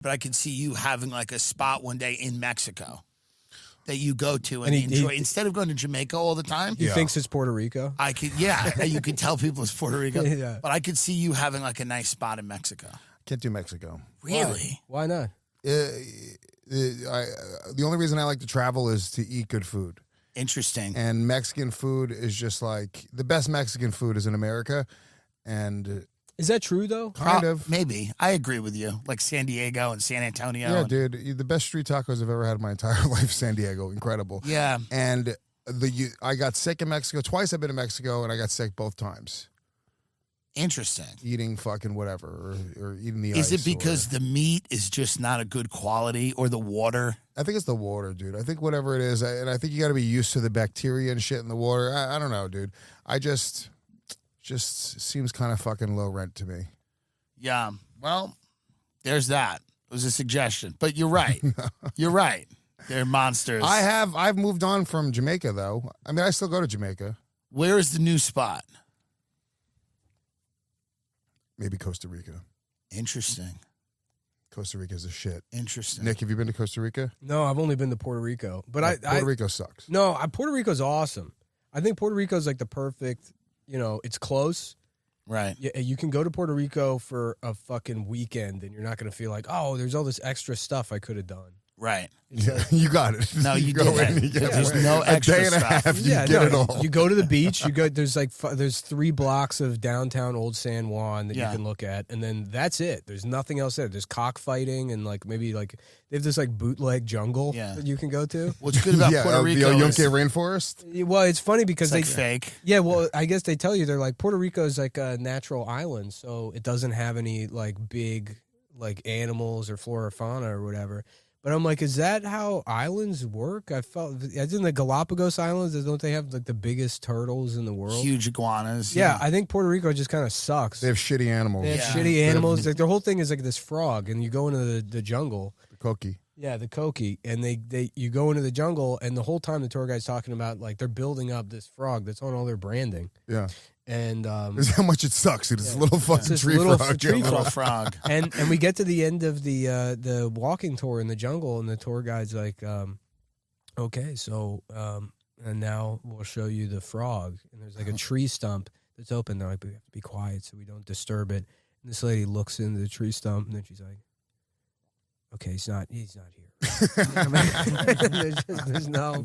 but I could see you having like a spot one day in Mexico that you go to and enjoy instead of going to Jamaica all the time. He thinks it's Puerto Rico. I could, you could tell people it's Puerto Rico. Yeah. But I could see you having like a nice spot in Mexico. Can't do Mexico. Really? Why not? The only reason I like to travel is to eat good food. Interesting. And Mexican food is just like the best Mexican food is in America. And is that true though? Kind of. Maybe. I agree with you. Like San Diego and San Antonio. Yeah, dude. The best street tacos I've ever had in my entire life, San Diego. Incredible. Yeah. And I got sick in Mexico. Twice I've been to Mexico, and I got sick both times. Interesting. Eating fucking whatever, or eating the ice. Is it because the meat is just not a good quality, or the water? I think it's the water, dude. I think whatever it is, and I think you got to be used to the bacteria and shit in the water. I don't know, dude. I just seems kind of fucking low rent to me. Yeah. Well, there's that. It was a suggestion, but you're right. You're right. They're monsters. I've moved on from Jamaica though. I mean, I still go to Jamaica. Where is the new spot? Maybe Costa Rica. Interesting. Costa Rica is a shit. Interesting. Nick, have you been to Costa Rica? No, I've only been to Puerto Rico. But Puerto Rico sucks. No, Puerto Rico's awesome. I think Puerto Rico's like the perfect, it's close. Right. Yeah, you can go to Puerto Rico for a fucking weekend and you're not going to feel like, oh, there's all this extra stuff I could have done. Right. You got it. No, you go did. in, you get There's no extra a day and stuff. a half. You get it all. You go to the beach. You go. There's 3 blocks of downtown Old San Juan that you can look at, and then that's it. There's nothing else there. There's cockfighting and maybe they have this bootleg jungle that you can go to. What's good about Puerto Rico? The Yunque Rainforest. Well, it's funny because it's fake. Yeah, well, I guess they tell you they're like Puerto Rico is like a natural island, so it doesn't have any big animals or flora or fauna or whatever. But I'm like, is that how islands work? I felt, as in the Galapagos Islands, don't they have the biggest turtles in the world? Huge iguanas. Yeah, I think Puerto Rico just kind of sucks. They have shitty animals. They have shitty animals. Their whole thing is this frog, and you go into the jungle. The coqui. Yeah, the coqui, and you go into the jungle, and the whole time the tour guide's talking about they're building up this frog that's on all their branding. Yeah. And this is how much it sucks. Dude. It's a little fucking tree frog. Little frog. And we get to the end of the walking tour in the jungle, and the tour guide's like, okay, so and now we'll show you the frog. And there's a tree stump that's open. They're like, we have to be quiet so we don't disturb it. And this lady looks into the tree stump, and then she's like, okay, he's not here. there's no.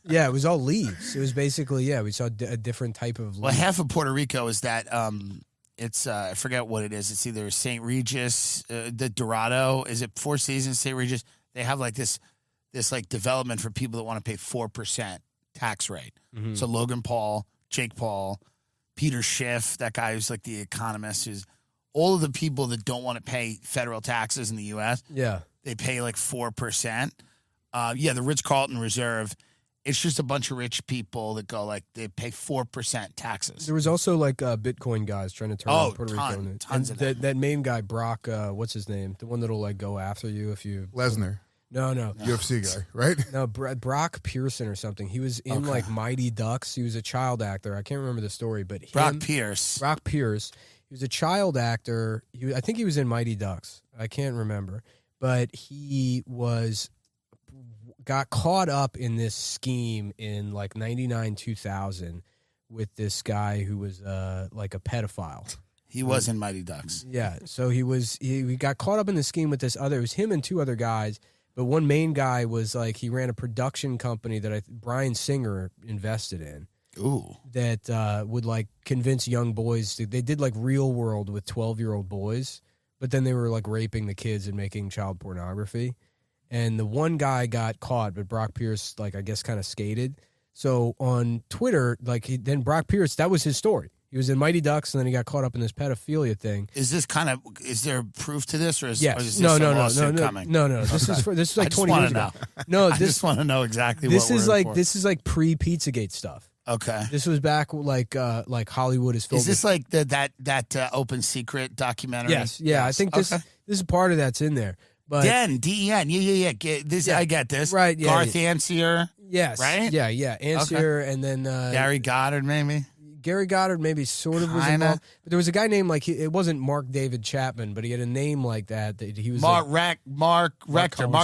Yeah, it was all leaves. It was basically we saw a different type of. Well, half of Puerto Rico is that it's I forget what it is. It's either St. Regis, the Dorado. Is it Four Seasons, St. Regis? They have this development for people that want to pay 4% tax rate. Mm-hmm. So Logan Paul, Jake Paul, Peter Schiff, that guy who's the economist, who's all of the people that don't want to pay federal taxes in the U.S. Yeah. They pay 4%. The Ritz-Carlton Reserve, it's just a bunch of rich people that go they pay 4% taxes. There was also Bitcoin guys trying to turn Puerto Rico into tons of them. That main guy, Brock, what's his name? The one that'll go after you if you Lesnar. No. UFC guy, right? No, Brock Pearson or something. He was in Mighty Ducks. He was a child actor. I can't remember the story, but Brock Pierce. He was a child actor. I think he was in Mighty Ducks. I can't remember. But he got caught up in this scheme in 99, 2000 with this guy who was a pedophile. He was in Mighty Ducks. Yeah. So he got caught up in the scheme with this other. It was him and 2 other guys. But one main guy was he ran a production company that Bryan Singer invested in. Ooh. That would convince young boys they did Real World with 12-year-old boys, but then they were like raping the kids and making child pornography. And the one guy got caught, but Brock Pierce, like, I guess kind of skated. So on Twitter, like, then Brock Pierce, that was his story. He was in Mighty Ducks, and then he got caught up in this pedophilia thing. Is this kind of, is there proof to this, or is, yes. or is this no, coming? No. This is like 20 years ago. No, I just want to know exactly this what is we're like. for. This is like pre-Pizzagate stuff. Okay. This was back like Hollywood is filled. Is this like that Open Secret documentary? Yes. Yeah. I think this is part of that's in there. But D-E-N. Yeah. This, I get this. Right. Yeah. Garth Ancier. Yes. Right? Yeah. Ancier, and then Gary Goddard, maybe. Gary Goddard maybe sort of was Kinda. involved. But there was a guy named it wasn't Mark David Chapman, but he had a name like that he was Mark Rector. Mark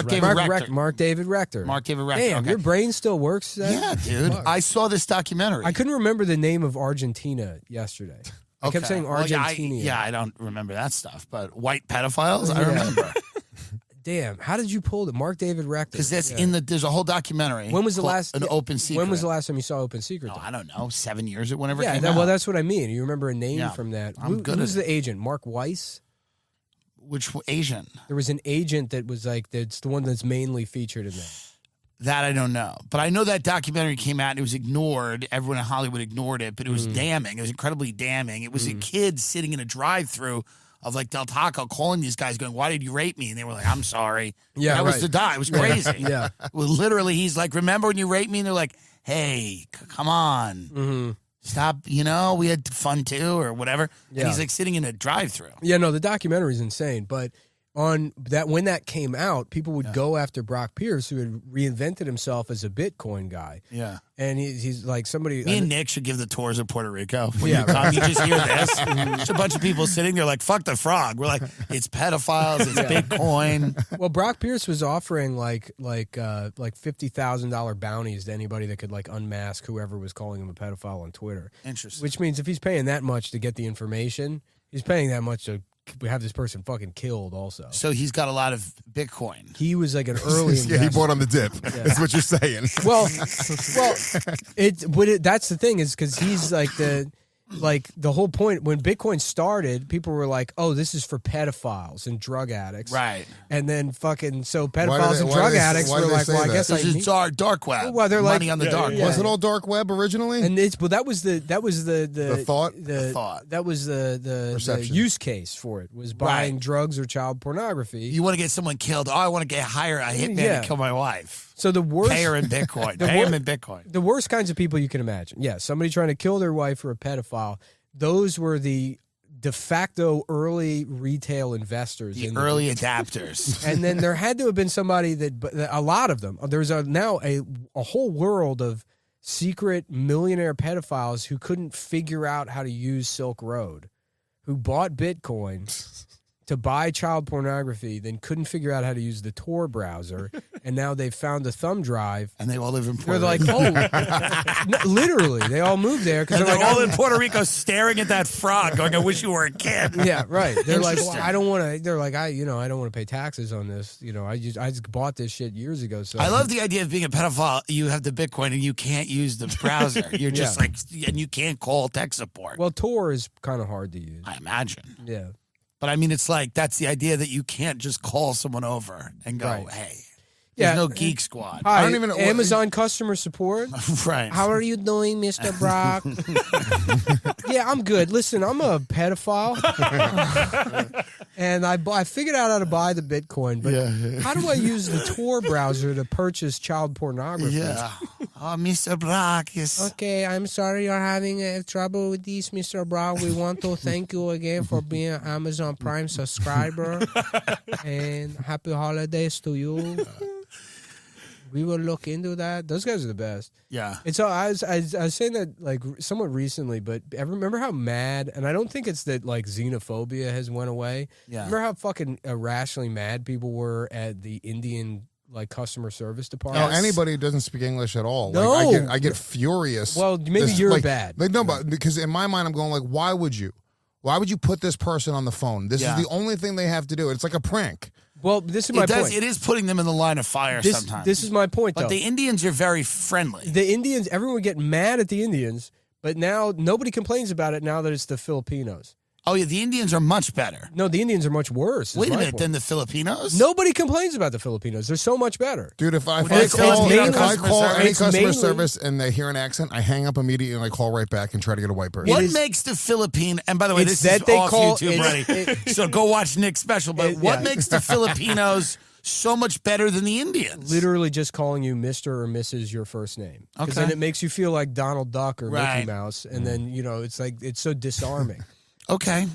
David Rector. Mark David Rector. Mark David Rector. Damn, okay. your brain still works? Yeah, dude. Fuck. I saw this documentary. I couldn't remember the name of Argentina yesterday. I kept saying Well, Argentina. I don't remember that stuff, but white pedophiles, I Yeah. remember. Damn, how did you pull it? Mark David Rector. Because that's there's a whole documentary. When was the called last An Open Secret? When was the last time you saw Open Secret? Oh, I don't know, 7 years or whenever. Yeah, it came out. that's what I mean. You remember a name from that? I'm good Who's at the agent? Mark Weiss. Which Asian? There was an agent that was that's the one that's mainly featured in that. That I don't know, but I know that documentary came out and it was ignored. Everyone in Hollywood ignored it, but it was damning. It was incredibly damning. It was a kid sitting in a drive-through of Del Taco calling these guys going, "Why did you rape me?" And they were like, "I'm sorry." Yeah, that was right. the die. It was crazy. Yeah. Well, literally, he's like, "Remember when you raped me?" And they're like, "Hey, come on, stop." We had fun too, or whatever. Yeah. And he's like sitting in a drive-through. Yeah, no, the documentary is insane. But on that, when that came out, people would go after Brock Pierce, who had reinvented himself as a Bitcoin guy. Yeah. And he's like somebody. Me and Nick should give the tours of Puerto Rico. When Yeah, you come, you just hear this. There's a bunch of people sitting there like, fuck the frog. We're like, it's pedophiles, it's Bitcoin. Well, Brock Pierce was offering like $50,000 bounties to anybody that could unmask whoever was calling him a pedophile on Twitter. Interesting. Which means if he's paying that much to get the information, he's paying that much to have this person fucking killed also. So he's got a lot of Bitcoin. He was like an early investor. Yeah, he bought on the dip. That's what you're saying. Well, that's the thing is because he's the whole point when Bitcoin started, people were like, "Oh, this is for pedophiles and drug addicts," Right. And then so pedophiles and drug addicts were like, "Well, I guess this is dark web. Well, they're money like- on the dark web. Was it all dark web originally? And that was the thought? The thought. That was the Perception. use case for it was buying Right. drugs or child pornography. You want to get someone killed? Oh, I want to hire a hitman Yeah. to kill my wife. So the worst Pay her in Bitcoin. Pay him in Bitcoin. the worst kinds of people you can imagine. Yeah, somebody trying to kill their wife or a pedophile. Those were the de facto early retail investors. The in early adapters. And then there had to have been somebody a lot of them. There's now a whole world of secret millionaire pedophiles who couldn't figure out how to use Silk Road, who bought Bitcoin to buy child pornography, then couldn't figure out how to use the Tor browser, and now they've found a thumb drive. And they all live in Puerto They're Rico. like, oh, no, literally, they all moved there because And they're they're like, all in Puerto Rico staring at that frog going, I wish you were a kid. yeah, right. They're like, well, Interesting. I don't want to. They're like, I don't want to pay taxes on this. I just bought this shit years ago. So I love the idea of being a pedophile. You have the Bitcoin and you can't use the browser. You're just and you can't call tech support. Well, Tor is kind of hard to use. I imagine. Yeah. But I mean, it's like that's the idea that you can't just call someone over and go, Right. hey, Yeah. there's no Geek Squad. Hi, don't even know- Amazon customer support. Right. How are you doing, Mr. Brock? Yeah, I'm good. Listen, I'm a pedophile, and I figured out how to buy the Bitcoin. But how do I use the Tor browser to purchase child pornography? Yeah. Oh, Mr. Brock is. Okay, I'm sorry you're having trouble with this, Mr. Brown. We want to thank you again for being an Amazon Prime subscriber, and happy holidays to you. We will look into that. Those guys are the best. Yeah. And so I was saying that like somewhat recently, but I remember how mad, and I don't think it's that like xenophobia has went away. Yeah. Remember how fucking irrationally mad people were at the Indian like customer service department? No, anybody who doesn't speak English at all. No. Like, I get furious. Well, maybe you're bad. Like, no, but because in my mind, I'm going like, why would you? Why would you put this person on the phone? This Yeah. is the only thing they have to do. It's like a prank. Well, this is my It does. point. It is putting them in the line of fire sometimes. This is my point, but though. the Indians are very friendly. The Indians, everyone would get mad at the Indians, but now nobody complains about it now that it's the Filipinos. Oh, yeah. The Indians are much better. No, the Indians are much worse. is Wait a my minute. point. Than the Filipinos? Nobody complains about the Filipinos. They're so much better. Dude, if I it's call mainly any customer customer service. service and they hear an accent, I hang up immediately and I call right back and try to get a white person. What is- makes the Philippine, and by the way, It's this is that they off call- YouTube, it's- buddy. So go watch Nick's special. But what yeah. makes the Filipinos so much better than the Indians? Literally just calling you Mr. or Mrs. your first name. Because Okay. then it makes you feel like Donald Duck or Right. Mickey Mouse. And then, it's like, it's so disarming. Okay.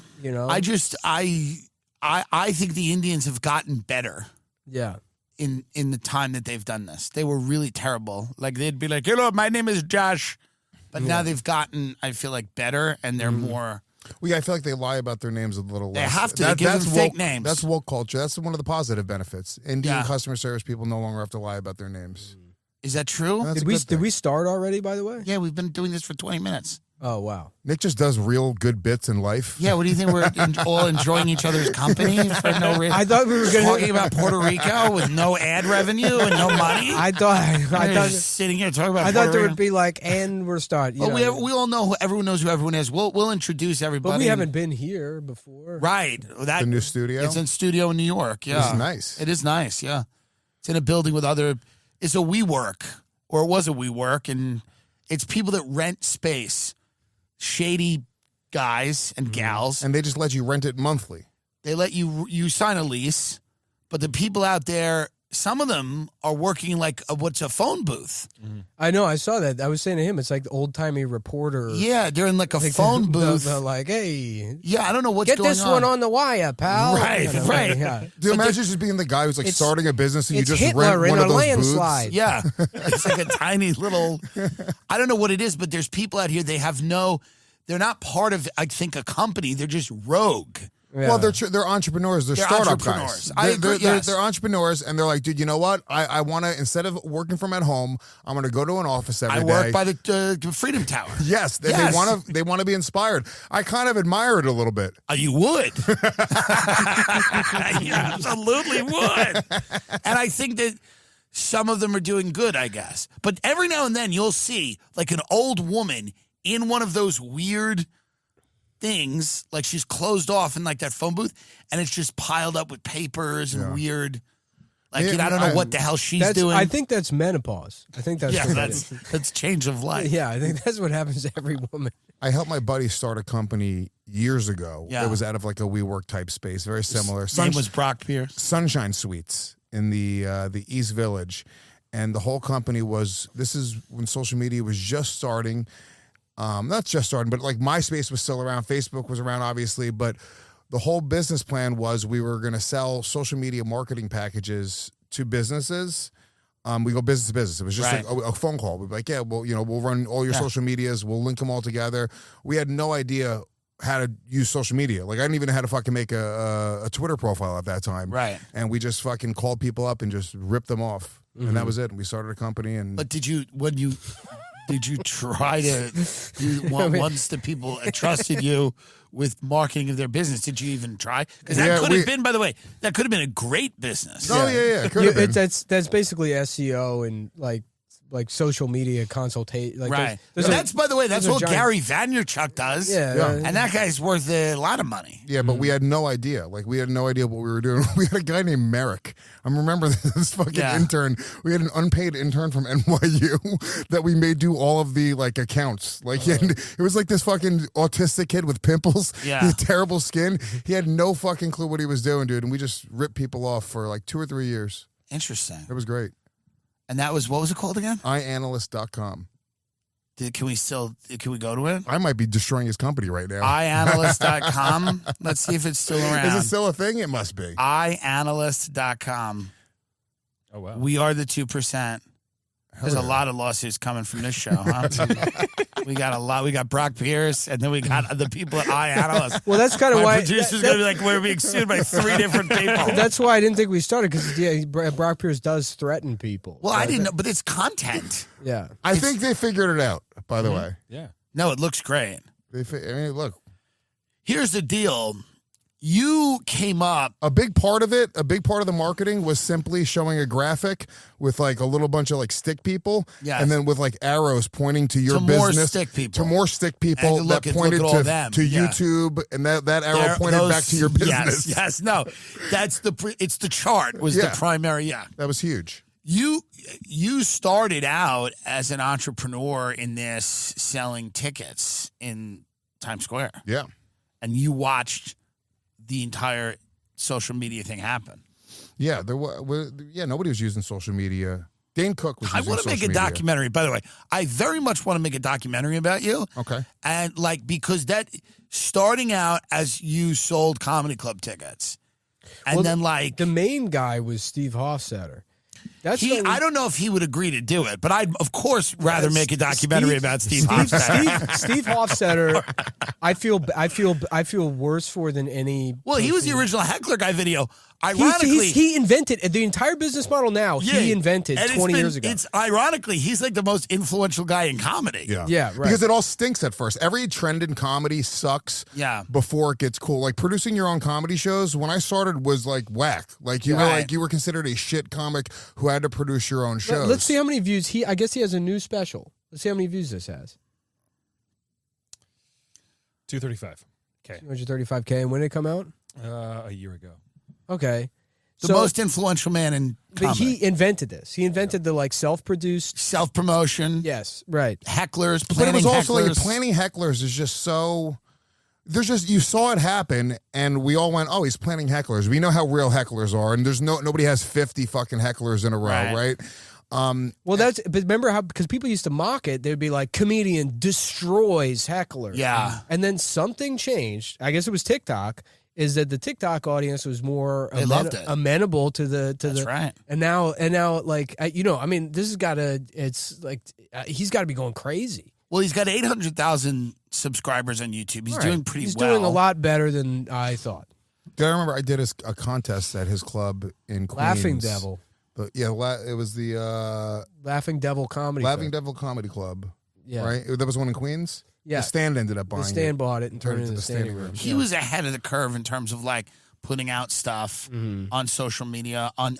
I I think the Indians have gotten better Yeah. in the time that they've done this. They were really terrible. Like they'd be like, hello, my name is Josh. But now they've gotten, I feel like, better, and they're more. Well, yeah, I feel like they lie about their names a little less. They have to. They give them fake names. That's woke culture. That's one of the positive benefits. Indian customer service people no longer have to lie about their names. Is that true? Did we start already, by the way? Yeah, we've been doing this for 20 minutes. Oh, wow. Nick just does real good bits in life. Yeah, what do you think? We're all enjoying each other's company for no reason? I thought we were talking about Puerto Rico with no ad revenue and no money. I thought just sitting here talking about. I Puerto thought there Rico. would be like, and we're starting. We all know who everyone knows who everyone is. We'll introduce everybody. But we haven't been here before, right? The new studio. It's in studio in New York. Yeah, it's nice. It is nice. Yeah, it's in a building with other. It's a WeWork, or it was a WeWork, and it's people that rent space. Shady guys and gals. And they just let you rent it monthly. They let you sign a lease, but the people out there, some of them are working like what's a phone booth. I know, I saw that. I was saying to him, it's like the old-timey reporter. Yeah, they're in like a phone booth. They're like, hey. Yeah, I don't know what's going on. Get this one on the wire, pal. Right, right. Yeah. Do you imagine just being the guy who's like starting a business and you just Hitler rent one in of a those landslide. booths? Yeah, it's like a tiny little, I don't know what it is, but there's people out here, they're not part of, I think, a company. They're just rogue. Yeah. Well, they're entrepreneurs. They're startup guys. They're entrepreneurs, and they're like, dude, you know what? I want to, instead of working from at home, I'm going to go to an office every day. I work by the Freedom Tower. Yes, they want to be inspired. I kind of admire it a little bit. You would. You absolutely would. And I think that some of them are doing good, I guess. But every now and then you'll see like an old woman in one of those weird things, like she's closed off in like that phone booth, and it's just piled up with papers and weird. Like I don't know what the hell she's doing. I think that's menopause. I think that's that's change of life. Yeah, I think that's what happens to every woman. I helped my buddy start a company years ago. Yeah. It was out of like a WeWork type space, very similar. His name was Brock Pierce. Sunshine Suites in the East Village, and the whole company was. This is when social media was just starting. Not just starting, but like MySpace was still around. Facebook was around, obviously. But the whole business plan was we were going to sell social media marketing packages to businesses. We go business to business. It was just like a phone call. We'd be like, yeah, well, we'll run all your social medias. We'll link them all together. We had no idea how to use social media. Like I didn't even know how to fucking make a Twitter profile at that time. Right. And we just fucking called people up and just ripped them off. Mm-hmm. And that was it. And we started a company. But did you try to once the people trusted you with marketing of their business, did you even try? Because that could have been, by the way, that could have been a great business. Oh yeah. It could have been. That's basically SEO and like social media consultation. Like right. That's by the way, that's what Gary Vaynerchuk does. Yeah. And that guy's worth a lot of money. Yeah, but we had no idea. Like we had no idea what we were doing. We had a guy named Merrick. I remember this fucking intern. We had an unpaid intern from NYU that we made do all of the like accounts. Like it was like this fucking autistic kid with pimples. Yeah. He had terrible skin. He had no fucking clue what he was doing, dude. And we just ripped people off for like 2 or 3 years. Interesting. It was great. And that was, what was it called again? iAnalyst.com. Can we go to it? I might be destroying his company right now. iAnalyst.com. Let's see if it's still around. Is it still a thing? It must be. iAnalyst.com. Oh, wow. We are the 2%. There's a lot of lawsuits coming from this show, huh? We got a lot. We got Brock Pierce, and then we got the people at iAnalyst. Well, that's kind of why producer's going to be like, we're being sued by 3 different people. That's why I didn't think we started, because Brock Pierce does threaten people. Well, I didn't know, but it's content. Yeah. I think they figured it out, by the way. Yeah. No, it looks great. Look. Here's the deal. You came up. A big part of the marketing was simply showing a graphic with like a little bunch of like stick people. Yes. And then with like arrows pointing to your business. To more stick people. That pointed to YouTube. And that arrow pointed back to your business. Yes. No, it's the chart was the primary. Yeah. That was huge. You started out as an entrepreneur in this selling tickets in Times Square. Yeah. And you watched the entire social media thing happen. Yeah, nobody was using social media. Dane Cook was using social media. I want to make a documentary, by the way. I very much want to make a documentary about you. Okay. And because that, starting out as you sold comedy club tickets. And then the main guy was Steve Hofstetter. I don't know if he would agree to do it, but I'd of course rather make a documentary about Steve Hofstetter. Steve Hofstetter, I feel worse for than any. Well, he was the original Heckler Guy video. Ironically, he invented the entire business model. Now he invented 20 years ago. It's ironically he's like the most influential guy in comedy. Yeah, right. Because it all stinks at first. Every trend in comedy sucks. Yeah. Before it gets cool. Like producing your own comedy shows. When I started, was like whack. Like you were considered a shit comic who had to produce your own shows. Let's see how many views I guess he has a new special. Let's see how many views this has. 235. Okay. 235K. And when did it come out? A year ago. Okay. The most influential man in comedy. But he invented this. He invented the self-produced self-promotion. Yes, right. Hecklers, but it was also hecklers. like planning hecklers is just so. There's just you saw it happen, and we all went, "Oh, he's planning hecklers." We know how real hecklers are, and there's nobody has 50 fucking hecklers in a row, right? But remember how, because people used to mock it, they'd be like, comedian destroys heckler. Yeah. And then something changed. I guess it was TikTok. Is that the TikTok audience was more amenable to the That's right. And now like this has got to, it's like he's got to be going crazy. Well, he's got 800,000 subscribers on YouTube. He's doing pretty he's well. He's doing a lot better than I thought. I remember I did a contest at his club in Queens. Laughing Devil. It was the Laughing Devil Comedy Laughing Devil Comedy Club. Yeah. Right? That was one in Queens? Yeah. The Stand ended up buying it. The Stand bought it and turned it into the standing room. He was ahead of the curve in terms of like putting out stuff on social media, on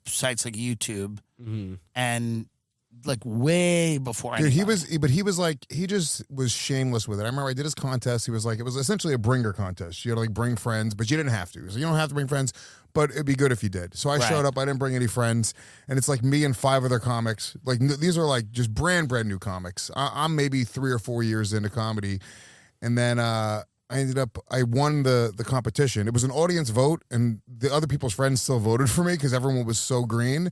sites like YouTube, and like way before Dude, anybody. he just was shameless with it. I remember I did his contest. He was like, it was essentially a bringer contest. You had to like bring friends, but you didn't have to. So you don't have to bring friends, but it'd be good if you did. So I showed up. I didn't bring any friends, and it's like me and 5 other comics. Like these are like just brand new comics. I'm maybe 3 or 4 years into comedy, and then I won the competition. It was an audience vote, and the other people's friends still voted for me because everyone was so green.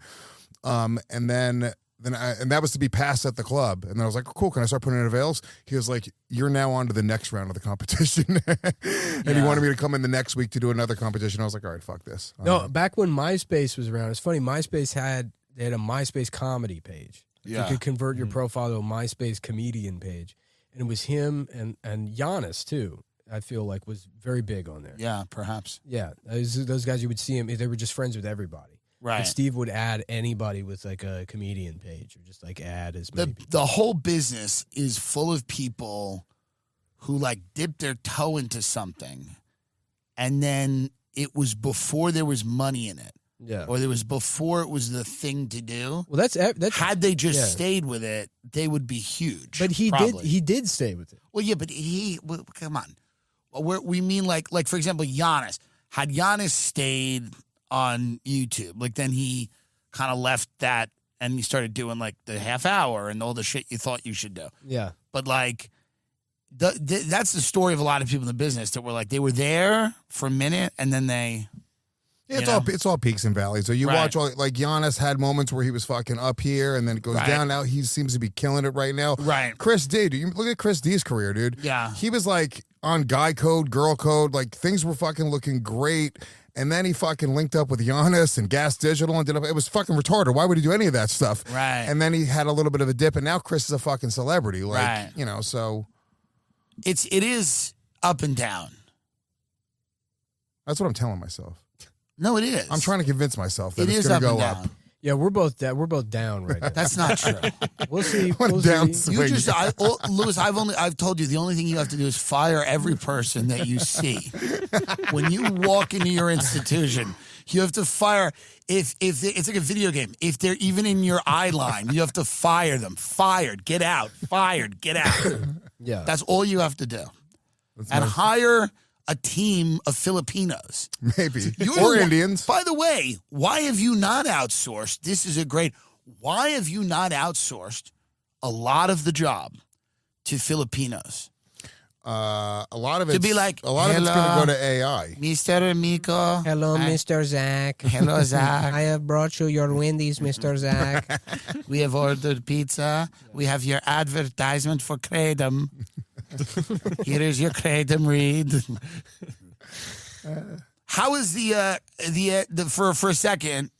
And that was to be passed at the club. And then I was like, cool, can I start putting in avails? He was like, you're now on to the next round of the competition. And he wanted me to come in the next week to do another competition. I was like, all right, fuck this. Back when MySpace was around, it's funny, MySpace had a MySpace comedy page. Yeah. You could convert your profile to a MySpace comedian page. And it was him and Giannis, too, I feel like was very big on there. Yeah, perhaps. Yeah, those guys, you would see him, they were just friends with everybody. Right. And Steve would add anybody with like a comedian page or just like add as many people. The whole business is full of people who like dip their toe into something, and then it was before there was money in it. Yeah. Or there was before it was the thing to do. Well, that's had they just stayed with it, they would be huge. But he probably. he did stay with it. Well, yeah, but come on. We mean like for example, Giannis. Had Giannis stayed on YouTube, like then he kind of left that and he started doing like the half hour and all the shit you thought you should do. Yeah. But like that's the story of a lot of people in the business that were like they were there for a minute and then they it's all peaks and valleys. So you watch all like Giannis had moments where he was fucking up here and then it goes down. Now he seems to be killing it right now. Right. Chris D, dude, you look at Chris D's career, dude. Yeah. He was like on guy code, girl code, like things were fucking looking great. And then he fucking linked up with Giannis and Gas Digital and it was fucking retarded. Why would he do any of that stuff? Right. And then he had a little bit of a dip, and now Chris is a fucking celebrity. Like, so. It is up and down. That's what I'm telling myself. No, it is. I'm trying to convince myself that it it's is going to up go and up. down. Yeah, we're both down right now. That's not true. We'll see. You just, Louis. I've told you the only thing you have to do is fire every person that you see. When you walk into your institution, you have to fire. If it's like a video game, if they're even in your eye line, you have to fire them. Fired, get out. Fired, get out. Yeah, that's all you have to do. And hire a team of Filipinos. Maybe. Or Indians. By the way, why have you not outsourced? This is why have you not outsourced a lot of the job to Filipinos? A lot of it's, to be like, a lot of it's going to go to AI. Mr. Miko. Hello, Mr. Zach. Hello, Zach. I have brought you your Wendy's, Mr. Zach. We have ordered pizza. We have your advertisement for Kratom. Here is your Kratom read. How is the for a second?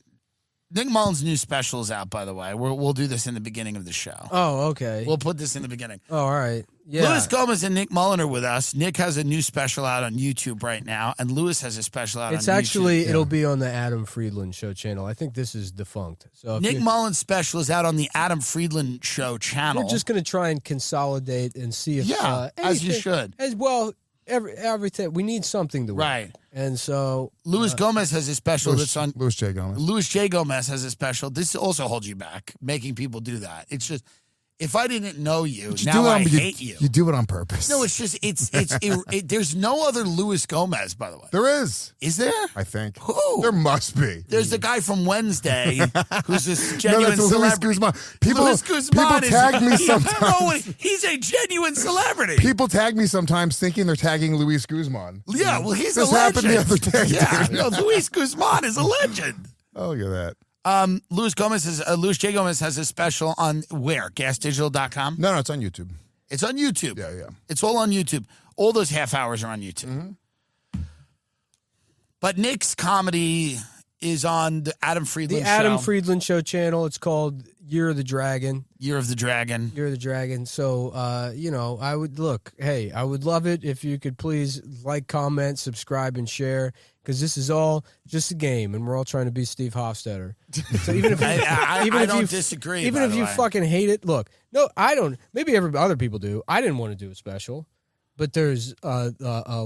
Nick Mullen's new special is out, by the way. We'll do this in the beginning of the show. Oh, okay. We'll put this in the beginning. Oh, all right. Yeah. Louis Gomez and Nick Mullen are with us. Nick has a new special out on YouTube right now, and Louis has a special out on YouTube. It's actually, it'll be on the Adam Friedland Show channel. I think this is defunct. So if Nick Mullen's special is out on the Adam Friedland Show channel. we're just going to try and consolidate and see if... as you should. As well, everything. We need something to Right. And so... Louis Gomez has a special that's on... Louis J. Gomez. Louis J. Gomez has a special. This also holds you back, making people do that. It's just, if I didn't know you, now I hate you. You do it on purpose. No, it's just, there's no other Louis Gomez, by the way. There is. Is there? I think. Who? There must be. There's the guy from Wednesday who's this No, genuine that's Louis celebrity. Guzman. People Guzman tag me I don't know sometimes. what he's a genuine celebrity. People tag me sometimes thinking they're tagging Luis Guzman. Yeah, well, he's This a legend. happened the other day. Yeah, dude. no, Luis Guzman is a legend. Oh, look at that. Louis J. Gomez has a special on where? GasDigital.com? No, it's on YouTube. It's on YouTube. Yeah. It's all on YouTube. All those half hours are on YouTube. Mm-hmm. But Nick's comedy is on the Adam Friedland The Show. Adam Friedland Show channel. It's called Year of the Dragon. Year of the Dragon. Year of the Dragon. So, I would I would love it if you could please like, comment, subscribe, and share, because this is all just a game, and we're all trying to be Steve Hofstetter. So even if you, I don't disagree. even by if the you way. fucking hate it, look, no, I don't. Maybe other people do. I didn't want to do a special, but there's a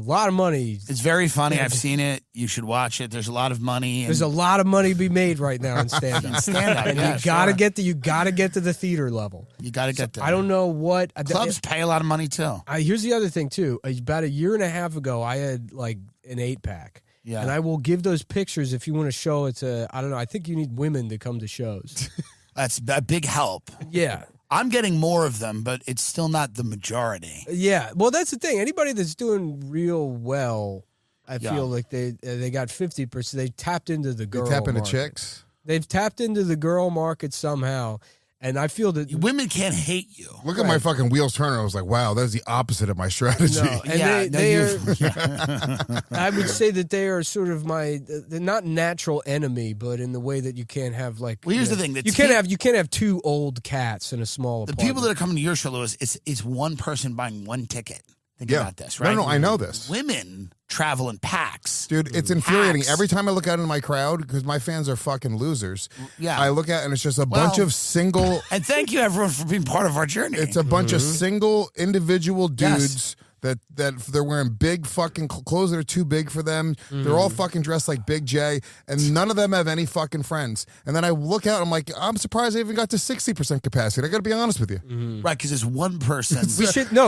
lot of money. It's very funny. I've seen it. You should watch it. There's a lot of money. And There's a lot of money to be made right now in stand-up. stand-up, and yeah, you gotta sure. get to the theater level. You got to get there. I don't know what Clubs pay a lot of money too. Here's the other thing too. About a year and a half ago, I had like an 8-pack. Yeah. And I will give those pictures if you want to show it to. I don't know. I think you need women to come to shows. That's a big help. Yeah. I'm getting more of them, but it's still not the majority. Yeah. Well, that's the thing. Anybody that's doing real well, I Yeah. feel like they got 50%. They tapped into the girl. You tap into market. chicks. They've tapped into the girl market somehow, and I feel that Women can't hate you. Look at my fucking wheels turning. I was like, wow, that's the opposite of my strategy. No, and Yeah, they no, are. I would say that they are sort of they're not natural enemy, but in the way that you can't have like. Well, here's the thing. You can't have two old cats in a small. The apartment. people that are coming to your show, Louis, it's one person buying one ticket. Think Yeah. about this, right? No, I know this. Women travel in packs. Dude, it's infuriating. Hacks. Every time I look out into my crowd, because my fans are fucking losers, Yeah. I look at and it's just a bunch of single. And thank you, everyone, for being part of our journey. It's a bunch of single individual Yes. dudes that they're wearing big fucking clothes that are too big for them. They're all fucking dressed like Big J, and none of them have any fucking friends. And then I look out, I'm like, I'm surprised I even got to 60% capacity. I got to be honest with you. right, because there's one person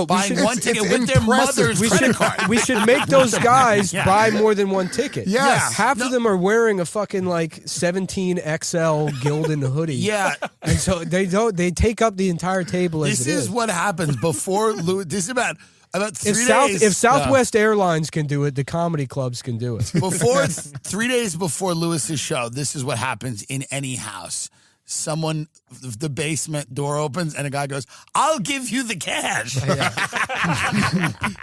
buying one ticket it's with their impressive. mother's We credit card. We should make those guys Yeah. buy more than one ticket. Yes. Half of them are wearing a fucking like 17 XL Gildan hoodie. Yeah, And so they take up the entire table as this it is what happens before Louis. This is about 3 days. If Southwest Airlines can do it, the comedy clubs can do it. Before 3 days before Lewis's show, this is what happens in any house. Someone, the basement door opens and a guy goes, "I'll give you the cash."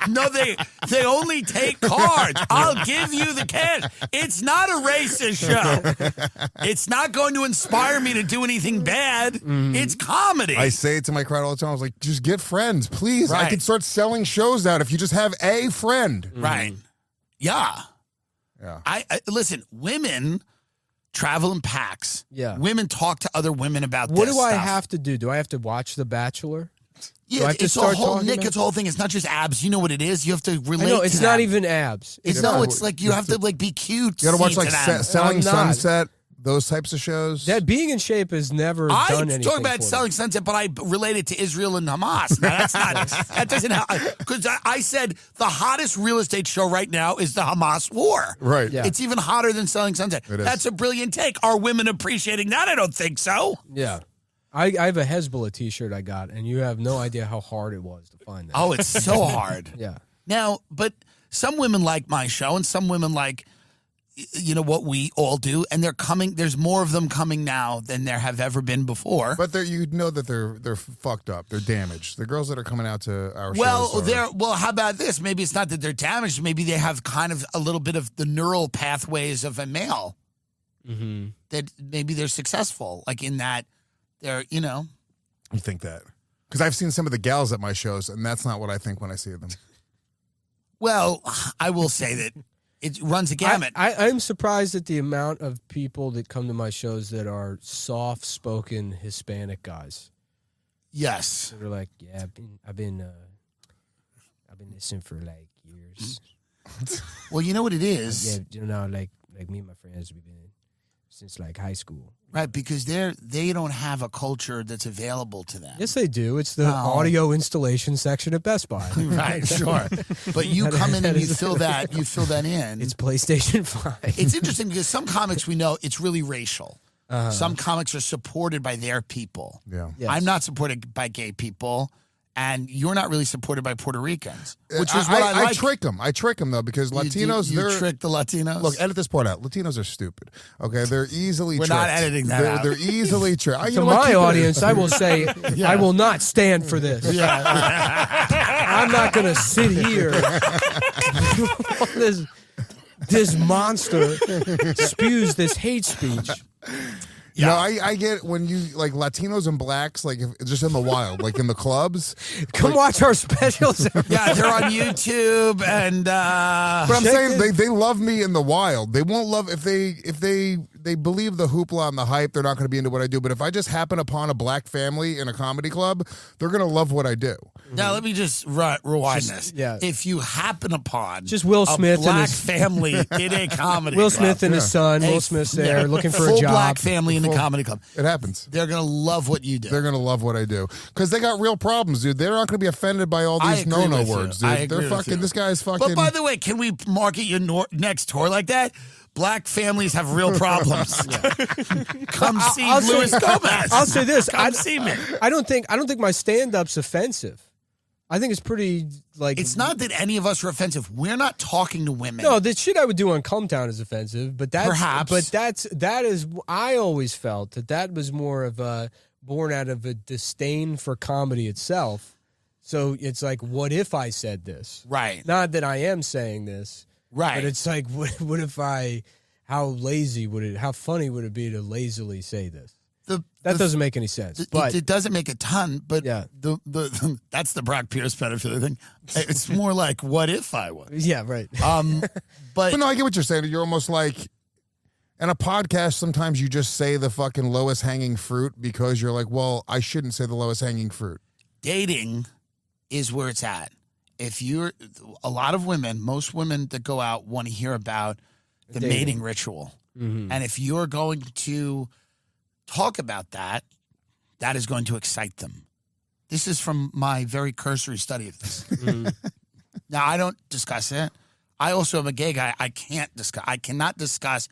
No, they only take cards. I'll give you the cash. It's not a racist show. It's not going to inspire me to do anything bad. It's comedy. I say it to my crowd all the time. I was like, just get friends, please. I Right. can start selling shows out if you just have a friend. Right. Yeah. Yeah. I listen, women travel in packs. Yeah. Women talk to other women about What this do I stuff. have to do? Do I have to watch The Bachelor? Do I Yeah, have to it's a start whole talking Nick. about- It's a whole thing. It's not just abs. You know what it is. You have to relate. I know it's to not them. even abs. It's like you have to like be cute. You got to watch see like to them. Selling I'm not. Sunset, those types of shows. That being in shape has never I done anything. talk about for me. Selling Sunset, but I relate it to Israel and Hamas. Now, that's not. That doesn't help. Because I said the hottest real estate show right now is the Hamas war. Right. Yeah. It's even hotter than Selling Sunset. It is. That's a brilliant take. Are women appreciating that? I don't think so. Yeah. I have a Hezbollah T-shirt I got, and you have no idea how hard it was to find that. Oh, it's so hard. Yeah. Now, but some women like my show, and some women like, you know, what we all do, and they're coming. There's more of them coming now than there have ever been before. But you know that they're fucked up. They're damaged. The girls that are coming out to our Well, shows are, well, how about this? Maybe it's not that they're damaged. Maybe they have kind of a little bit of the neural pathways of a male. that maybe they're successful, like in that they're, you know. You think that? Because I've seen some of the gals at my shows, and that's not what I think when I see them. Well, I will say that it runs a gamut. I'm surprised at the amount of people that come to my shows that are soft-spoken Hispanic guys. Yes. They're like, yeah, I've been listening for like years. Well, you know what it is? Yeah, you know, like me and my friends, we've been since like high school. Right, because they don't have a culture that's available to them. Yes, they do. It's the audio installation section at Best Buy. Right, sure. But you come in and you fill that in. It's PlayStation 5. It's interesting because some comics we know it's really racial. Some comics are supported by their people. Yeah. Yes. I'm not supported by gay people, and you're not really supported by Puerto Ricans, which is what I like. I trick them though, because Latinos. You trick the Latinos. Look, edit this part out. Latinos are stupid. Okay, they're easily. We're tricked. not editing that out. They're easily tricked. To my audience, I will say, I will not stand for this. I'm not going to sit here. This monster spews this hate speech. Yeah, no, I get when you like Latinos and blacks, like just in the wild, like in the clubs. Come watch our specials. Yeah, they're on YouTube, and but I'm saying they love me in the wild. They won't love if they believe the hoopla and the hype. They're not going to be into what I do. But if I just happen upon a black family in a comedy club, they're going to love what I do. Now let me just rewind this. Yeah. If you happen upon just Will Smith a black and his family in a comedy Will club, Smith and his son. Will Smith's there looking for a full job. Black family in the comedy club. It happens. They're gonna love what you do. They're gonna love what I do because they got real problems, dude. They're not gonna be offended by all these no-no words, dude. They're fucking. This guy's fucking. But by the way, can we market your next tour like that? Black families have real problems. Come see Luis Gomez. I'll say this. Come see me. I don't think my stand-up's offensive. I think it's pretty like. It's not that any of us are offensive. We're not talking to women. No, the shit I would do on Come Town is offensive, but that's perhaps. But that is. I always felt that was more of a born out of a disdain for comedy itself. So it's like, what if I said this? Right. Not that I am saying this. Right. But it's like, what if how funny would it be to lazily say this? That doesn't make any sense. But it doesn't make a ton, but yeah. That's the Brock Pierce benefit, I think. It's more like, what if I was? Yeah, right. But no, I get what you're saying. You're almost like, in a podcast, sometimes you just say the fucking lowest hanging fruit because you're like, well, I shouldn't say the lowest hanging fruit. Dating is where it's at. A lot of women, most women that go out want to hear about the mating ritual. Mm-hmm. And if you're going to talk about that, that is going to excite them. This is from my very cursory study of this. Mm-hmm. Now, I don't discuss it. I also am a gay guy. I cannot discuss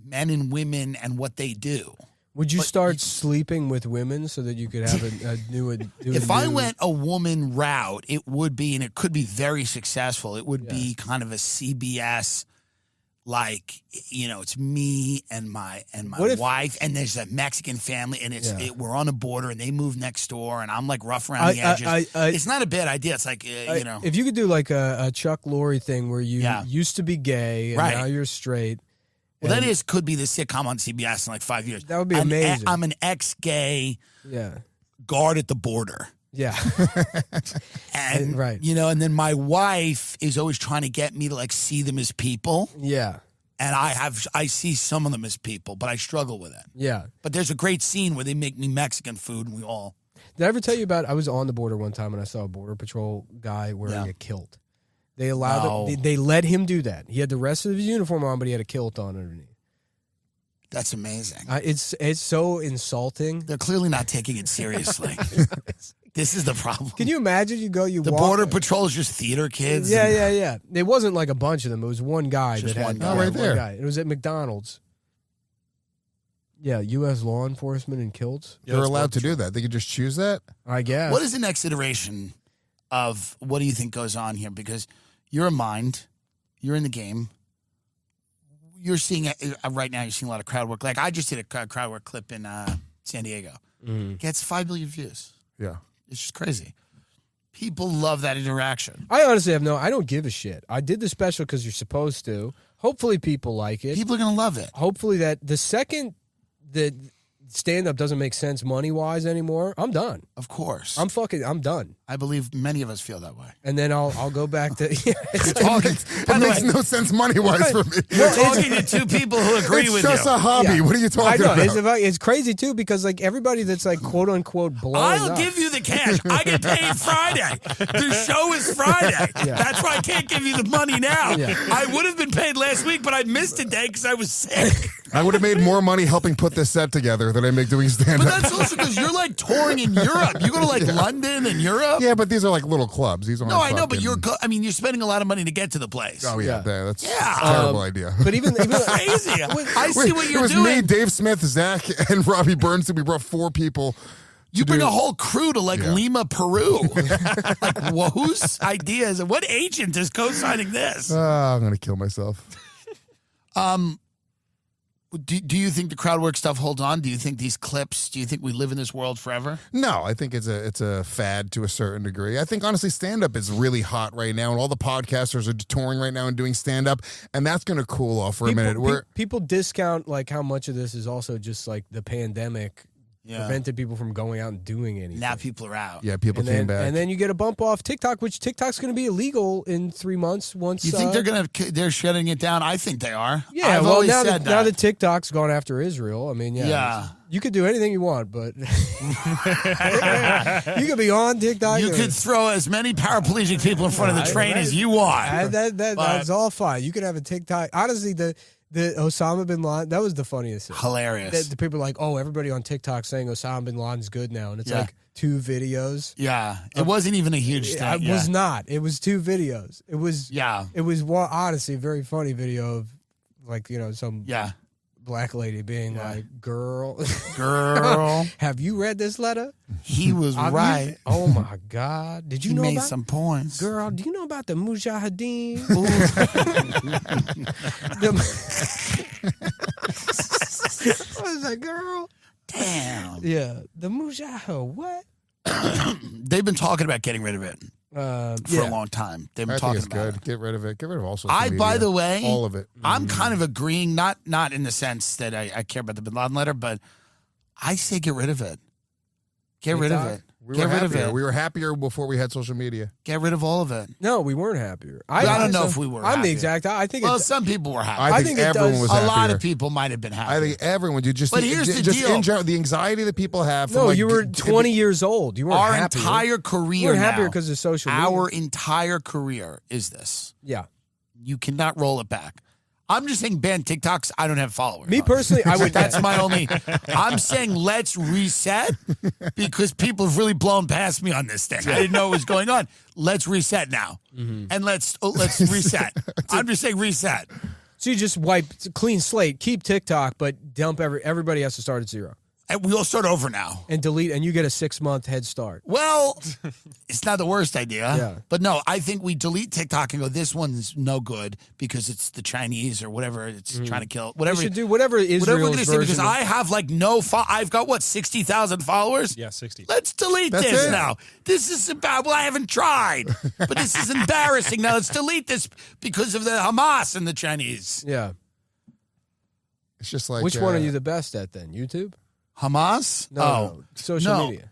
men and women and what they do. Would you start sleeping with women so that you could have a new? If I went a woman route, it would be, and it could be very successful. It would be kind of a CBS, like, it's me and my wife, and there's a Mexican family, and we're on the border, and they move next door, and I'm like rough around the edges. It's not a bad idea. It's like if you could do like a Chuck Lorre thing where you used to be gay and now you're straight. Well, could be the sitcom on CBS in like 5 years. That would be amazing. I'm an ex-gay guard at the border. Yeah. And, right. And then my wife is always trying to get me to like see them as people. Yeah. And I see some of them as people, but I struggle with it. Yeah. But there's a great scene where they make me Mexican food and we all. Did I ever tell you about, I was on the border one time and I saw a Border Patrol guy wearing a kilt. They allowed it. They let him do that. He had the rest of his uniform on, but he had a kilt on underneath. That's amazing. It's so insulting. They're clearly not taking it seriously. This is the problem. Can you imagine? The Border Patrol is just theater kids. Yeah. It wasn't like a bunch of them. It was one guy. Just that one had, guy. Right there. One guy. It was at McDonald's. Yeah, U.S. law enforcement in kilts. They're allowed to do that. They could just choose that? I guess. What is the next iteration of what do you think goes on here? Because you're a mind. You're in the game. You're seeing right now. You're seeing a lot of crowd work. Like I just did a crowd work clip in San Diego. Gets 5 million views. Yeah, it's just crazy. People love that interaction. I honestly I don't give a shit. I did the special because you're supposed to. Hopefully people like it. People are gonna love it. Hopefully that the second that stand-up doesn't make sense money-wise anymore, I'm done. Of course. I'm done. I believe many of us feel that way. And then I'll go back to It makes no sense money-wise for me. You're talking to two people who agree with you. It's just a hobby. Yeah. What are you talking about? It's crazy too because like everybody that's like quote unquote blowing I'll up. give you the cash. I get paid Friday. The show is Friday. Yeah. That's why I can't give you the money now. Yeah. I would have been paid last week, but I missed a day because I was sick. I would have made more money helping put this set together than I make doing stand-up. But that's also because you're like touring in Europe. You go to like London and Europe. Yeah, but these are like little clubs. These aren't. No, I know, but fucking- you're spending a lot of money to get to the place. Oh yeah, Yeah. that's Yeah. a terrible idea. But even Crazy. I see what it you're was doing. me, Dave Smith, Zach, and Robbie Bernstein. We brought 4 people. You bring a whole crew to like Yeah. Lima, Peru. Like, whose idea is it? What agent is co-signing this? I'm gonna kill myself. Do you think the crowd work stuff holds on? Do you think these clips? Do you think we live in this world forever? No, I think it's a fad to a certain degree. I think honestly, stand-up is really hot right now, and all the podcasters are touring right now and doing stand-up, and that's gonna cool off for a minute. People discount like how much of this is also just like the pandemic prevented people from going out and doing anything. Now people are out. Yeah, people came back. And then you get a bump off TikTok, which TikTok's going to be illegal in 3 months. Once You think they're shutting it down? I think they are. Yeah, I've well always now said that now that TikTok's gone after Israel, I mean, Yeah. you could do anything you want, but you could be on TikTok. You could throw as many paraplegic people in front of the train as you want. That's all fine. You could have a TikTok. Honestly, the Osama bin Laden, that was the funniest thing. Hilarious. The people are like, oh, everybody on TikTok saying Osama bin Laden's good now, and it's Yeah. like 2 videos. Yeah, it wasn't even a huge thing. It was not. It was 2 videos. It was. Yeah. It was honestly a very funny video of like some Yeah. black lady being like, girl, have you read this letter? He was right. Oh my God! Did you He know made about some points. girl? Do you know about the Mujahideen? I was like, girl. Damn. Yeah, the Mujahid. What? They've been talking about getting rid of it for Yeah. a long time. They've been I talking think it's about good. it. Get rid of it. Get rid of all social media. By the way, all of it. I'm kind of agreeing, not in the sense that I care about the Bin Laden letter, but I say get rid of it. Get rid of it. We Get were rid of happier. it. We were happier before we had social media. Get rid of all of it. No, we weren't happier. I don't know if we were I'm happier. the exact. I think. Well, it's, some people were happy. I think it everyone does- was A happier. lot of people might have been happy. I think everyone would. But here's the just deal. in general, the anxiety that people have. From no, like, you were d- 20 years old. You weren't Our happier. entire You career weren't happier now, because of social media. our entire career is this. Yeah. You cannot roll it back. I'm just saying ban TikToks. I don't have followers. Me personally, I would. That's my only. I'm saying let's reset because people have really blown past me on this thing. I didn't know what was going on. Let's reset now, and let's reset. I'm just saying reset. So you just wipe it's a clean slate, keep TikTok, but dump everybody has to start at 0 And we all start over now. and delete, and you get a 6-month head start. Well, it's not the worst idea. Yeah. But no, I think we delete TikTok and go, this one's no good because it's the Chinese or whatever it's trying to kill. We Whatever. should do whatever Israel's Whatever we're going to say, because version of- I have like no, I've got what, 60,000 followers? Yeah, 60. Let's delete That's this it. now. This is about, well, I haven't tried, but this is embarrassing. Now let's delete this because of the Hamas and the Chinese. Yeah. It's just like Which one are you the best at then? YouTube? Hamas? No, social no. media.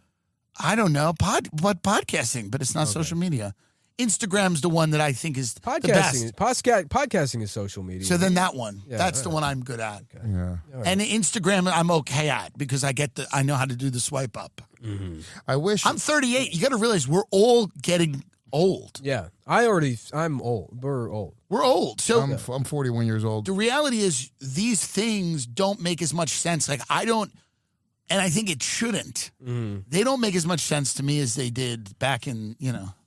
I don't know. Podcasting, but it's not social media. Instagram's the one that I think is the best. Podcasting is social media. So then that one, Yeah, that's the one I'm good at. Yeah. And Instagram, I'm okay at because I know how to do the swipe up. I wish. I'm 38. You got to realize we're all getting old. Yeah. I'm old. We're old. We're old. So I'm 41 years old. the reality is these things don't make as much sense. Like I don't, and I think it shouldn't. They don't make as much sense to me as they did back in,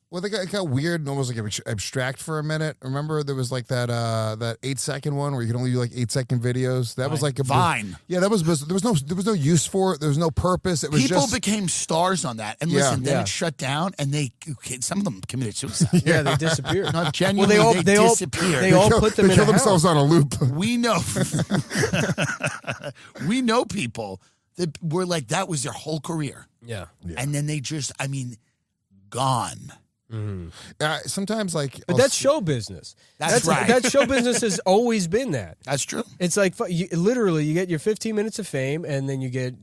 Well, it got weird and almost like abstract for a minute. Remember, there was like that 8-second one where you could only do like 8-second videos. That was like a Vine. Yeah, that was. There was no use for it. There was no purpose. It was People just. became stars on that. And Yeah. listen, then Yeah. it shut down and some of them committed suicide. Yeah, they disappeared. Not genuinely, they disappeared. they all put them they in killed a themselves house. on a loop. We know we know people that were like that was their whole career. Yeah. And then they just gone. Sometimes, like, But that's show business. That's right. That show business has always been that. That's true. It's like literally, you get your 15 minutes of fame, and then you get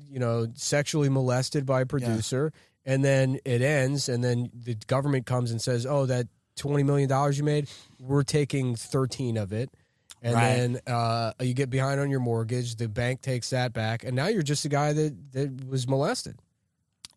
sexually molested by a producer, and then it ends, and then the government comes and says, "Oh, that $20 million you made, we're taking 13 of it." And then you get behind on your mortgage. The bank takes that back, and now you're just a guy that was molested.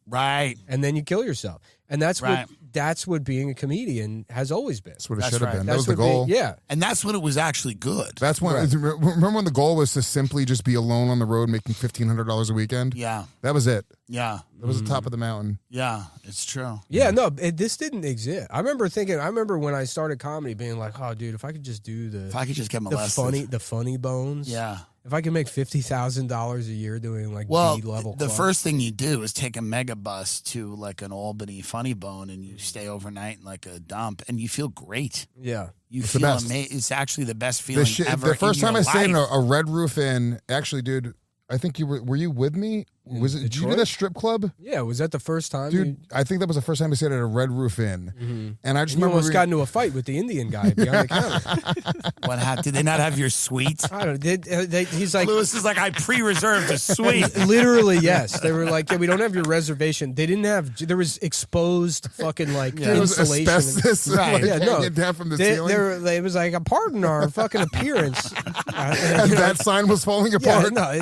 Right. And then you kill yourself. And that's what being a comedian has always been. That's what it should have been. That That's was the what goal. And that's when it was actually good. That's when. Remember when the goal was to simply just be alone on the road making $1,500 a weekend? Yeah. That was it. Yeah. That was the top of the mountain. Yeah, it's true. Yeah, no, this didn't exist. I remember when I started comedy being like, oh, dude, if I could just do if I could just get molested. the funny bones. Yeah. If I could make $50,000 a year doing like B-level the clubs. first thing you do is take a mega bus to like an Albany Funny Bone and you stay overnight in like a dump and you feel great. Yeah. You It's feel the best. amazing. It's actually the best feeling ever. The first in time your I stayed in life. a Red Roof Inn, actually, dude, I think you were you with me? Was it? Did you do Detroit? that strip club? Yeah, was that the first time? Dude, I think that was the first time I stayed at a Red Roof Inn. And I just You remember almost got into a fight with the Indian guy behind the counter. What happened? Did they not have your suite? I don't know. He's like, Lewis is like, I pre-reserved a suite. literally, yes. They were like, yeah, we don't have your reservation. They didn't have, there was exposed fucking like it was insulation. asbestos, Right. like, Yeah, no. hanging down from the ceiling. It was like, pardon our fucking appearance. And that sign was falling Yeah, apart. no,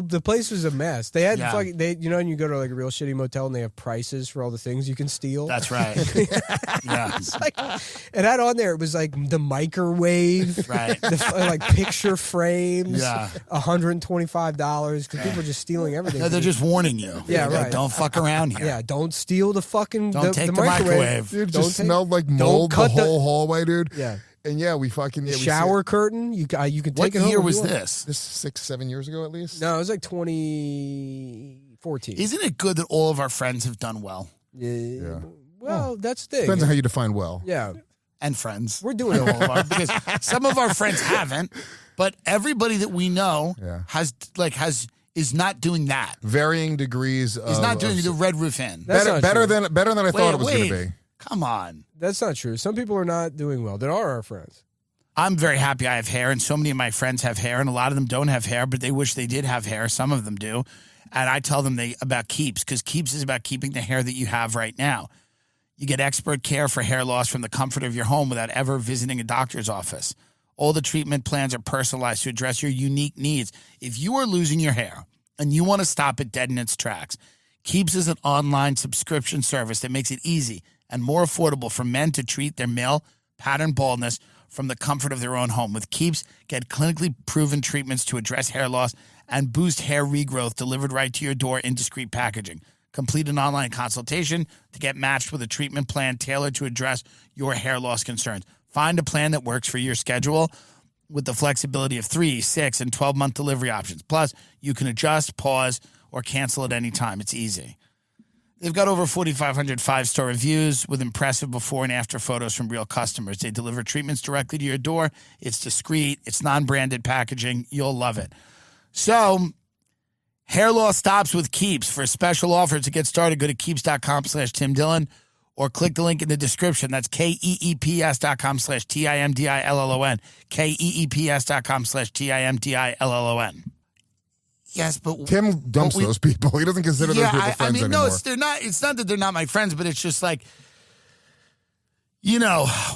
the place was a mess. They had Yeah. fucking, and you go to like a real shitty motel and they have prices for all the things you can steal. That's right. Yeah. It's like, it had on there, it was like the microwave, Right. like picture frames, Yeah. $125 because people are just stealing everything. No, they're just warning you. Yeah, They're like, right. don't fuck around here. Yeah, don't steal the fucking Don't take the microwave. microwave. Dude, it Don't just take- smelled like don't mold the cut the- whole hallway, dude. Yeah. And yeah, we fucking... The we shower curtain, you can take What it home year if you was want. this? This 6-7 years ago, at least. No, it was like 2014. Isn't it good that all of our friends have done well? Yeah. Well, that's the thing. Depends on how you define well. Yeah. And friends. We're doing all of our, because some of our friends haven't, but everybody that we know is not doing that. Varying degrees of... He's not doing the Red Roof Inn. That's not better true. than I thought it was going to be. Come on. That's not true. Some people are not doing well. There are our friends. I'm very happy I have hair, and so many of my friends have hair, and a lot of them don't have hair, but they wish they did have hair. Some of them do. And I tell them about Keeps, because Keeps is about keeping the hair that you have right now. You get expert care for hair loss from the comfort of your home without ever visiting a doctor's office. All the treatment plans are personalized to address your unique needs. If you are losing your hair and you want to stop it dead in its tracks, Keeps is an online subscription service that makes it easy and more affordable for men to treat their male pattern baldness from the comfort of their own home. With Keeps, get clinically proven treatments to address hair loss and boost hair regrowth delivered right to your door in discreet packaging. Complete an online consultation to get matched with a treatment plan tailored to address your hair loss concerns. Find a plan that works for your schedule with the flexibility of 3, 6, and 12-month delivery options. Plus, you can adjust, pause, or cancel at any time. It's easy. They've got over 4,500 five-star reviews with impressive before and after photos from real customers. They deliver treatments directly to your door. It's discreet. It's non-branded packaging. You'll love it. So, hair loss stops with Keeps. For special offers to get started, go to keeps.com/Tim Dillon or click the link in the description. That's KEEPS.com/TIMDILLON. KEEPS.com/TIMDILLON. Yes, but Tim dumps those people. He doesn't consider those people friends anymore. no, it's not that they're not my friends, but it's just like,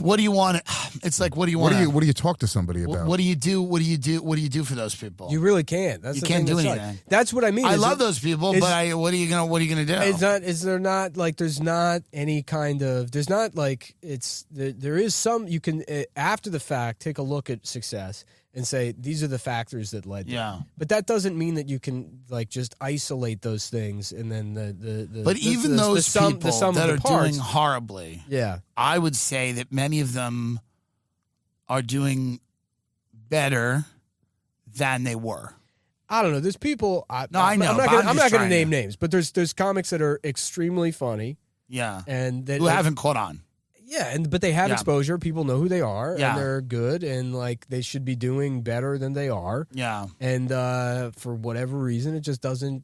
what do you want? It's like, what do you want? What do you talk to somebody about? What do you do? What do you do for those people? You really can't. That's You the can't thing do that's anything. That's what I mean. I love those people, but what are you gonna do? It's not. Is there not like? There's not any kind of. There's not like. It's there is some. You can after the fact take a look at success and say these are the factors that led. Yeah. To it. But that doesn't mean that you can like just isolate those things and then the But even those people that are doing horribly, yeah, I would say that many of them are doing better than they were. I don't know. There's people. I know. I'm not but going to name names, but there's comics that are extremely funny. Yeah. And that who haven't caught on. Yeah, but they have exposure. People know who they are, Yeah. and they're good, and like they should be doing better than they are. Yeah. And for whatever reason, it just doesn't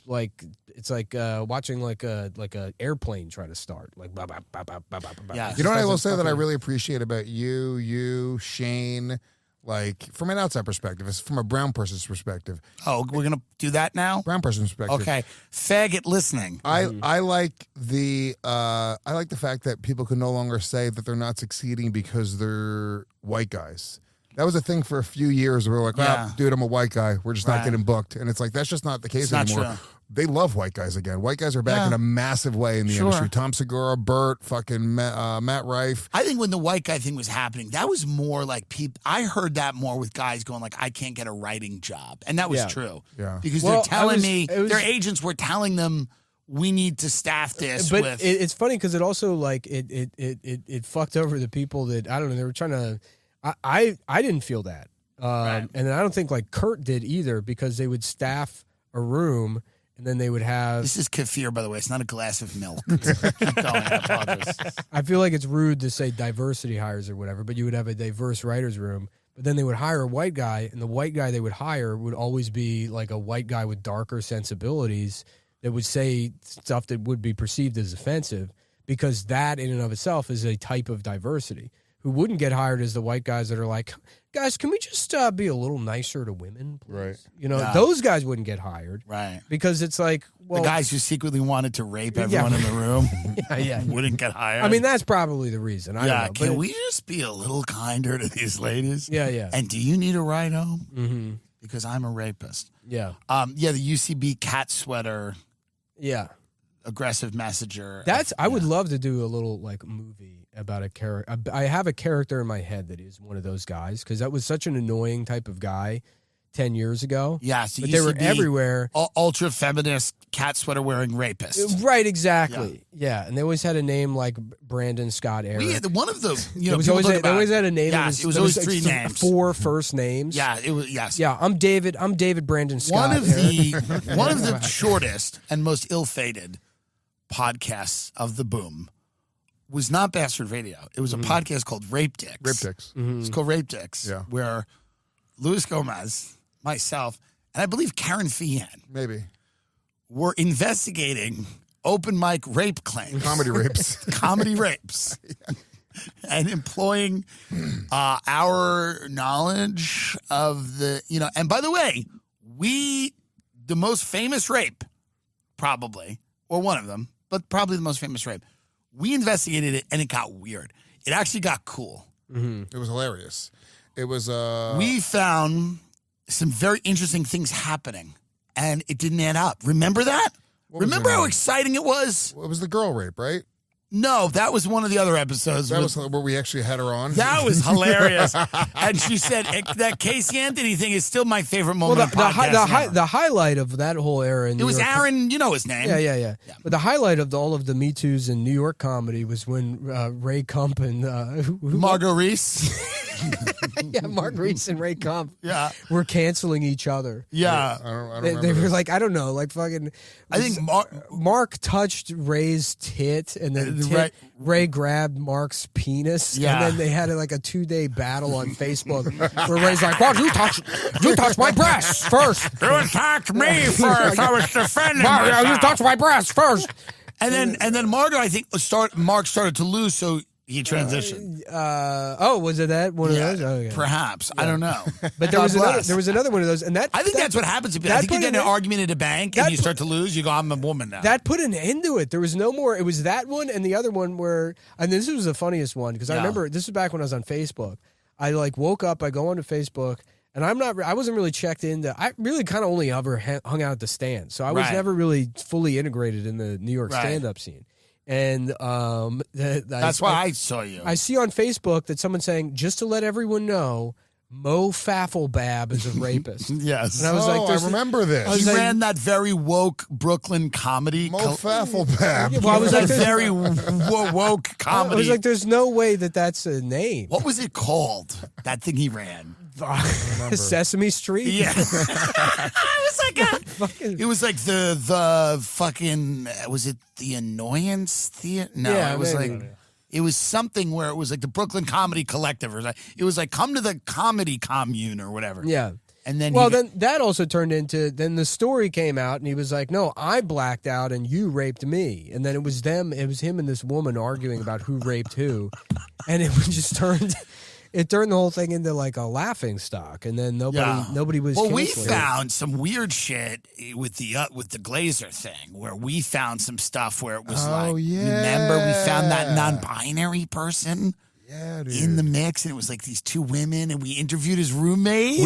like it's like watching like a airplane try to start. Like bah, bah, bah, bah, bah, bah, bah, Yeah. You know what I will say that I really appreciate about you, Shane, like from an outside perspective, it's from a brown person's perspective. Oh, we're gonna do that now. Brown person's perspective. Okay, faggot listening. I like the fact that people can no longer say that they're not succeeding because they're white guys. That was a thing for a few years. We're like, Yeah. dude, I'm a white guy. We're just not Right. getting booked. And it's like, that's just not the case It's not anymore. true. They love white guys again. White guys are back Yeah. in a massive way in the Sure. industry. Tom Segura, Burt, fucking Matt Rife. I think when the white guy thing was happening, that was more like people. I heard that more with guys going like, "I can't get a writing job," and that was Yeah. true. Yeah. because Well, they're telling it was- their agents were telling them, "We need to staff this." But with it's funny because it also like it fucked over the people that I don't know. They were trying to. I didn't feel that, Right. and I don't think like Kurt did either because they would staff a room and then they would have. This is kefir, by the way. It's not a glass of milk. Keep going. I apologize. I feel like it's rude to say diversity hires or whatever, but you would have a diverse writers room. But then they would hire a white guy, and the white guy they would hire would always be like a white guy with darker sensibilities that would say stuff that would be perceived as offensive, because that in and of itself is a type of diversity. Who wouldn't get hired as the white guys that are like, guys, can we just be a little nicer to women, please? Right. You know, Yeah. those guys wouldn't get hired Right. because it's like, well, The guys who secretly wanted to rape everyone in the room yeah. wouldn't get hired. I mean, that's probably the reason. I yeah. don't know, Can but we just be a little kinder to these ladies? Yeah, yeah. And do you need a ride home? Mm-hmm. Because I'm a rapist. Yeah, Yeah. The UCB cat sweater, yeah. aggressive messenger. That's. I would love to do a little like movie about a character. I have a character in my head that is one of those guys because that was such an annoying type of guy 10 years ago. Yeah. So But they were UCB, everywhere. Ultra feminist cat sweater wearing rapist. Right, exactly. Yeah, and they always had a name like Brandon Scott Eric. We had one of the, you It know, was people always talk they about- always had a name. Yes, that it was that always like three names. 4 first names. Yeah, it was. Yes. Yeah, I'm David Brandon Scott. One of Eric. one of the shortest and most ill-fated podcasts of the boom was not Bastard Radio. It was a podcast called Rape Dicks. Rape dicks. It's called Rape Dicks. Yeah. Where Luis Gomez, myself, and I believe Karen Feehan Maybe. were investigating open mic rape claims. Comedy rapes. Comedy rapes. And employing our knowledge of the, you know, and by the way, the most famous rape, probably, or one of them, but probably the most famous rape, we investigated it and it got weird. It actually got cool. It was hilarious. It was We found some very interesting things happening and it didn't add up. Remember that? What was Remember it how on? exciting it was? it was the girl rape, right? No, that was one of the other episodes. That with- was where we actually had her on. That was hilarious. And she said that Casey Anthony thing is still my favorite Well, moment the of podcasting ever. the highlight of that whole era in It was New York, Aaron, you know his name. Yeah. But the highlight of all of the Me Too's in New York comedy was when Ray Kump and Margot Reese. Mark Reese and Ray Kump Yeah. were canceling each other. Yeah. I don't They remember were this. like, I don't know, like fucking. I think Mark touched Ray's tit, and then Right. Ray grabbed Mark's penis, Yeah. and then they had like a 2-day battle on Facebook where Ray's like, "Well, you touched my breasts first. you attacked me first. I was defending You myself. touched my breasts first." And then Margot, I think, Mark started to lose, so he transitioned. Was it that one of those? Oh, yeah. Perhaps. I don't know. But there God was another. bless. There was another one of those, and that I think that's what happens. I that think you put get in an an- argument at a bank and that you put- start to lose. You go, I'm a woman now. That put an end to it. There was no more. It was that one and the other one where, and this was the funniest one because I Yeah. remember this was back when I was on Facebook. I like woke up, I go onto Facebook, and I wasn't really checked into. I really kind of only ever hung out at the stand, so I was Right. never really fully integrated in the New York Right. stand-up scene. And That's why I saw you. I see on Facebook that someone's saying, just to let everyone know, Mo Faffelbab is a rapist. yes. And I was like, I there's- remember this. I was He like- ran that very woke Brooklyn comedy. Mo Faffelbab. Well, I was that like, there's- very woke I comedy. was like, there's no way that's a name. What was it called? That thing he ran. Sesame Street? Yeah. It was like the fucking, was it the Annoyance Theater? No, Yeah, it was maybe. like, it was something where it was like the Brooklyn Comedy Collective. It was like come to the comedy commune or whatever. Yeah. And then then that also turned into, then the story came out and he was like, no, I blacked out and you raped me. And then it was him and this woman arguing about who raped who. And it just turned the whole thing into like a laughing stock. And then nobody was Well, we canceling found some weird shit with the Glazer thing where we found some stuff where it was remember we found that non-binary person? Yeah, dude. In the mix, and it was like these two women, and we interviewed his roommate.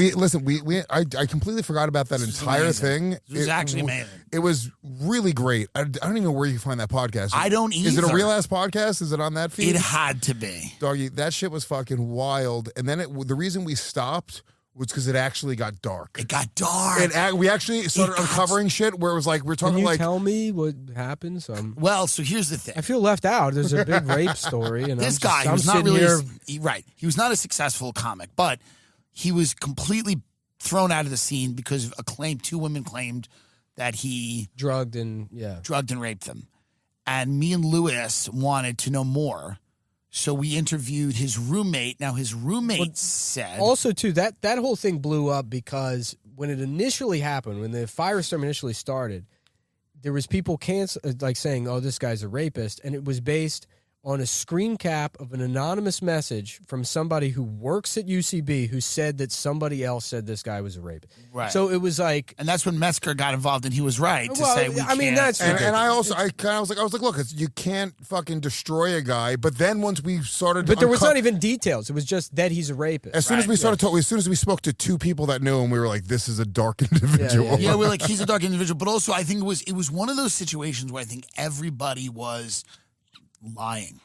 I completely forgot about that entire thing. It was actually amazing. It was really great. I don't even know where you find that podcast. I don't either. Is it a real ass podcast? Is it on that feed? It had to be. Doggy, that shit was fucking wild. And then the reason we stopped was because it actually got dark. It got dark. We actually started uncovering shit where it was like we're talking Can you like. tell me what happened? Well, so here's the thing. I feel left out. There's a big rape story, and This guy was not really right. He was not a successful comic, but he was completely thrown out of the scene because of two women claimed that he drugged and raped them, and me and Lewis wanted to know more. So we interviewed his roommate. Now his roommate said also too that whole thing blew up because when it initially happened, when the firestorm initially started, there was people saying, "Oh, this guy's a rapist," and it was based on a screen cap of an anonymous message from somebody who works at UCB who said that somebody else said this guy was a rapist. Right. So it was like, and that's when Metzger got involved, and he was right to say we can't. That's and I was like, look, you can't fucking destroy a guy. But then once we started, but there was not even details. It was just that he's a rapist. As soon as we started talking, as soon as we spoke to two people that knew him, we were like, this is a dark individual. Yeah, we're like, he's a dark individual. But also, I think it was one of those situations where I think everybody was lying.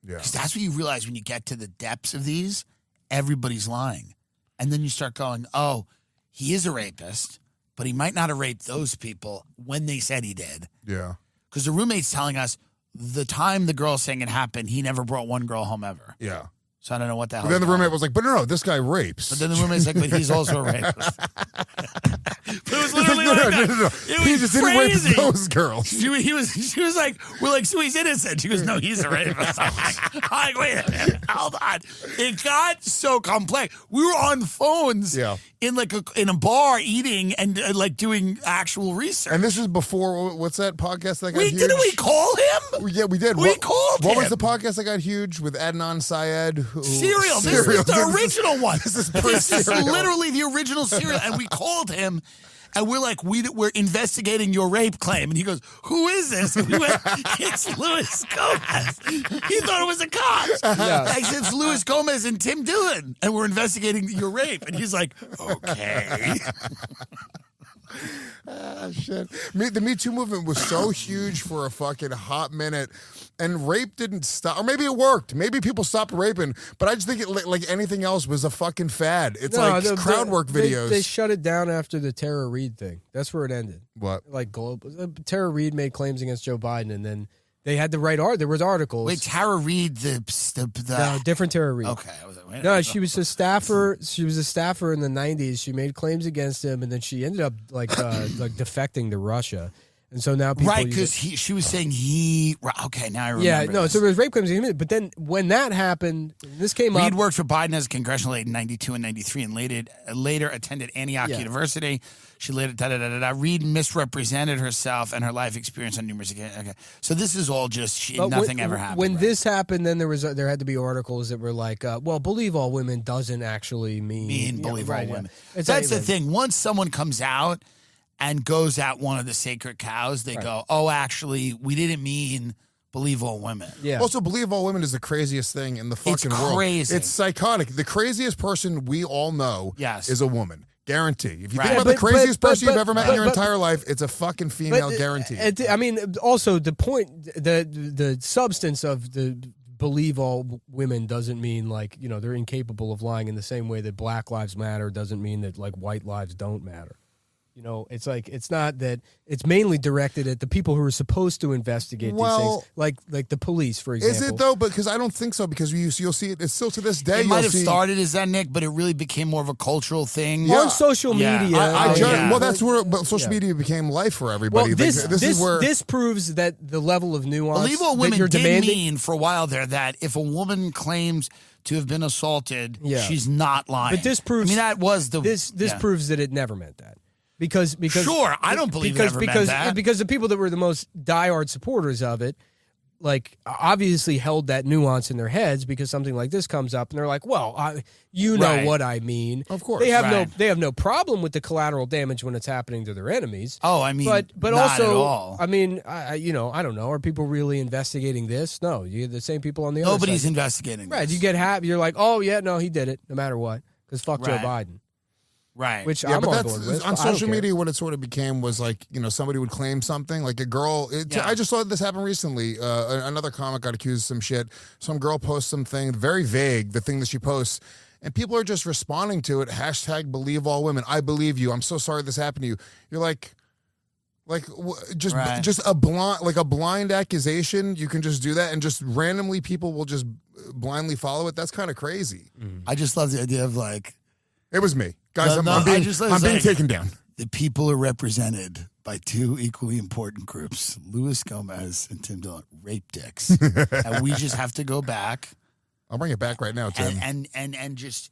Yeah. Because that's what you realize when you get to the depths of these, everybody's lying. And then you start going, oh, he is a rapist, but he might not have raped those people when they said he did. Yeah. Because the roommate's telling us the time the girl saying it happened, he never brought one girl home ever. Yeah. So I don't know what the hell. But then the roommate was like, but no, this guy rapes. But then the roommate's like, but he's also a rapist. But it was literally no. It He was just crazy. didn't rape those girls. She was like, we're like, so he's innocent. She goes, no, he's a rapist. I'm like, wait a minute, hold on. It got so complex. We were on phones in a bar eating and like doing actual research. And this is before, what's that podcast that got huge? Didn't we call him? Yeah, we did. We called him. What was the podcast that got huge with Adnan Syed? Serial. This is the original one. This is Serial. literally the original Serial. And we called him. And we're like, we're investigating your rape claim. And he goes, who is this? And we went, it's Luis Gomez. He thought it was a cop. I said, it's Luis Gomez and Tim Dillon. And we're investigating your rape. And he's like, okay. Shit. The Me Too movement was so huge for a fucking hot minute, and rape didn't stop. Or maybe it worked. Maybe people stopped raping, but I just think it, like anything else, was a fucking fad. It's crowd work videos. They shut it down after the Tara Reid thing. That's where it ended. What? Like Tara Reid made claims against Joe Biden, and then they had the right art. There was articles. Wait, Tara Reid, the no, different Tara Reid. Okay, I was like, wait, no, she was a staffer. She was a staffer in the '90s. She made claims against him, and then she ended up like defecting to Russia. And so now people because she was saying okay, now I remember. Yeah, no, this. so there was rape claims against him. But then when that happened, this came up. Reid worked for Biden as a congressional aide in '92 and '93, and later attended Antioch University. She later Reid misrepresented herself and her life experience on numerous occasions. Okay, so this is all just nothing ever happened. When this happened, then there had to be articles that were like, well, believe all women doesn't actually mean believe all women. Yeah. That's the thing. Once someone comes out and goes at one of the sacred cows, they go, oh, actually, we didn't mean believe all women. Yeah. Also, believe all women is the craziest thing in the fucking world. It's crazy. It's psychotic. The craziest person we all know is a woman. Guarantee. If you think about the craziest person you've ever met in your entire life, it's a fucking female, guarantee. I mean, also the point, the substance of the believe all women doesn't mean like, they're incapable of lying in the same way that Black Lives Matter doesn't mean that like white lives don't matter. It's like, it's not that it's mainly directed at the people who are supposed to investigate these things, like the police, for example. Is it though? Because I don't think so. Because you'll see it. It's still to this day. It might have started as that, Nick, but it really became more of a cultural thing on social media. Well, that's where social media became life for everybody. Well, this proves that the level of nuance. Believe all women you're did demanding. mean for a while there that if a woman claims, to have been assaulted, Yeah. she's not lying. But this proves. I mean, that was the this proves that it never meant that. Because sure, I don't believe it ever meant that. Because the people that were the most diehard supporters of it, like, obviously held that nuance in their heads, because something like this comes up and they're like, well, you know Right. what I mean. Of course. They have Right. they have no problem with the collateral damage when it's happening to their enemies. Oh, I mean, but not also, at all. I mean, I don't know. Are people really investigating this? No, you're the same people on the other Nobody's side. investigating this. Right, you get happy. You're like, oh, yeah, no, he did it, no matter what, because fuck Joe Right. Biden. Right. Which Yeah, I'm but on that's board with. on I don't social care. media. What it sort of became was like, somebody would claim something, like a girl. Yeah. I just saw this happen recently. Another comic got accused of some shit. Some girl posts something very vague, the thing that she posts, and people are just responding to it. # believe all women. I believe you. I'm so sorry this happened to you. You're like just Right. just a blind accusation. You can just do that, and just randomly people will just blindly follow it. That's kind of crazy. I just love the idea of like It was me, guys. No, I'm I being, just was I'm being like- taken down. the people are represented by two equally important groups, Luis Gomez and Tim Dillon, rape dicks. And we just have to go back I'll bring it back right now, Tim. and just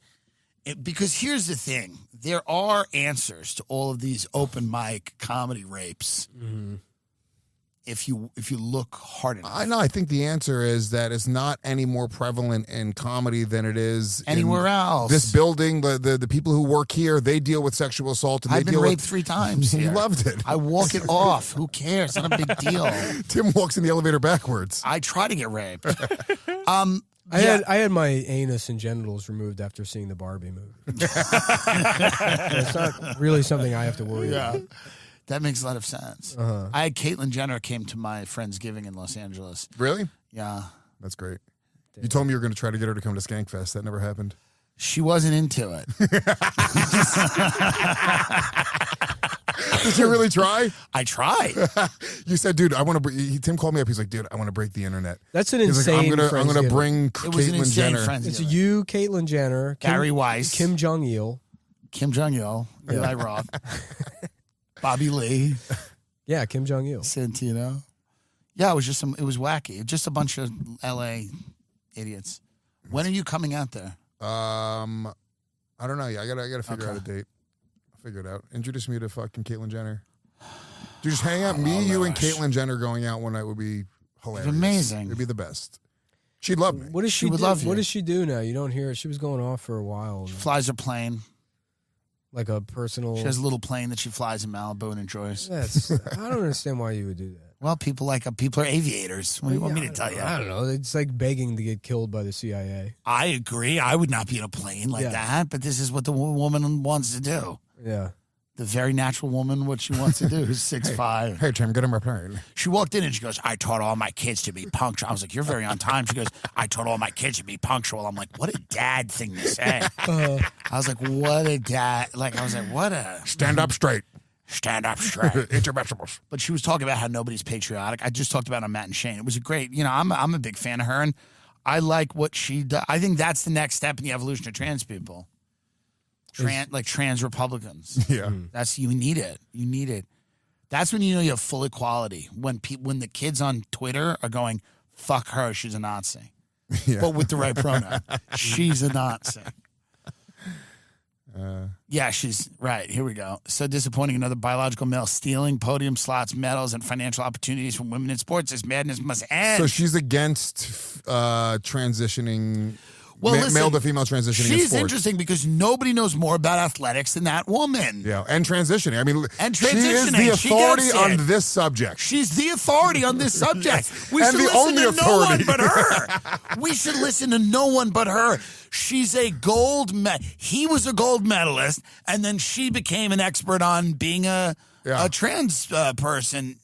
because here's the thing, there are answers to all of these open mic comedy rapes. If you look hard enough. I know. I think the answer is that it's not any more prevalent in comedy than it is Anywhere in else. This building, the people who work here, they deal with sexual assault, and I've they been deal raped with. 3 times. You here. loved it. I walk it off. Who cares? Not a big deal. Tim walks in the elevator backwards. I try to get raped. I had my anus and genitals removed after seeing the Barbie movie. It's not really something I have to worry about. That makes a lot of sense. I had Caitlyn Jenner came to my Friendsgiving in Los Angeles. Really? Yeah. That's great. You told me you were going to try to get her to come to Skankfest. That never happened. She wasn't into it. Did you really try? I tried. You said, dude, I want to. Tim called me up. He's like, dude, I want to break the internet. That's an He's insane. like, I'm gonna Friendsgiving. bring It was an Caitlyn insane Jenner. Friendsgiving. It's you, Caitlyn Jenner, Gary Weiss. Kim Jong Il. Kim Jong-il, Eli Roth, Bobby Lee, Yeah, Kim Jong Il. Santino. Yeah, it was wacky. Just a bunch of LA idiots. When are you coming out there? I don't know. I gotta figure Okay. out a date. I'll figure it out. Introduce me to fucking Caitlyn Jenner. Dude, just hang out. Me, you, and gosh. Caitlyn Jenner going out one night would be hilarious. amazing. It'd be the best. She'd love me. What does She she would do? love you. What does she do now? You don't hear. She was going off for a while. Flies her plane. Like a personal. She has a little plane that she flies in Malibu and enjoys. That's, I don't understand why you would do that. Well, people are aviators. What do you want me to tell you? I don't know. It's like begging to get killed by the CIA. I agree. I would not be in a plane like Yeah. that, but this is what the woman wants to do. Yeah. The very natural woman, what she wants to do is 6'5". Hey, Tim, get him a plane. She walked in and she goes, I taught all my kids to be punctual. I was like, you're very on time. She goes, I taught all my kids to be punctual. I'm like, what a dad thing to say. I was like, what a dad. Like, I was like, what a Stand up straight. stand up straight. Eat your vegetables. But she was talking about how nobody's patriotic. I just talked about it on Matt and Shane. It was a great, I'm a big fan of her, and I like what she does. I think that's the next step in the evolution of trans people. Trans Republicans. Yeah. That's you need it. You need it. That's when you know you have full equality. When the kids on Twitter are going, "Fuck her, she's a Nazi," Yeah. but with the right pronoun, she's a Nazi. Yeah, she's right. Here we go. So disappointing. Another biological male stealing podium slots, medals, and financial opportunities from women in sports. This madness must end. So she's against transitioning, Listen, male to female transitioning in She's sports. interesting because nobody knows more about athletics than that woman. Yeah, and transitioning. I mean, And she is transitioning. the She authority gets on it. this subject. She's the authority on this subject. We And should the listen only to no one authority. but her. We should listen to no one but her. She's a he was a gold medalist, and then she became an expert on being a trans person.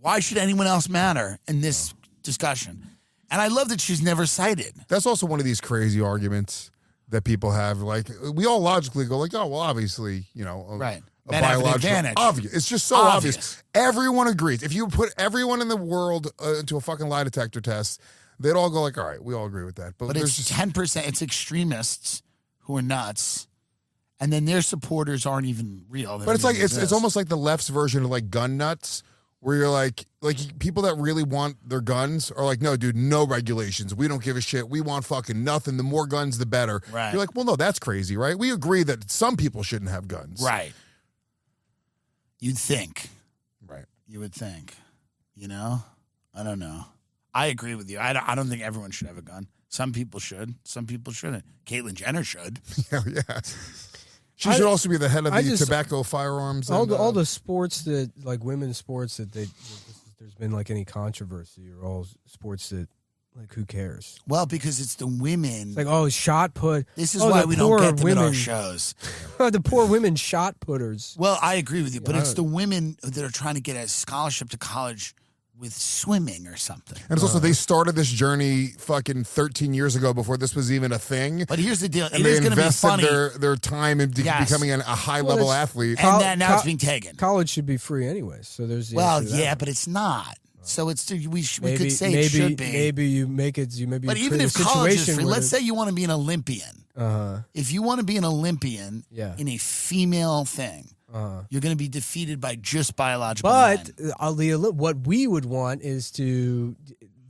Why should anyone else matter in this discussion? And I love that she's never cited. That's also one of these crazy arguments that people have. Like, we all logically go like, oh, well, obviously, Right. a Men have an biological advantage. obvious. It's just so obvious. Everyone agrees. If you put everyone in the world into a fucking lie detector test, they'd all go like, all right, we all agree with that. But But there's it's just 10%. It's extremists who are nuts, and then their supporters aren't even real. They But it's don't like even it's exist. almost like the left's version of like gun nuts, where you're like people that really want their guns are like, no, dude, no regulations. We don't give a shit. We want fucking nothing. The more guns, the better. Right. You're like, well, no, that's crazy, right? We agree that some people shouldn't have guns. Right. You'd think. Right. You would think. You know? I don't know. I agree with you. I don't think everyone should have a gun. Some people should. Some people shouldn't. Caitlyn Jenner should. Yeah. She should also be the head of the tobacco firearms. All the sports that, like women's sports that there's been like any controversy, or all sports that, like, who cares? Well, because it's the women. It's like, oh, shot put. This is why we don't get them in our shows. The poor women shot putters. Well, I agree with you, but it's the women that are trying to get a scholarship to college with swimming or something. And it's also, they started this journey fucking 13 years ago before this was even a thing. But here's the deal. And they invested their time in becoming a high-level athlete. And now it's being taken. College should be free anyways. So there's the but it's not. So it's we could say maybe, it should be. Maybe you make it. But even if college is free, let's say you want to be an Olympian. If you want to be an Olympian in a female thing, you're going to be defeated by just biological men. But what we would want is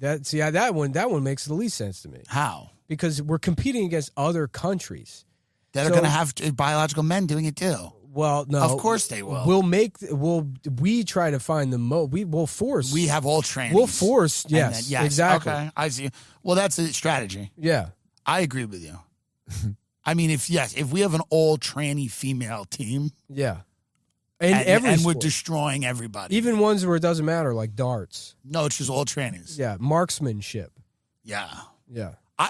that one makes the least sense to me. How? Because we're competing against other countries that are going to have biological men doing it too. Well, no, of course they will. We try to find the we'll force. We have all trainings. We'll force. Yes, yes, exactly. Okay, I see. Well, that's a strategy. Yeah, I agree with you. I mean, if we have an all tranny female team, and we're destroying everybody, even ones where it doesn't matter, like darts. No, it's just all trannies. Yeah, marksmanship. Yeah.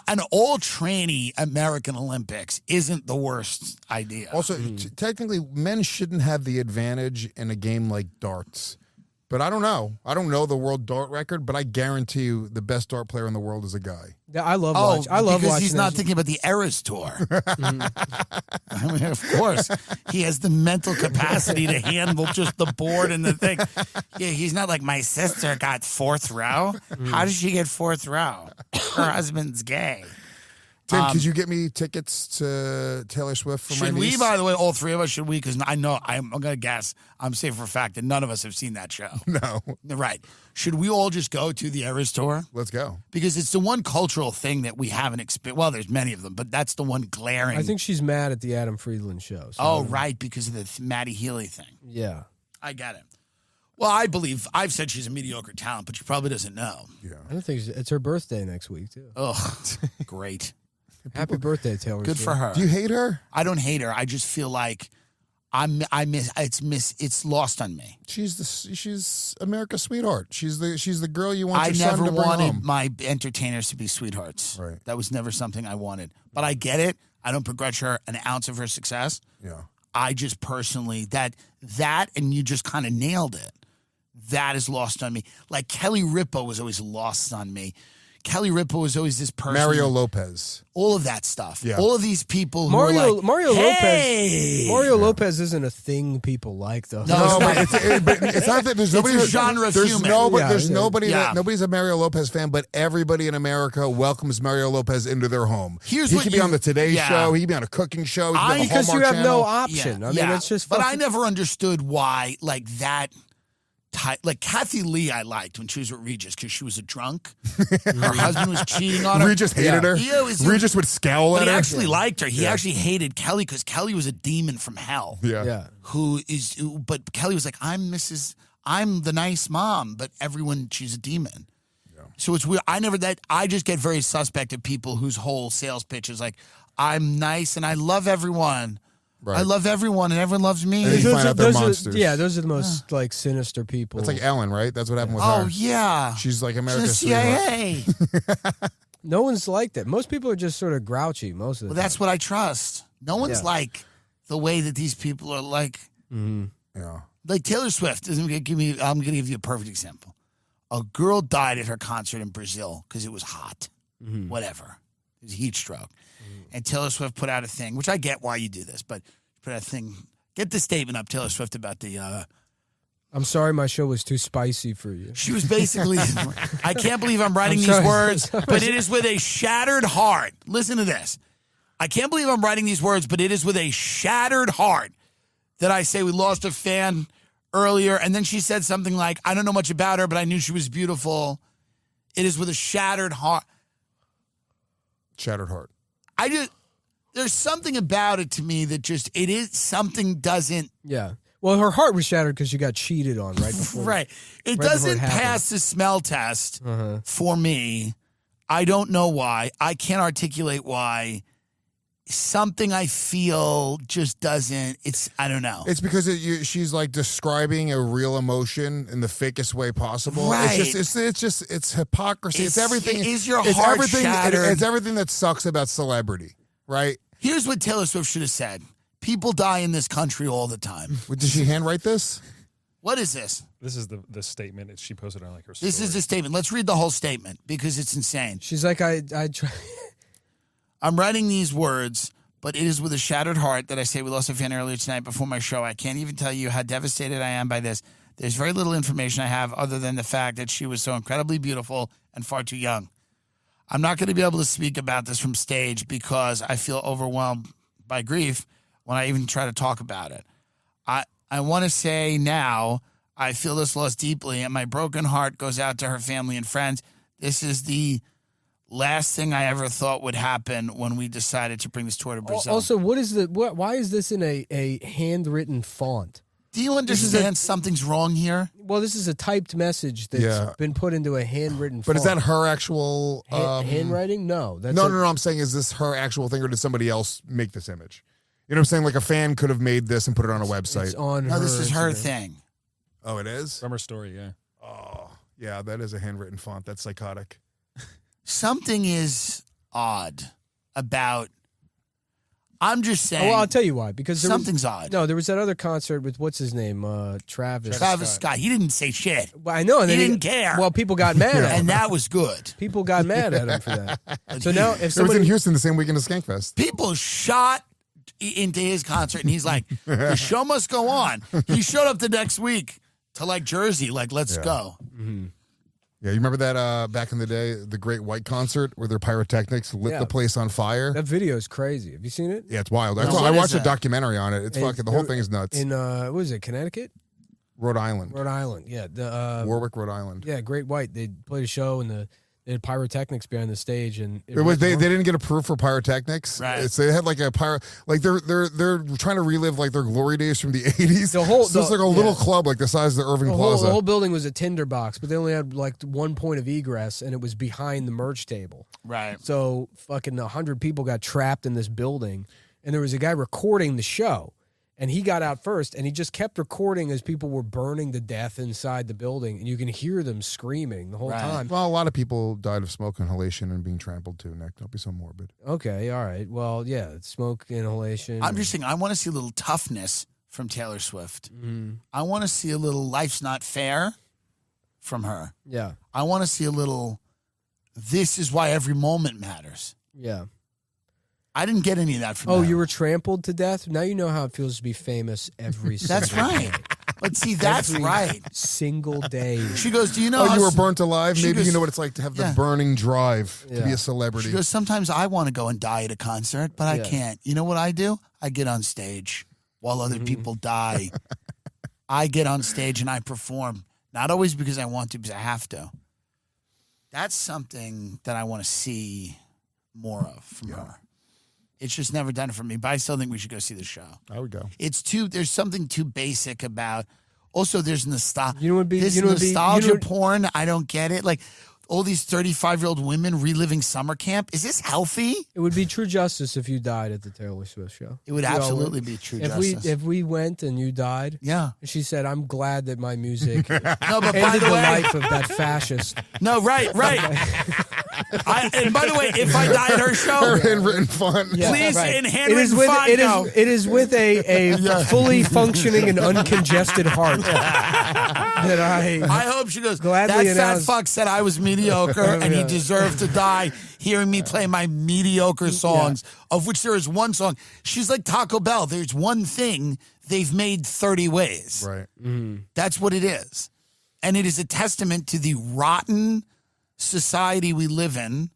An all tranny American Olympics isn't the worst idea. Also, technically, men shouldn't have the advantage in a game like darts. But I don't know. I don't know the world dart record, but I guarantee you the best dart player in the world is a guy. Yeah, I love watching. Because he's not thinking about the Eras Tour. I mean, of course. He has the mental capacity to handle just the board and the thing. Yeah, he's not like, my sister got fourth row. How did she get fourth row? Her husband's gay. Tim, could you get me tickets to Taylor Swift for my niece? Should we, by the way, all three of us, should we? Because I know, I'm going to guess, I'm saying for a fact that none of us have seen that show. No. Right. Should we all just go to the Eras Tour? Let's go. Because it's the one cultural thing that we haven't experienced. Well, there's many of them, but that's the one glaring. I think she's mad at the Adam Friedland show. So right, because of the Maddie Healy thing. Yeah. I get it. Well, I've said she's a mediocre talent, but she probably doesn't know. Yeah. I don't think it's her birthday next week, too. Oh, great. Happy birthday, Taylor. Good for her. Do you hate her? I don't hate her. I just feel like it's lost on me. She's America's sweetheart. She's the girl you want your son to bring home. I never wanted my entertainers to be sweethearts. Right. That was never something I wanted. But I get it. I don't begrudge her an ounce of her success. Yeah. I just personally that and you just kind of nailed it. That is lost on me. Like Kelly Ripa was always lost on me. Kelly Ripa was always this person. Mario Lopez. All of that stuff. Yeah. All of these people who Mario are like, hey! Mario Lopez isn't a thing people like, though. No, but it's not that there's nobody. It's a genre of human. There's nobody that nobody's a Mario Lopez fan, but everybody in America welcomes Mario Lopez into their home. He could be on the Today Show. He could be on a cooking show. Because you have no option. Yeah. I mean, it's just. But I never understood why that. Like Kathy Lee, I liked when she was with Regis because she was a drunk. Her husband was cheating on her. Regis hated her. Regis would scowl at her. He actually liked her. He actually hated Kelly because Kelly was a demon from hell. Yeah. But Kelly was like, I'm the nice mom, but she's a demon. Yeah. So it's weird. I just get very suspect of people whose whole sales pitch is like, I'm nice and I love everyone. Right. I love everyone, and everyone loves me. And you find out they're monsters. Those are the most like sinister people. It's like Ellen, right? That's what happened with her. Oh yeah, she's like America's CIA. No one's like that. Most people are just sort of grouchy. Most of the time. That's what I trust. No one's like the way that these people are like. Mm-hmm. Yeah, like Taylor Swift. I'm going to give you a perfect example. A girl died at her concert in Brazil because it was hot. Mm-hmm. Whatever, it was a heat stroke. And Taylor Swift put out a thing, which I get why you do this, but put out a thing. Get the statement up, Taylor Swift, about the... I'm sorry my show was too spicy for you. She was basically... I can't believe I'm writing these words, but it is with a shattered heart. Listen to this. I can't believe I'm writing these words, but it is with a shattered heart that I say we lost a fan earlier, and then she said something like, I don't know much about her, but I knew she was beautiful. It is with a shattered heart. Shattered heart. There's something about it to me that it is something doesn't. Yeah. Well, her heart was shattered because she got cheated on right before. Right. It right before doesn't it happened. pass the smell test for me. I don't know why. I can't articulate why. Something I feel just doesn't. I don't know. It's because she's like describing a real emotion in the fakest way possible. Right. It's hypocrisy. It's everything. Is your it's heart everything. shattered? It's everything that sucks about celebrity, right? Here's what Taylor Swift should have said. People die in this country all the time. Did she handwrite this? What is this? This is the statement that she posted on like her story. This is the statement. Let's read the whole statement because it's insane. She's like, I try. I'm writing these words, but it is with a shattered heart that I say we lost a fan earlier tonight before my show. I can't even tell you how devastated I am by this. There's very little information I have other than the fact that she was so incredibly beautiful and far too young. I'm not going to be able to speak about this from stage because I feel overwhelmed by grief when I even try to talk about it. I want to say now I feel this loss deeply, and my broken heart goes out to her family and friends. This is the last thing I ever thought would happen when we decided to bring this tour to Brazil. Also, why is this in a handwritten font? Do you understand something's wrong here? Well, this is a typed message that's been put into a handwritten font. But is that her actual handwriting? No. No. I'm saying, is this her actual thing, or did somebody else make this image? You know what I'm saying? Like a fan could have made this and put it on a website. It's on No, this is her Instagram. thing. Oh, it is? from her story, yeah. Oh, yeah, that is a handwritten font. That's psychotic. Something is odd about. I'm just saying. Well, I'll tell you why. Because something's odd. No, there was that other concert with what's his name, Travis. Travis Scott. He didn't say shit. Well, I know, and He then didn't care. Well, people got mad at him. And that was good. People got mad at him for that. So now, if It was somebody in Houston the same weekend as Skankfest. People shot into his concert, and he's like, the show must go on. He showed up the next week to like Jersey, like, let's go. Mm-hmm. Yeah, you remember that back in the day, the Great White Concert, where their pyrotechnics lit the place on fire? That video is crazy. Have you seen it? Yeah, it's wild. No, I what watched is a that? documentary on it. It's fucking, the whole thing is nuts. In what was it, Connecticut? Rhode Island. Rhode Island, yeah. The Warwick, Rhode Island. yeah, Great White. They played a show and they had pyrotechnics behind the stage, and They didn't get approved for pyrotechnics. Right. So they had like a they're trying to relive like their glory days from the 80s. So it's like a little club like the size of the Irving Plaza. The whole building was a tinderbox, but they only had like one point of egress, and it was behind the merch table. Right. So fucking 100 people got trapped in this building, and there was a guy recording the show, and he got out first, and he just kept recording as people were burning to death inside the building, and you can hear them screaming the whole time. Well, a lot of people died of smoke inhalation and being trampled too, Nick. Don't be so morbid. Okay, all right. Well, yeah, smoke inhalation. I'm just saying, I want to see a little toughness from Taylor Swift. Mm-hmm. I want to see a little life's not fair from her. Yeah, I want to see a little, this is why every moment matters. yeah. I didn't get any of that from Oh, her. you were trampled to death? Now you know how it feels to be famous every single That's right. But see, that's Every right. single day. She goes, do you know Oh, how you were burnt alive? she Maybe goes- you know what it's like to have the Yeah. burning drive to be Yeah. a celebrity. She goes, sometimes I want to go and die at a concert, but I Yeah. can't. You know what I do? I get on stage while other people die. I get on stage and I perform. Not always because I want to, because I have to. That's something that I want to see more of from her. It's just never done it for me, but I still think we should go see the show. I would go. There's something too basic about. Also, there's nostalgia. You know what would be- this you know what would be- nostalgia you know- porn. I don't get it. Like all these 35-year-old women reliving summer camp. Is this healthy? It would be true justice if you died at the Taylor Swift show. It would We all absolutely would. be true If justice. we went and you died, Yeah. and she said, "I'm glad that my music No, but by ended the the way, life of that fascist." no, right. And by the way, if I die at her Her show, handwritten font. Yeah, please right. in It is handwritten with font, go. it is with a fully functioning and uncongested heart that I hope she goes, Gladly that fat announce- fuck said I was mediocre and he Yeah. deserved to die hearing me play my mediocre songs, of which there is one song. She's like Taco Bell. There's one thing they've made 30 ways. Right. That's what it is. And it is a testament to the rotten society we live in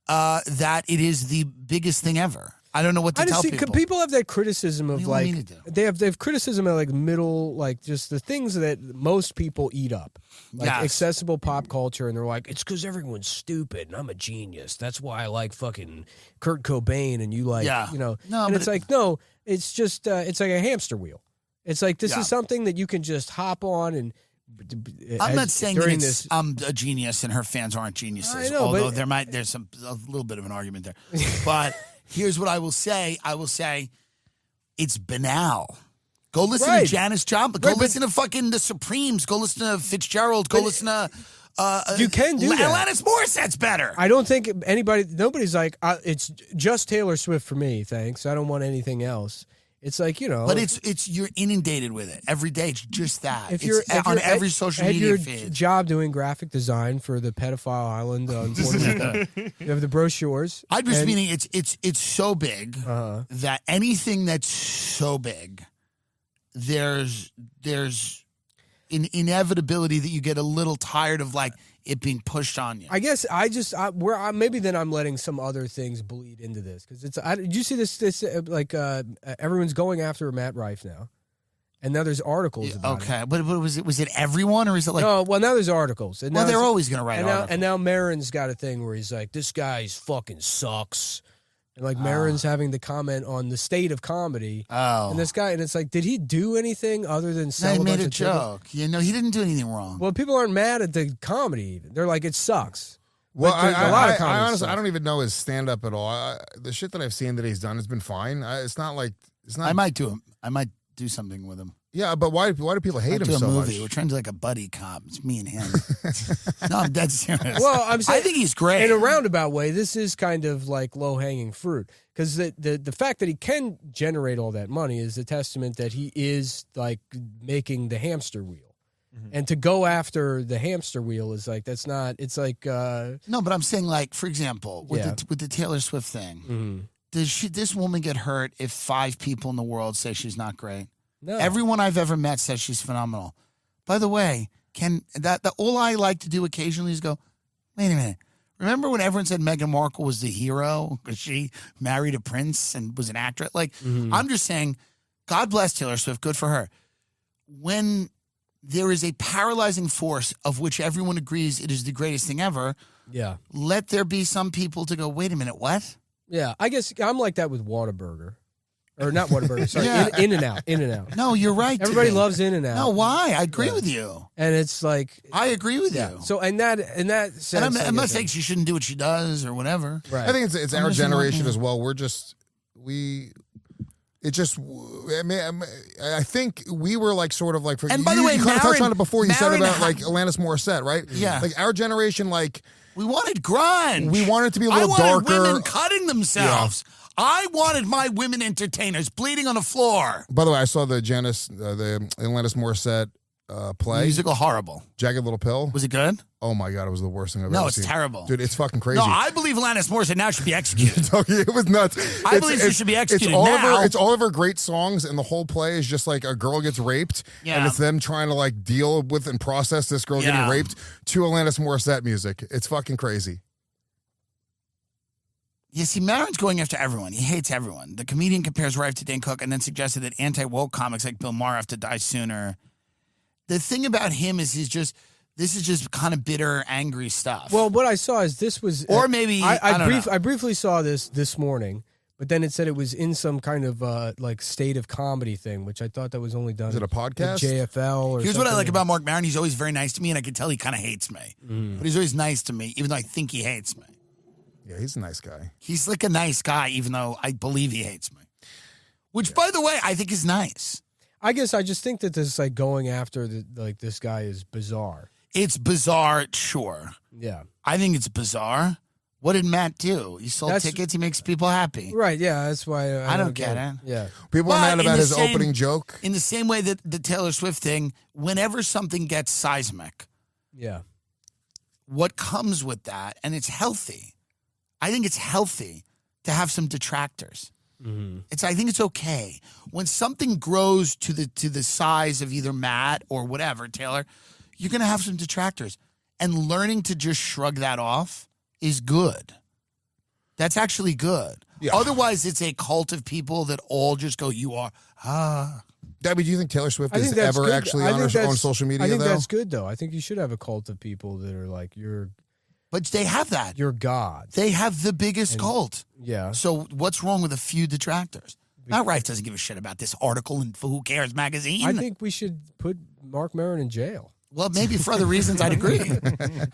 that it is the biggest thing ever. I don't know what to tell people. People have that criticism of What do you want like me to do? they have criticism of like middle, like just the things that most people eat up, like Yes. accessible pop culture, and they're like, it's because everyone's stupid and I'm a genius. That's why I like fucking Kurt Cobain and you like, Yeah. you know. No, and but it's like no, it's just it's like a hamster wheel. It's like this Yeah. is something that you can just hop on and. I'm not saying that during it's, this. I'm a genius and her fans aren't geniuses. I know, although but- there's a little bit of an argument there. But here's what I will say. I will say it's banal. Go listen Right. to Janis Joplin. Go Right, but- listen to fucking the Supremes. Go listen to Fitzgerald. Go listen to You can do that. Alanis Morissette's better. I don't think nobody's like, it's just Taylor Swift for me, thanks. I don't want anything else. It's like, you know. But it's you're inundated with it every day. It's just that. if you're, It's on every social at media your feed. job doing graphic design for the pedophile island on Puerto Rico, you have the brochures. I'm just and- meaning it's so big that anything that's so big, there's an inevitability that you get a little tired of like it being pushed on you. I guess maybe then I'm letting some other things bleed into this because did you see this everyone's going after Matt Rife now, and now there's articles about it. Okay, but was it everyone or is it like? No, well now there's articles. And well, now they're it's- always going to write articles. and now Marin's got a thing where he's like, this guy's fucking sucks. And like Marin's having the comment on the state of comedy. Oh. And this guy, and it's like, did he do anything other than No, sell he a made bunch a of tickets? joke. You know, he didn't do anything wrong. Well, people aren't mad at the comedy even. They're like, it sucks. Well, But a lot of I comedy honestly, sucks. I don't even know his stand up at all. The shit that I've seen that he's done has been fine. It's not like it's not. I might do something with him. Yeah, but why do people hate I'd him do a so movie. much? We're trying to do like a buddy cop. It's me and him. No, I'm dead serious. Well, I'm saying, I think he's great. in a roundabout way, this is kind of like low hanging fruit because the fact that he can generate all that money is a testament that he is like making the hamster wheel. And to go after the hamster wheel is like that's not. It's like No, but I'm saying like, for example, with Yeah. with the Taylor Swift thing, does this woman get hurt if 5 people in the world say she's not great? no. Everyone I've ever met says she's phenomenal. By the way, all I like to do occasionally is go, wait a minute. Remember when everyone said Meghan Markle was the hero because she married a prince and was an actress? Like, I'm just saying, God bless Taylor Swift. Good for her. When there is a paralyzing force of which everyone agrees it is the greatest thing ever, Yeah. let there be some people to go, wait a minute, what? Yeah, I guess I'm like that with Whataburger. Or not Whataburger, sorry, Yeah. In-N-Out. No, you're right. Everybody Timmy. loves In-N-Out. No, why? I agree with you. And it's like, I agree with you. so in that sense, And I'm I not guess saying she shouldn't do what she does or whatever. right. I think it's I'm our just saying, generation yeah. as well. I think we were like sort of like. And by the way, you kind of touched Marin- on it before. You said Marin about ha- like Alanis Morissette, right? Yeah. Like our generation, like We wanted grunge. we wanted to be a little I wanted darker. women cutting themselves. I wanted my women entertainers bleeding on the floor. By the way, I saw the Alanis Morissette play, Musical horrible. Jagged Little Pill. Was it good? Oh my god, it was the worst thing I've No, ever it's seen. terrible. Dude, it's fucking crazy. No, I believe Alanis Morissette now should be executed. It was nuts. I believe she should be executed it's all now. It's all of her great songs, and the whole play is just like a girl gets raped, Yeah. and it's them trying to like deal with and process this girl Yeah. getting raped to Alanis Morissette music. It's fucking crazy. You see, Marin's going after everyone. He hates everyone. The comedian compares Rife to Dane Cook and then suggested that anti-woke comics like Bill Maher have to die sooner. The thing about him is this is just kind of bitter, angry stuff. Well, what I saw is this was, Or maybe, I don't know. I briefly saw this morning, but then it said it was in some kind of like state of comedy thing, which I thought that was only done. Is it a at podcast? JFL or Here's what I something. like about Mark Maron. He's always very nice to me, and I can tell he kind of hates me. But he's always nice to me, even though I think he hates me. Yeah, he's a nice guy. He's like a nice guy, even though I believe he hates me. Which, by the way, I think is nice. I guess I just think that this like going after this guy is bizarre. It's bizarre, sure. Yeah. I think it's bizarre. What did Matt do? He sold That's- tickets. He makes people happy. Right. Yeah. That's why I don't get it. Yeah. People are But mad in about the his same- opening joke. In the same way that the Taylor Swift thing, whenever something gets seismic, Yeah. what comes with that, and it's healthy. I think it's healthy to have some detractors. I think it's okay when something grows to the size of either Matt or whatever, Taylor. You're going to have some detractors, and learning to just shrug that off is good. That's actually good. Yeah. Otherwise, it's a cult of people that all just go, you are, Debbie, do you think Taylor Swift I think is that's ever good. actually I on think her own that's- social media, I think though? that's good, though. I think you should have a cult of people that are like, you're But they have that. God. They have the biggest cult. Yeah. So what's wrong with a few detractors? Matt Rife doesn't give a shit about this article in Who Cares magazine. I think we should put Mark Maron in jail. Well, maybe for other reasons, I'd agree.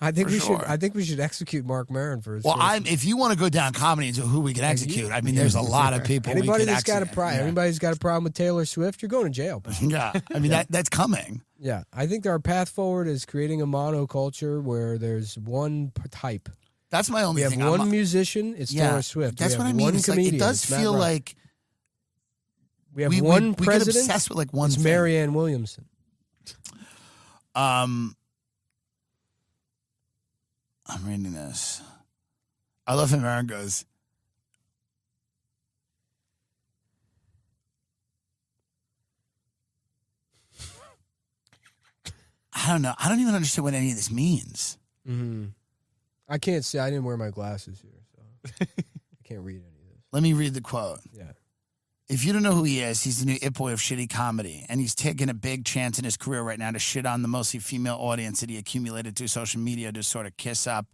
I think For we sure. should. I think we should execute Mark Maron for his. Well, first- if you want to go down comedy into who we can execute, I mean, there's a lot of people. Anybody we could that's got a execute. problem. Anybody's got a problem with Taylor Swift, you're going to jail. pal. Yeah, I mean that's coming. Yeah, I think our path forward is creating a monoculture where there's one type. That's my only We have thing. one musician. It's yeah, Taylor Swift. That's we what have I mean. One It's like, comedian. it does it's Matt feel Rife. like we have we one could president. obsess with like one It's thing. Marianne Williamson. I'm reading this. I love him. Aaron goes, I don't know. I don't even understand what any of this means. Mm-hmm. I can't see. I didn't wear my glasses here, so I can't read any of this. Let me read the quote. Yeah. If you don't know who he is, he's the new it boy of shitty comedy, and he's taking a big chance in his career right now to shit on the mostly female audience that he accumulated through social media to sort of kiss up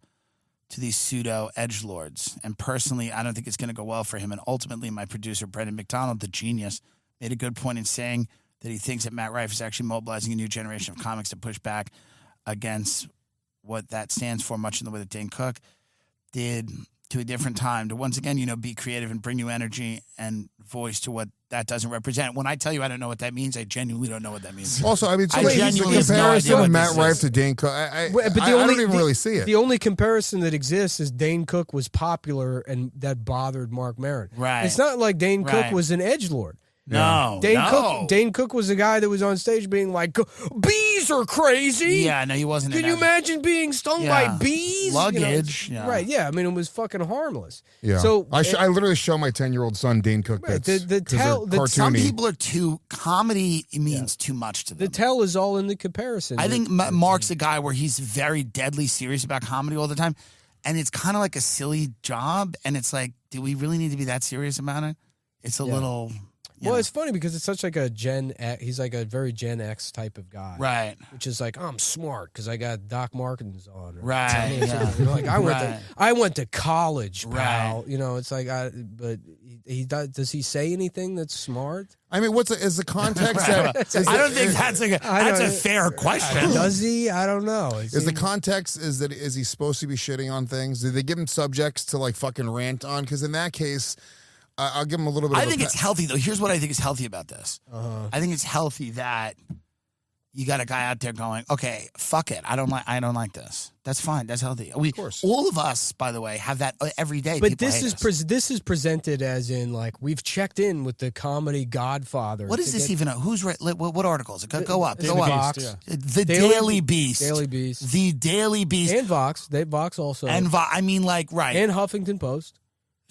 to these pseudo edgelords. And personally, I don't think it's going to go well for him. And ultimately, my producer, Brendan McDonald, the genius, made a good point in saying that he thinks that Matt Rife is actually mobilizing a new generation of comics to push back against what that stands for, much in the way that Dane Cook did to a different time, to once again, be creative and bring new energy and voice to what that doesn't represent. When I tell you I don't know what that means, I genuinely don't know what that means. Also, I mean, I the genuinely have no comparison idea of what Matt this Rife is. to Dane Cook, I But don't even really see it. The only comparison that exists is Dane Cook was popular and that bothered Mark Maron. Right. It's not like Dane Cook Right. was an edgelord. No, Dane Cook was a guy that was on stage being like, bees are crazy. Yeah, no, he wasn't. Can you imagine being stung Yeah. by bees? Luggage, You know, yeah. Right, yeah. I mean, it was fucking harmless. Yeah. So I literally show my 10-year-old son Dane Cook Right, bits. the 'cause tell- they're the- Some cartoony. people are too, comedy means too much to them. the tell is all in the comparison. I think Mark's a guy where he's very deadly serious about comedy all the time. And it's kind of like a silly job. And it's like, do we really need to be that serious about it? It's a little... Well, it's funny because it's such like a Gen X. He's like a very Gen X type of guy, right. Which is like, I'm smart because I got Doc Martens on, or Right, something. yeah. You know, like Right. I went to college, pal. Right. You know, it's like, but he does he say anything that's smart? I mean, is the context that... I don't think that's a fair question. Does he? I don't know. Is the context is he supposed to be shitting on things? Did they give him subjects to like fucking rant on? Because in that case, I'll give him a little bit. I think it's healthy though. Here's what I think is healthy about this. I think it's healthy that you got a guy out there going, okay, fuck it. I don't like this. That's fine. That's healthy. Of course. All of us, by the way, have that every day. But People this hate is us. this is presented as in like we've checked in with the comedy Godfather. What is to this get- even? Who's right? What article is it? Go up. It's Go the up. Vox. yeah. The Daily Daily Beast. Daily Beast. The Daily Beast. And Vox. Vox also. I mean, like, right. And Huffington Post.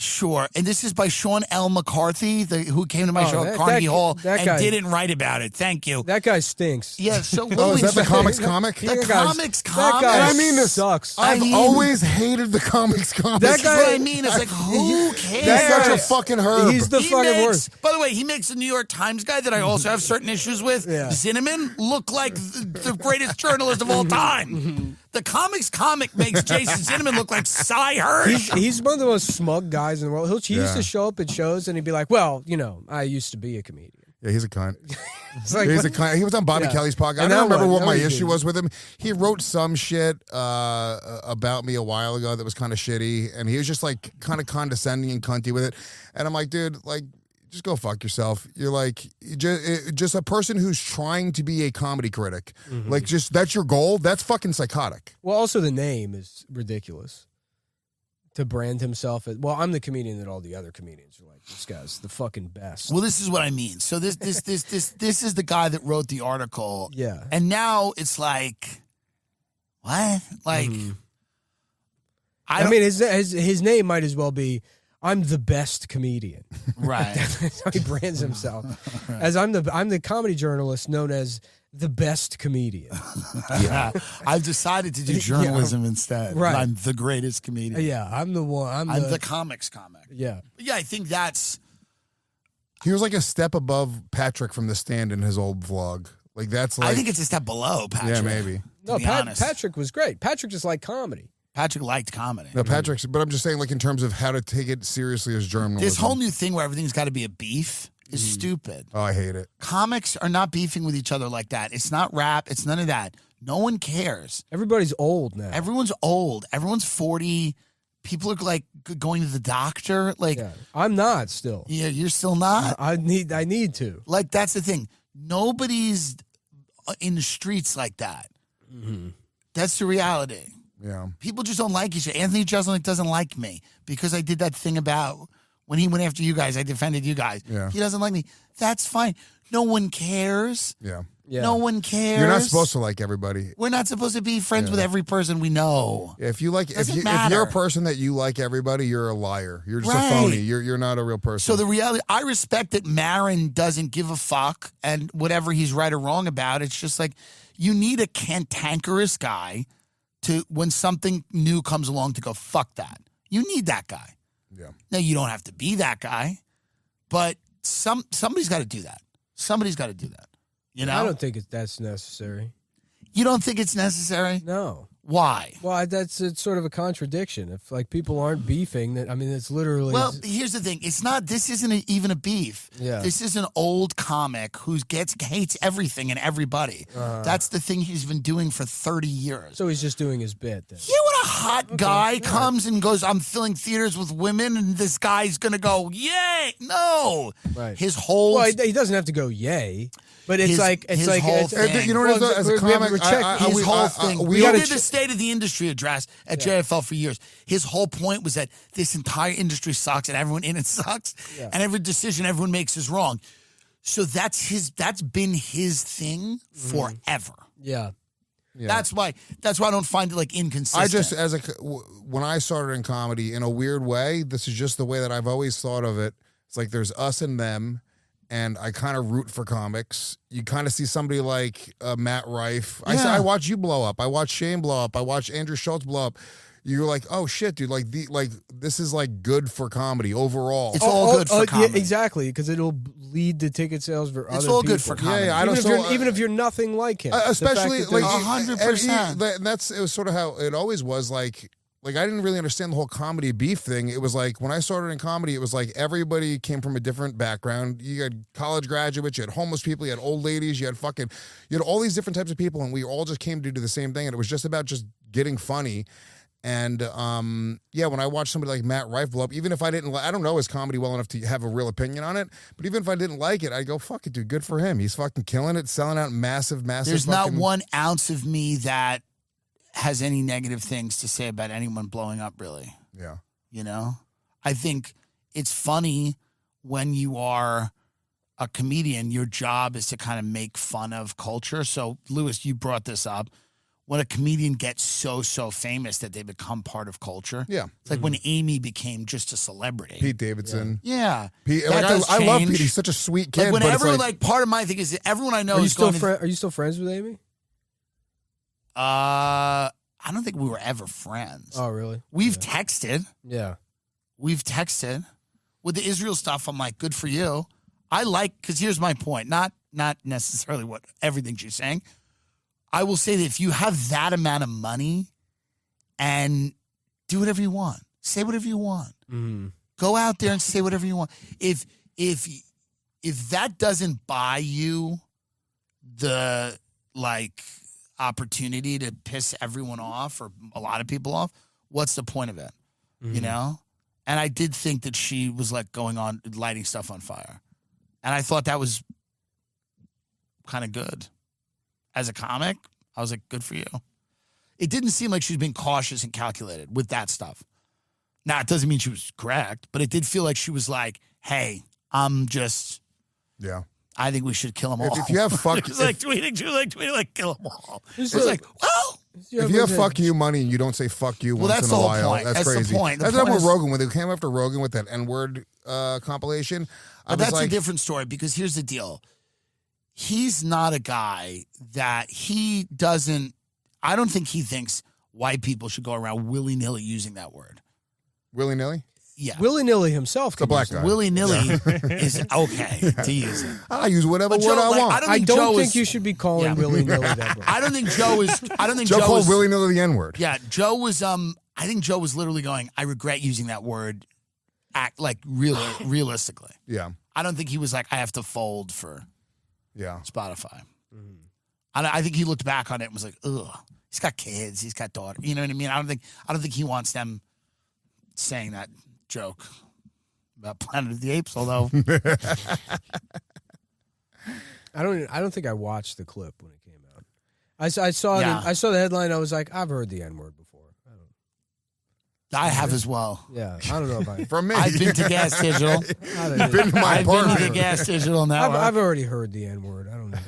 Sure. And this is by Sean L. McCarthy, who came to my Oh, show that- at Carnegie that- Hall that and guy- didn't write about it. Thank you. That guy stinks. Yeah, so Oh, is that the comics comic? The That guy's- comics that comic. guy And I mean this. sucks. I've mean- always hated the comics comic. That That's guy- what I mean. It's like, who cares? That's such guy- a fucking herb. He's the He fucking makes, worst. by the way, he makes the New York Times guy that I also have certain issues with, Yeah. Zinnemann, look like the greatest journalist of all time. The comics comic makes Jason Zinnemann look like Cy Hirsch. He's one of the most smug guys in the world. He used Yeah. to show up at shows and he'd be like, well, I used to be a comedian. Yeah, he's a cunt. It's like, He's a cunt. He was on Bobby Yeah. Kelly's podcast. I And don't now remember what? what Now my what he issue did? was with him. He wrote some shit about me a while ago that was kind of shitty, and he was just like kind of condescending and cunty with it. And I'm like, dude, like, just go fuck yourself. You're like just a person who's trying to be a comedy critic. Mm-hmm. Like, just that's your goal. That's fucking psychotic. well, also the name is ridiculous. To brand himself as, well, I'm the comedian that all the other comedians are like, this guy's the fucking best. Well, this is what I mean. So this is the guy that wrote the article. Yeah. And now it's like, what? Like, I mean, his name might as well be, I'm the best comedian. right. That's how he brands himself. As I'm the comedy journalist known as the best comedian. I've decided to do journalism instead. Right. I'm the greatest comedian. Yeah, I'm the one. I'm the comics comic. Yeah. But yeah, I think that's. He was like a step above Patrick from The Stand in his old vlog. Like that's like. I think it's a step below Patrick. Yeah, maybe. No, be honest. Patrick was great. Patrick just liked comedy. Patrick liked comedy. No, Patrick's. But I'm just saying, like in terms of how to take it seriously as journalism. This whole new thing where everything's got to be a beef is stupid. Oh, I hate it. Comics are not beefing with each other like that. It's not rap. It's none of that. No one cares. Everybody's old now. Everyone's old. Everyone's 40. People are like going to the doctor. Like, Yeah. I'm not still. yeah, you're still not. I need to. Like, that's the thing. Nobody's in the streets like that. That's the reality. Yeah. People just don't like each other. Anthony Jeselnik doesn't like me because I did that thing about when he went after you guys. I defended you guys. Yeah. He doesn't like me. That's fine. No one cares. Yeah. Yeah. No one cares. You're not supposed to like everybody. We're not supposed to be friends with every person we know. If you like, if Doesn't you're matter. a person that you like everybody, you're a liar. You're just Right. a phony. You're not a real person. So the reality, I respect that Marin doesn't give a fuck and whatever he's right or wrong about. It's just like you need a cantankerous guy to when something new comes along to go fuck that. You need that guy. Yeah. Now you don't have to be that guy, but somebody's got to do that. Somebody's got to do that. You know, I don't think that's necessary. You don't think it's necessary? No. Why? Well, it's sort of a contradiction. If like people aren't beefing, that I mean, it's literally. Well, here's the thing. It's not. This isn't even a beef. Yeah. This is an old comic who hates everything and everybody. That's the thing he's been doing for 30 years. so he's just doing his bit. Then. You know what a hot guy comes and goes, I'm filling theaters with women, and this guy's going to go, yay. No. Right. His whole... Well, he doesn't have to go yay, but it's His- like it's his like whole it's, thing. You know what it is, as a we have to comic, check his whole thing. we We gotta did the State of the Industry address at JFL for years. His whole point was that this entire industry sucks and everyone in it sucks, and every decision everyone makes is wrong. So that's been his thing forever. yeah. That's why I don't find it like inconsistent. I just, when I started in comedy, in a weird way, this is just the way that I've always thought of it. It's like there's us and them, and I kind of root for comics. You kind of see somebody like Matt Rife. Yeah. I watch you blow up. I watch Shane blow up. I watch Andrew Schultz blow up. You're like, oh shit, dude! Like this is like good for comedy overall. It's all good for comedy. Yeah, exactly, because it'll lead to ticket sales for It's other all people. good for comedy. Yeah, I don't. Even if you're nothing like him, Especially the fact like that 100%. It was sort of how it always was. Like I didn't really understand the whole comedy beef thing. It was like when I started in comedy, it was like everybody came from a different background. You had college graduates, you had homeless people, you had old ladies, you had all these different types of people, and we all just came to do the same thing. And it was just about just getting funny. And when I watched somebody like Matt Rife blow up, even if I don't know his comedy well enough to have a real opinion on it, but even if I didn't like it, I'd go, fuck it, dude, good for him. He's fucking killing it, selling out massive. There's not 1 ounce of me that has any negative things to say about anyone blowing up, really. Yeah. You know? I think it's funny when you are a comedian, your job is to kind of make fun of culture. So, Lewis, you brought this up. When a comedian gets so famous that they become part of culture. Yeah. It's like when Amy became just a celebrity. Pete Davidson. Yeah. Pete, That does I love change. Pete. He's such a sweet kid. Like but whenever, it's like part of my thing is that everyone I know Are you is still going to, are you still friends with Amy? I don't think we were ever friends. Oh, really? We've texted. Yeah. We've texted. With the Israel stuff, I'm like, good for you. I like, because here's my point. Not necessarily what everything she's saying. I will say that if you have that amount of money and do whatever you want, say whatever you want, go out there and say whatever you want. If that doesn't buy you the like opportunity to piss everyone off or a lot of people off, what's the point of it? You know? And I did think that she was like going on lighting stuff on fire. And I thought that was kind of good. As a comic, I was like, good for you. It didn't seem like she was being cautious and calculated with that stuff. Now, it doesn't mean she was correct, but it did feel like she was like, hey, I think we should kill them all. If you have fuck, she was like tweeting, like, kill them all. It's like- like, well, if you have fuck you money and you don't say fuck you once that's in the a whole while, point. that's That's the crazy. point. The That's point what is- Rogan, when they came after Rogan with that N-word compilation. but that's a different story because here's the deal. he's not a guy that he doesn't. I don't think he thinks white people should go around willy-nilly using that word. Willy-nilly? Yeah. Willy-nilly himself. The black guy. Willy-nilly is okay to use it. I use whatever But word Joe, I like, want. I don't think is, you should be calling Yeah. willy-nilly that word. I don't think Joe is. I don't think Joe Joe called is, willy-nilly the N-word. Yeah, Joe was. I think Joe was literally going, I regret using that word. Realistically. Yeah. I don't think he was like, I have to fold for Yeah. Spotify. I think he looked back on it and was like, ugh. He's got kids. He's got daughter. You know what I mean? I don't think he wants them saying that joke about Planet of the Apes. Although I don't think I watched the clip when it came out. I saw Yeah. I saw the headline. I was like, I've heard the N-word before. I have as well. Yeah, I don't know if I. From me. I've been to Gas Digital. You've been to my I've been to apartment. the Gas Digital network. I've already heard the N-word. I don't know.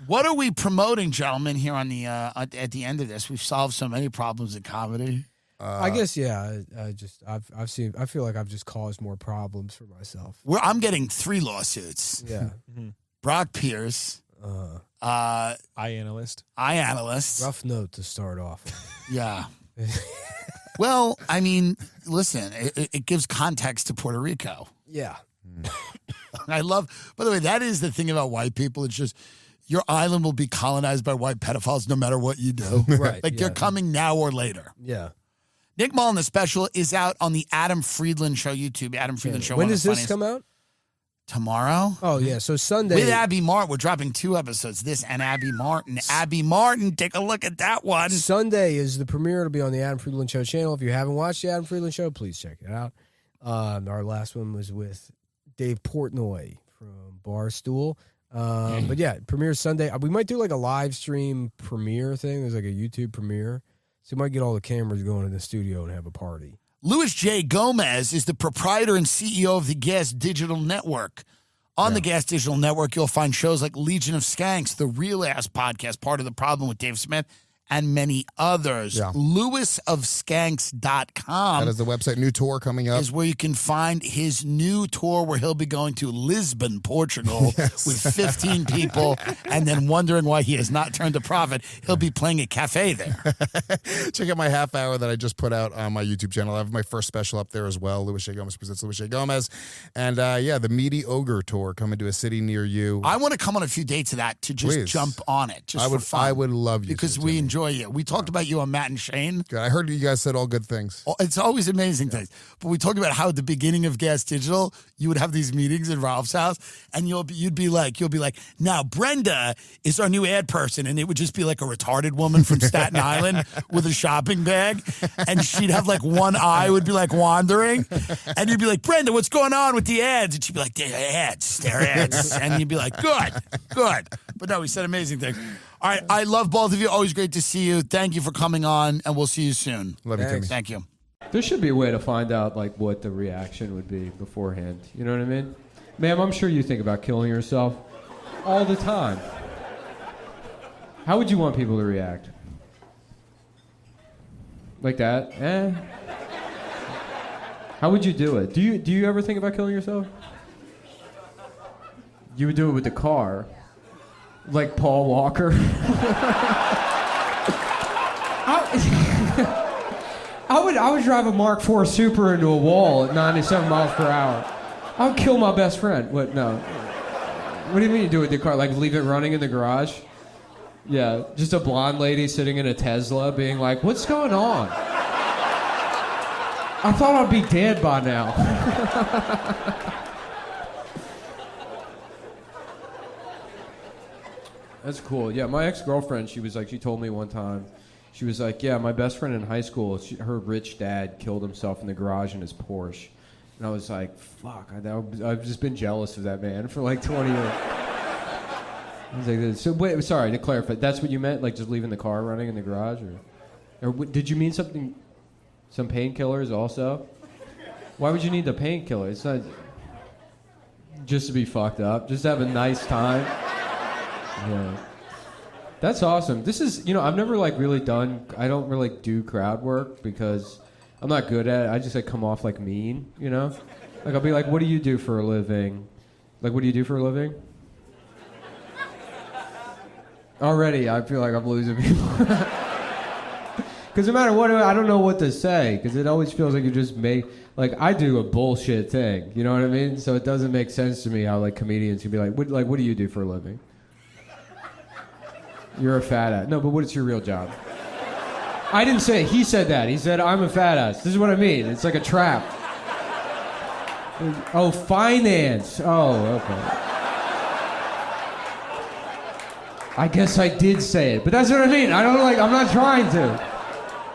What are we promoting, gentlemen? Here on the at the end of this, we've solved so many problems in comedy. I guess yeah. I've seen. I feel like I've just caused more problems for myself. I'm getting 3 lawsuits. Yeah. Brock Pierce, iAnalyst. iAnalyst. Rough note to start off. Yeah. Well, I mean, listen, it gives context to Puerto Rico. Yeah. I love, by the way, that is the thing about white people. It's just your island will be colonized by white pedophiles no matter what you do. Right, Like they're yeah. coming now or later. Yeah. Nick Mullen, the special, is out on the Adam Friedland Show YouTube. Adam Friedland Show. When one of does the this funniest. come out? Tomorrow? Oh yeah. So Sunday. With Abby Martin. We're dropping 2 episodes. This and Abby Martin. Abby Martin, take a look at that one. Sunday is the premiere. It'll be on the Adam Friedland Show channel. If you haven't watched the Adam Friedland Show, please check it out. Our last one was with Dave Portnoy from Barstool. But yeah, premiere Sunday. We might do like a live stream premiere thing. There's like a YouTube premiere. So we might get all the cameras going in the studio and have a party. Louis J. Gomez is the proprietor and CEO of the Gas Digital Network. On the Gas Digital Network, you'll find shows like Legion of Skanks, the Real Ass Podcast, Part of the Problem with Dave Smith, and many others. Yeah. LewisofSkanks.com That is the website. New tour coming up. is where you can find his new tour where he'll be going to Lisbon, Portugal with 15 people and then wondering why he has not turned a profit. He'll be playing a cafe there. Check out my half hour that I just put out on my YouTube channel. I have my first special up there as well. Louis J. Gomez presents Louis J. Gomez. And the Meaty Ogre tour coming to a city near you. I want to come on a few dates of that to just Please. jump on it. Just for fun. I would love you because to, we Jimmy. enjoy you. We talked about you on Matt and Shane. Good. I heard you guys said all good things. It's always amazing things. But we talked about how at the beginning of Gas Digital, you would have these meetings in Ralph's house, and you'll be like, now Brenda is our new ad person, and it would just be like a retarded woman from Staten Island with a shopping bag, and she'd have like one eye would be like wandering, and you'd be like, Brenda, what's going on with the ads? And she'd be like, they're ads, and you'd be like, good. But no, we said amazing things. All right, I love both of you. Always great to see you. Thank you for coming on, and we'll see you soon. Love you, Timmy. Thank you. There should be a way to find out like what the reaction would be beforehand. You know what I mean? Ma'am, I'm sure you think about killing yourself all the time. How would you want people to react? Like that? How would you do it? Do you ever think about killing yourself? You would do it with the car. Like Paul Walker. I would drive a Mark IV Super into a wall at 97 miles per hour. I would kill my best friend. What? No. What do you mean you do it with the car? Like leave it running in the garage? Yeah, just a blonde lady sitting in a Tesla being like, what's going on? I thought I'd be dead by now. That's cool. Yeah, my ex-girlfriend, she told me one time, she was like, yeah, my best friend in high school, her rich dad killed himself in the garage in his Porsche. And I was like, fuck, I've just been jealous of that man for like 20 years. I was like, so wait, sorry, to clarify, that's what you meant? Like just leaving the car running in the garage? Or did you mean something, some painkillers also? Why would you need the painkiller? It's not just to be fucked up, just to have a nice time. Yeah. That's awesome. This is, I've never I don't really do crowd work because I'm not good at it. I just come off like mean, Like I'll be like, what do you do for a living? Like, what do you do for a living? Already, I feel like I'm losing people. Because no matter what, I don't know what to say. Because it always feels like you just make, like, I do a bullshit thing. You know what I mean? So it doesn't make sense to me how like comedians can be like, what do you do for a living? You're a fat ass. No, but what's your real job? I didn't say it. He said that. He said, I'm a fat ass. This is what I mean. It's like a trap. Oh, finance. Oh, okay. I guess I did say it, but that's what I mean. I'm not trying to.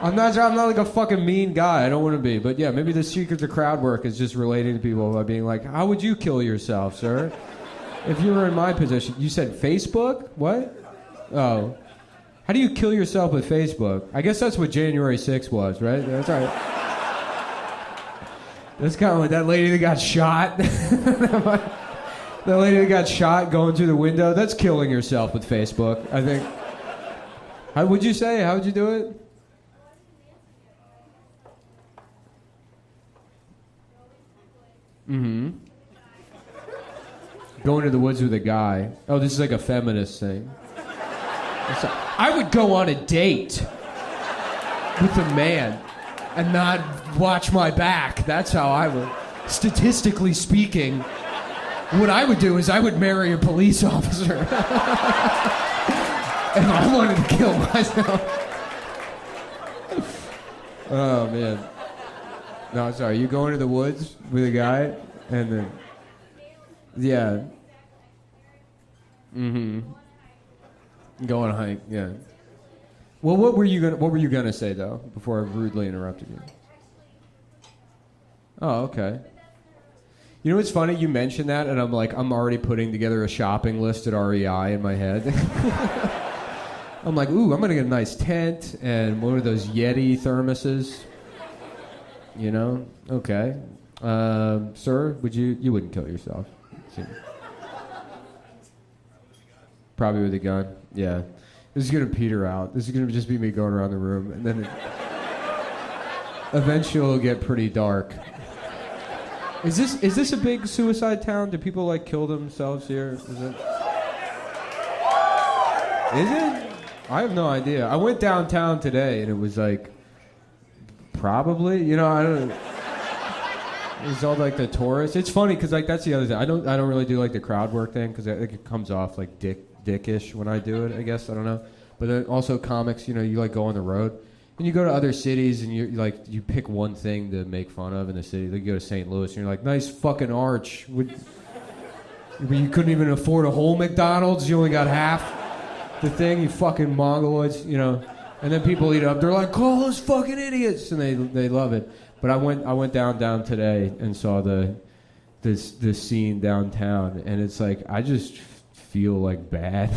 I'm not like a fucking mean guy. I don't want to be. But yeah, maybe the secret to crowd work is just relating to people by being like, how would you kill yourself, sir? If you were in my position. You said Facebook? What? Oh. How do you kill yourself with Facebook? I guess that's what January 6th was, right? That's right. That's kind of like that lady that got shot. That lady that got shot going through the window. That's killing yourself with Facebook, I think. How would you say? How would you do it? Mm-hmm. Going to the woods with a guy. Oh, this is like a feminist thing. I would go on a date with a man and not watch my back. That's how I would. Statistically speaking, what I would do is I would marry a police officer. If I wanted to kill myself. Oh, man. No, sorry. You going to the woods with a guy and then... Yeah. Mm-hmm. Go on a hike, yeah. Well, what were you gonna say though before I rudely interrupted you? Oh, okay. You know what's funny? You mentioned that, and I'm already putting together a shopping list at REI in my head. I'm like, ooh, I'm gonna get a nice tent and one of those Yeti thermoses. You know? Okay. Sir, you wouldn't kill yourself? Probably with a gun. Yeah. This is gonna peter out. This is gonna just be me going around the room, and then eventually it'll get pretty dark. Is this a big suicide town? Do people like kill themselves here? Is it? I have no idea. I went downtown today, and it was like probably. You know, I don't. It's all like the tourists. It's funny because like that's the other thing. I don't really do like the crowd work thing because I think it comes off like dickish when I do it. I guess I don't know. But then also comics, you know, you like go on the road and you go to other cities and you pick one thing to make fun of in the city. Like you go to St. Louis and you're like, nice fucking arch. You couldn't even afford a whole McDonald's. You only got half the thing. You fucking mongoloids, you know. And then people eat up. They're like, call those fucking idiots, and they love it. But I went down today and saw this scene downtown, and it's like I just feel like bad.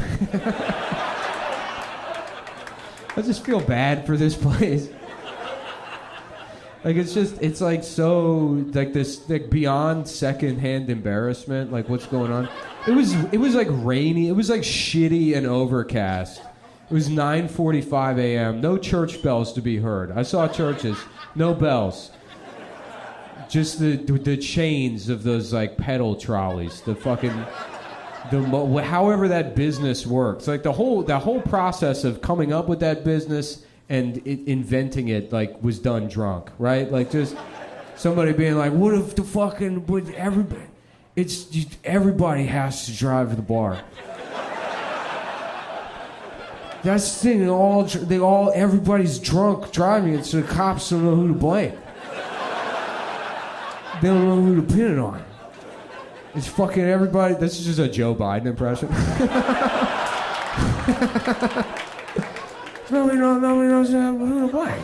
I just feel bad for this place. Like it's like so like this like beyond secondhand embarrassment. Like what's going on? It was like rainy. It was like shitty and overcast. It was 9:45 a.m. No church bells to be heard. I saw churches, no bells. Just the chains of those like pedal trolleys. The fucking however that business works. Like the whole process of coming up with that business and inventing it like was done drunk, right? Like just somebody being like, what if the fucking everybody has to drive to the bar. That's the thing. Everybody's drunk driving it, so the cops don't know who to blame. They don't know who to pin it on. It's fucking everybody. This is just a Joe Biden impression. Nobody knows who to blame.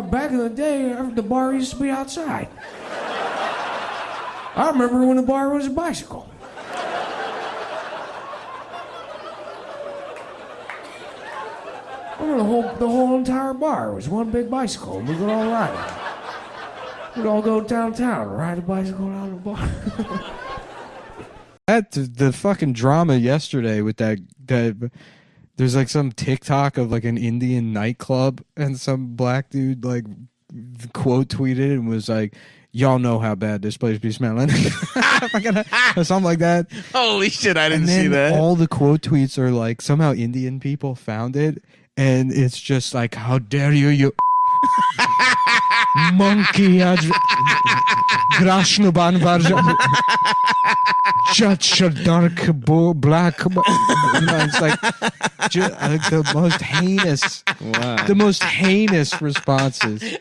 Back in the day, the bar used to be outside. I remember when the bar was a bicycle. The whole entire bar was one big bicycle, and we would all ride it. We'd all go downtown and ride a bicycle down the bar. The fucking drama yesterday with that there's like some TikTok of like an Indian nightclub, and some black dude like quote tweeted and was like, y'all know how bad this place be smelling. Or something like that. Holy shit, I didn't And then see that. all the quote tweets are like, somehow Indian people found it, and it's just like, how dare you monkey, Grashnuban Varja, Judge dark black. It's like, like the most heinous, Wow. the most heinous responses.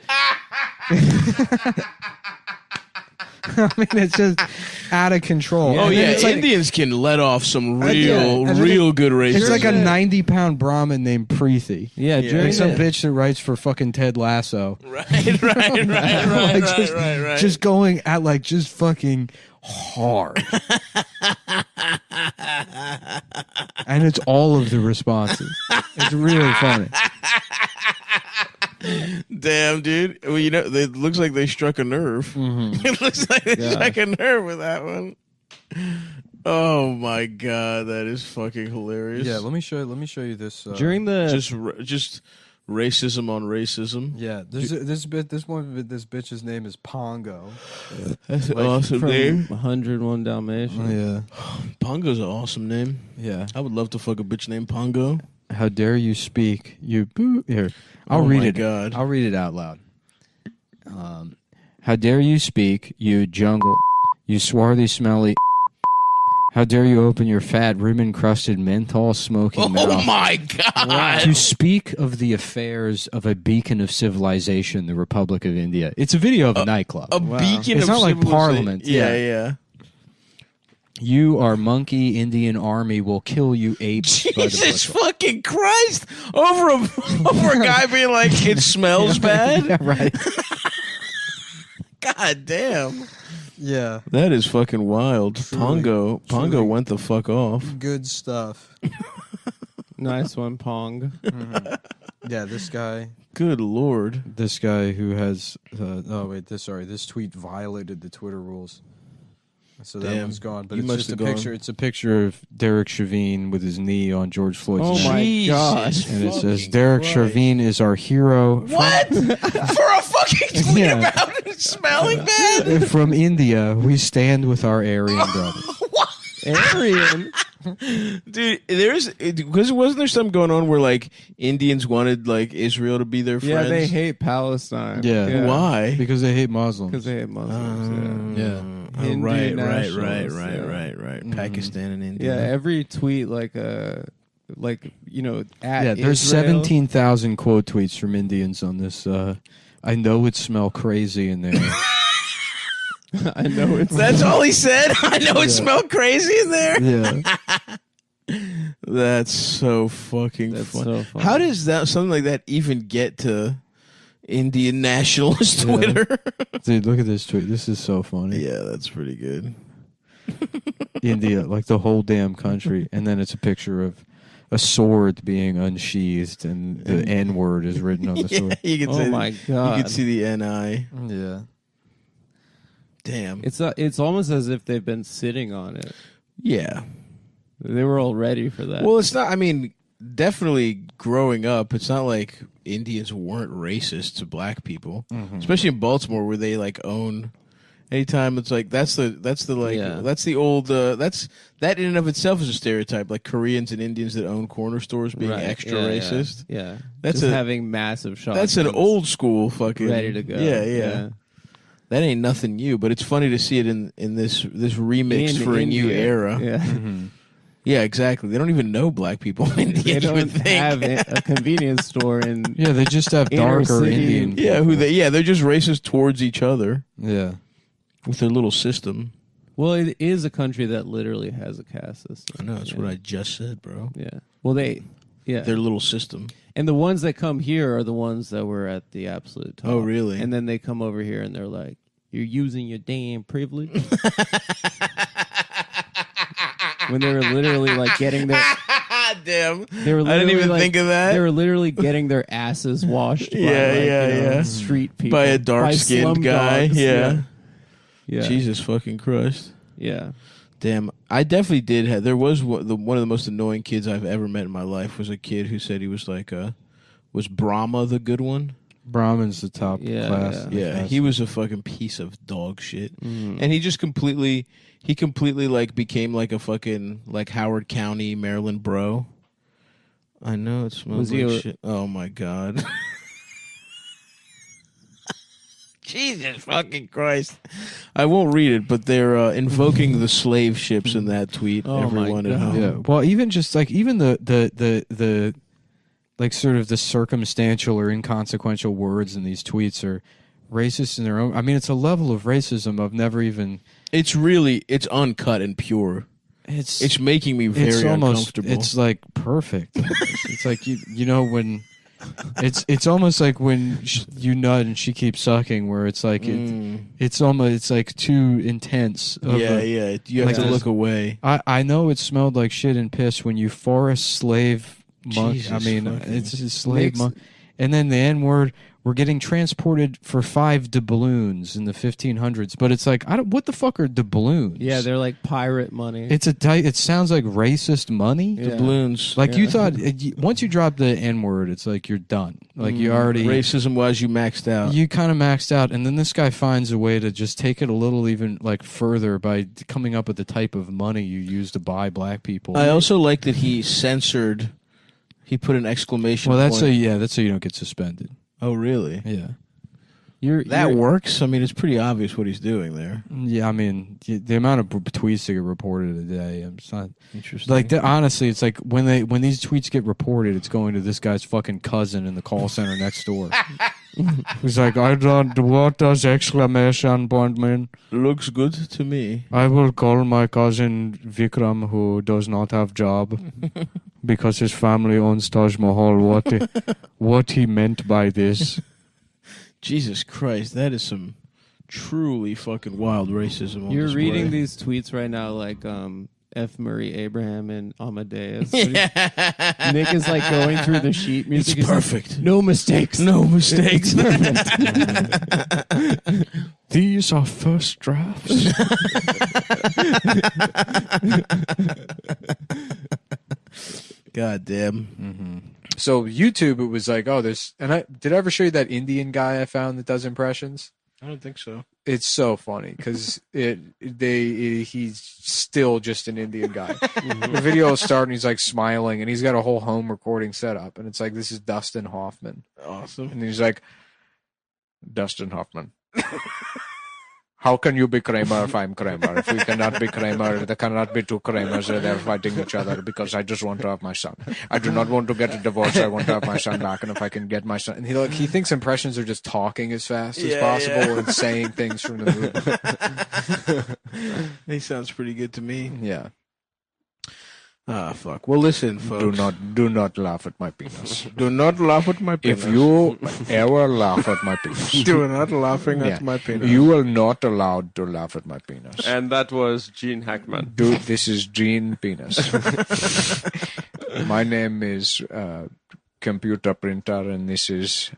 I mean, it's just out of control. Oh And then yeah, it's like, Indians can let off some Yeah, real, and then real good racism. it's like a 90-pound Brahmin named Preethi. Yeah, Yeah. during Like some the- bitch that writes for fucking Ted Lasso. right. Like, just going at like just fucking hard. And it's all of the responses. It's really funny. Damn, dude. Well, you know, it looks like they struck a nerve. It looks like they struck a nerve with that one. Oh my god, that is fucking hilarious. Yeah, let me show you this. during the just racism on racism. Yeah, this bitch's name is Pongo. That's an like, awesome from name. 101 Dalmatians. Yeah, Pongo's an awesome name. yeah. I would love to fuck a bitch named Pongo. How dare you speak? You boo. Here, I'll Oh read my it. God. I'll read it out loud. How dare you speak, you jungle, you swarthy, smelly. How dare you open your fat, ribbon-crusted, menthol-smoking mouth Oh my god. to speak of the affairs of a beacon of civilization, the Republic of India. It's a video of a nightclub. A beacon It's of not like civilization. Parliament. Yeah, Yeah. yeah. You, our monkey Indian army, will kill you apes by the Jesus bushel. fucking Christ! Over a guy being like, it smells bad. Yeah, right. God damn. Yeah. That is fucking wild. Pongo went the fuck off. Good stuff. Nice one, Pong. Yeah, this guy Good lord. who has this tweet violated the Twitter rules. So that Damn. one's gone. But You it's must just a have gone. picture. It's a picture of Derek Chauvin with his knee on George Floyd's Oh neck. my God. And it says, Derek Chauvin is our hero. What? For a fucking tweet Yeah. about it smelling bad? From India, we stand with our Aryan brothers. Aryan. Dude, because wasn't there something going on where like Indians wanted like Israel to be their Yeah, friends? they hate Palestine. Yeah. Why? Because they hate Muslims. Because they hate Muslims. Yeah. Oh, Hindu right, nationalists, right. Pakistan and India. Yeah, every tweet at Yeah, there's Israel. 17,000 quote tweets from Indians on this. I know it smell crazy in there. I know it's That's all he said. I know it smelled crazy in there. Yeah. That's so fucking That's funny. so funny. How does something like that even get to Indian nationalist Twitter? Dude, look at this tweet. This is so funny. Yeah, that's pretty good. India, like the whole damn country. And then it's a picture of a sword being unsheathed and the N word is written on the Yeah, sword. you can Oh see my God. You can see the NI. Yeah. Damn. It's almost as if they've been sitting on it. Yeah. They were all ready for that. Well, it's not. I mean, definitely growing up, it's not like Indians weren't racist to black people, especially in Baltimore, where they like own. Anytime it's like that's the like Yeah. that's the old that in and of itself is a stereotype, like Koreans and Indians that own corner stores being Right. extra Yeah, racist. Yeah. That's Just a- having massive shots. That's an old school fucking ready to go. Yeah. That ain't nothing new, but it's funny to see it in this remix In for a new India. era. Yeah. Yeah, exactly. They don't even know black people in India. They you would don't think. have a convenience store in. Yeah, they just have Inner darker city. Indian. Yeah, they're just racist towards each other Yeah. with their little system. Well, it is a country that literally has a caste system. I know that's what I just said, bro. Yeah. Well, yeah. Their little system. And the ones that come here are the ones that were at the absolute top. Oh, really? And then they come over here and they're like, "You're using your damn privilege." When they were literally like getting their, Damn. they were I didn't literally, even like, think of that. They were literally getting their asses washed. Yeah, Street people By a by dark-skinned slum guy. dogs. Yeah. Yeah. Jesus fucking Christ. Yeah. Damn. I definitely did have. There was one of the most annoying kids I've ever met in my life was a kid who said he was like, was Brahma the good one? Brahman's the top class. Yeah, he was a fucking piece of dog shit, and he just completely like became like a fucking like Howard County, Maryland bro. I know it smells like shit. Oh my god. Jesus fucking Christ. I won't read it, but they're invoking the slave ships in that tweet. Oh Everyone my at God. home. Yeah. Well, even just like even the like sort of the circumstantial or inconsequential words in these tweets are racist in their own. I mean, it's a level of racism I've never even. It's uncut and pure. It's making me very almost, uncomfortable. It's like perfect. It's like you know when. It's almost like when you nut and she keeps sucking, where it's like it's like too intense. Yeah. You have to look away. I know it smelled like shit and piss when you forest slave monk. Jesus I mean, fucking- it's a slave monk, and then the N word. We're getting transported for 5 doubloons in the 1500s, but it's like what the fuck are doubloons? Yeah, they're like pirate money. It sounds like racist money. Yeah. Doubloons. Like you thought, once you drop the N word, it's like you're done. Like you already Racism wise, you maxed out. You kind of maxed out, and then this guy finds a way to just take it a little even like further by coming up with the type of money you use to buy black people. I also like that he censored. He put an exclamation. well, point. that's so you don't get suspended. Oh, really? Yeah. That works. I mean, it's pretty obvious what he's doing there. Yeah, I mean, the amount of tweets that get reported a day, it's not Interesting. like honestly, it's like when these tweets get reported, it's going to this guy's fucking cousin in the call center next door. He's like, what does exclamation point mean? Looks good to me. I will call my cousin Vikram, who does not have job because his family owns Taj Mahal. What he meant by this? Jesus Christ, that is some truly fucking wild racism. On You're display. reading these tweets right now, like F. Murray Abraham and Amadeus. Nick is like going through the sheet music. It's He's perfect. Like, no mistakes. No mistakes. These are first drafts. God damn. So YouTube, it was like, oh, there's, and did I ever show you that Indian guy I found that does impressions? I don't think so. It's so funny because he's still just an Indian guy. The video will start and he's like smiling and he's got a whole home recording set up and it's like, this is Dustin Hoffman. Awesome. And he's like, Dustin Hoffman. How can you be Kramer if I'm Kramer? If we cannot be Kramer, there cannot be two Kramers. They're fighting each other because I just want to have my son. I do not want to get a divorce. I want to have my son back. And if I can get my son... And he thinks impressions are just talking as fast as possible and saying things from the movie. He sounds pretty good to me. Yeah. Ah, fuck. Well, listen, folks. Do not laugh at my penis. Do not laugh at my penis. If you ever laugh at my penis, do not laughing Yeah. at my penis. you are not allowed to laugh at my penis. And that was Gene Hackman. Dude, this is Gene Penis. My name is Computer Printer, and this is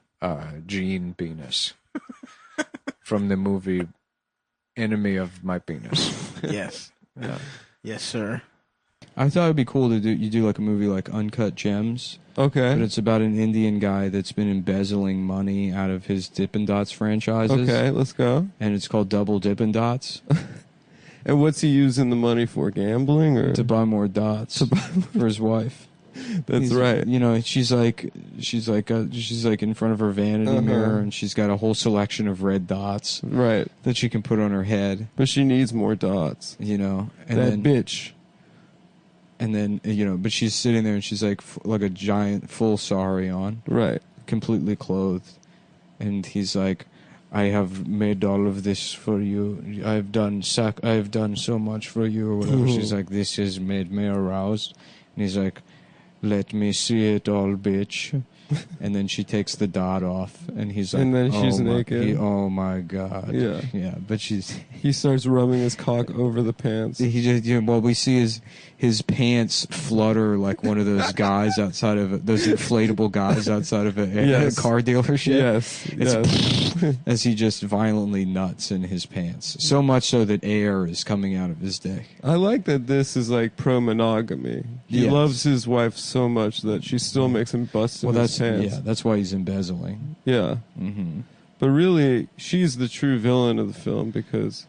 Gene Penis from the movie Enemy of My Penis. Yes. Yeah. Yes, sir. I thought it'd be cool to do like a movie like Uncut Gems. Okay. But it's about an Indian guy that's been embezzling money out of his Dippin' Dots franchises. Okay, let's go. And it's called Double Dippin' Dots. And what's he using the money for? Gambling or? To buy more dots for his wife. That's He's- right. You know, she's like in front of her vanity mirror, and she's got a whole selection of red dots Right. that she can put on her head. But she needs more dots. You know, and That then bitch. and then you know, but she's sitting there and she's like like a giant full sari on, Right. completely clothed, and he's like, I have made all of this for you. I've done so much for you or whatever. She's like, this has made me aroused. And he's like, let me see it all, bitch. And then she takes the dot off, and he's like, And then she's oh naked. Oh my god. Yeah. Yeah, but she's He starts rubbing his cock over the pants. he just well we see his pants flutter like one of those guys outside of those inflatable guys outside of a Yes. car dealership. Yes. Yes. As he just violently nuts in his pants. So much so that air is coming out of his dick. I like that this is like pro monogamy. He Yes. loves his wife so much that she still makes him bust in his pants. that's why he's embezzling. Yeah. Mm-hmm. But really, she's the true villain of the film because,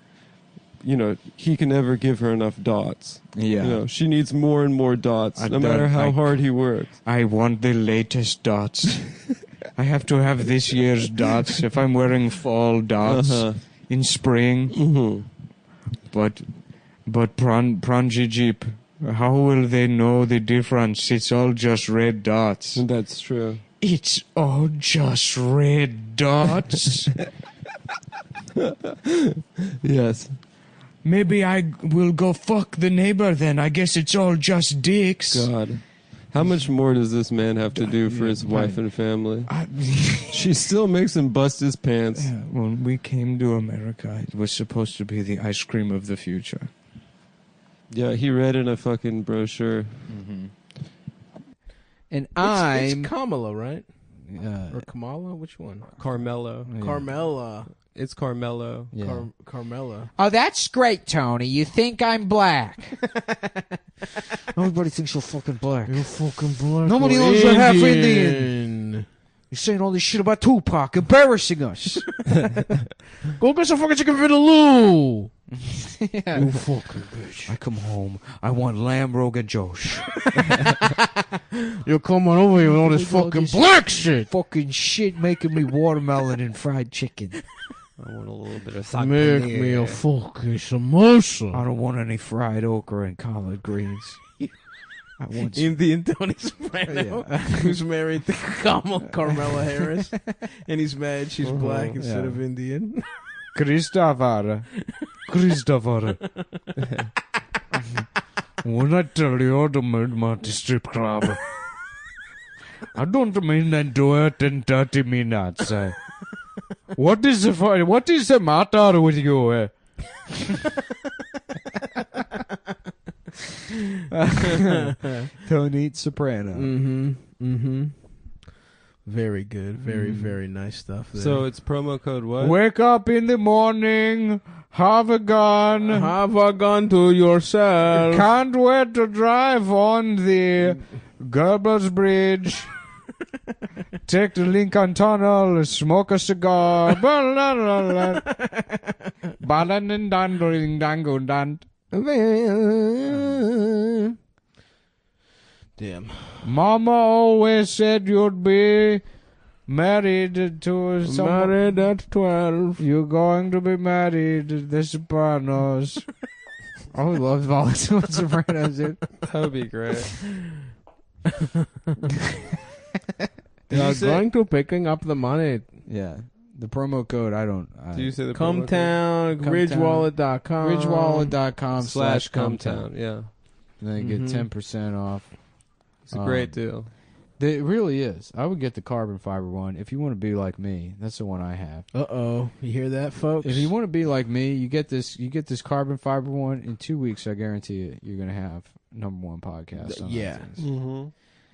he can never give her enough dots. Yeah. She needs more and more dots, no matter how hard he works. I want the latest dots. I have to have this year's dots if I'm wearing fall dots in spring. Mm-hmm. But Pranji Jeep, how will they know the difference? It's all just red dots. That's true. It's all just red dots. Yes. Maybe I will go fuck the neighbor then. I guess it's all just dicks. God. How much more does this man have to do for his wife and family? She still makes him bust his pants. Yeah, when we came to America, it was supposed to be the ice cream of the future. Yeah, he read in a fucking brochure. Mm-hmm. And It's Kamala, right? Yeah. Or Kamala? Which one? Carmelo. Carmela. It's Carmelo. Yeah. Carmela. Oh, that's great, Tony. You think I'm black? Nobody thinks you're fucking black. You're fucking black. Nobody knows you're half Indian. You're saying all this shit about Tupac, embarrassing us. Go get some fucking chicken vindaloo. Yeah. You fucking bitch. I come home. I want lamb Rogan Josh. You're coming over here with all this fucking black shit. Fucking shit making me watermelon and fried chicken. I want a little bit of Make me a fucking samosa. I don't want any fried okra and collard greens. I want Indian Tony Soprano, who's married to Carmela Harris, and he's mad she's black instead of Indian. Christopher. When I tell you to meet my strip club, I don't mean that do it in 30 minutes. What is the matter with you? Tony Soprano. Mm-hmm. Very good. Very nice stuff there. So it's promo code what? Wake up in the morning, have a gun. Have a gun to yourself. Can't wait to drive on the Goebbels Bridge. Take the Lincoln Tunnel, smoke a cigar. Damn. Mama always said you'd be married to someone. Married at 12. You're going to be married to the Sopranos. I would love Volunteer Sopranos, dude. That would be great. They're going to picking up the money. Yeah. The promo code, I don't. Do you say the promo code? Cumtown, ridgewallet.com. Ridgewallet.com/Cumtown. Yeah. And then you get 10% off. It's a great deal. It really is. I would get the carbon fiber one. If you want to be like me, that's the one I have. Uh-oh. You hear that, folks? If you want to be like me, you get this carbon fiber one. In 2 weeks, I guarantee you, you're going to have #1 podcast on iTunes. Mm-hmm.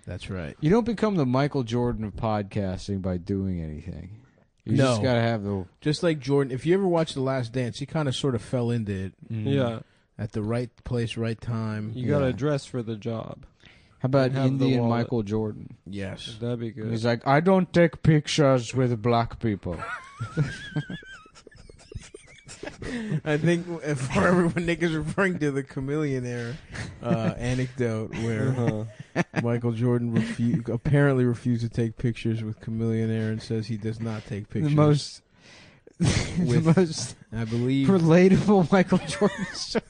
That's right. You don't become the Michael Jordan of podcasting by doing anything. You just got to have the... Just like Jordan, if you ever watched The Last Dance, he kind of sort of fell into it. Yeah. At the right place, right time. You got to dress for the job. How about have the Indian wallet. Michael Jordan? Yes. That'd be good. He's like, I don't take pictures with black people. I think for everyone, Nick is referring to the Chameleonaire anecdote where Michael Jordan apparently refused to take pictures with Chameleonaire and says he does not take pictures. The most I believe, relatable Michael Jordan story.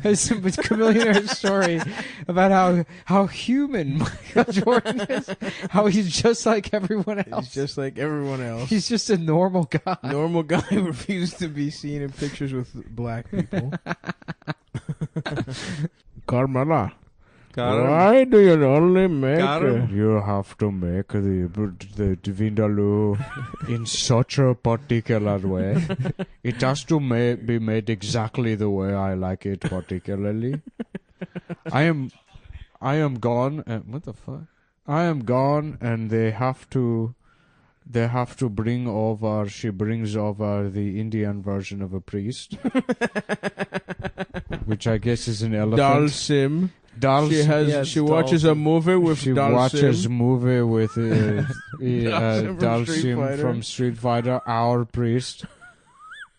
It's a Chameleonaire story about how human Michael Jordan is. How he's just like everyone else. He's just like everyone else. He's just a normal guy. Normal guy who refused to be seen in pictures with black people. Carmela. Why do you only make You have to make the vindaloo in such a particular way. It has to be made exactly the way I like it, particularly. I am gone. What the fuck? I am gone, and they have to bring over. She brings over the Indian version of a priest, which I guess is an elephant. Dalsim. She watches a movie with She Dalsim. watches movie with Dalsim from Street Fighter. from Street Fighter, our priest,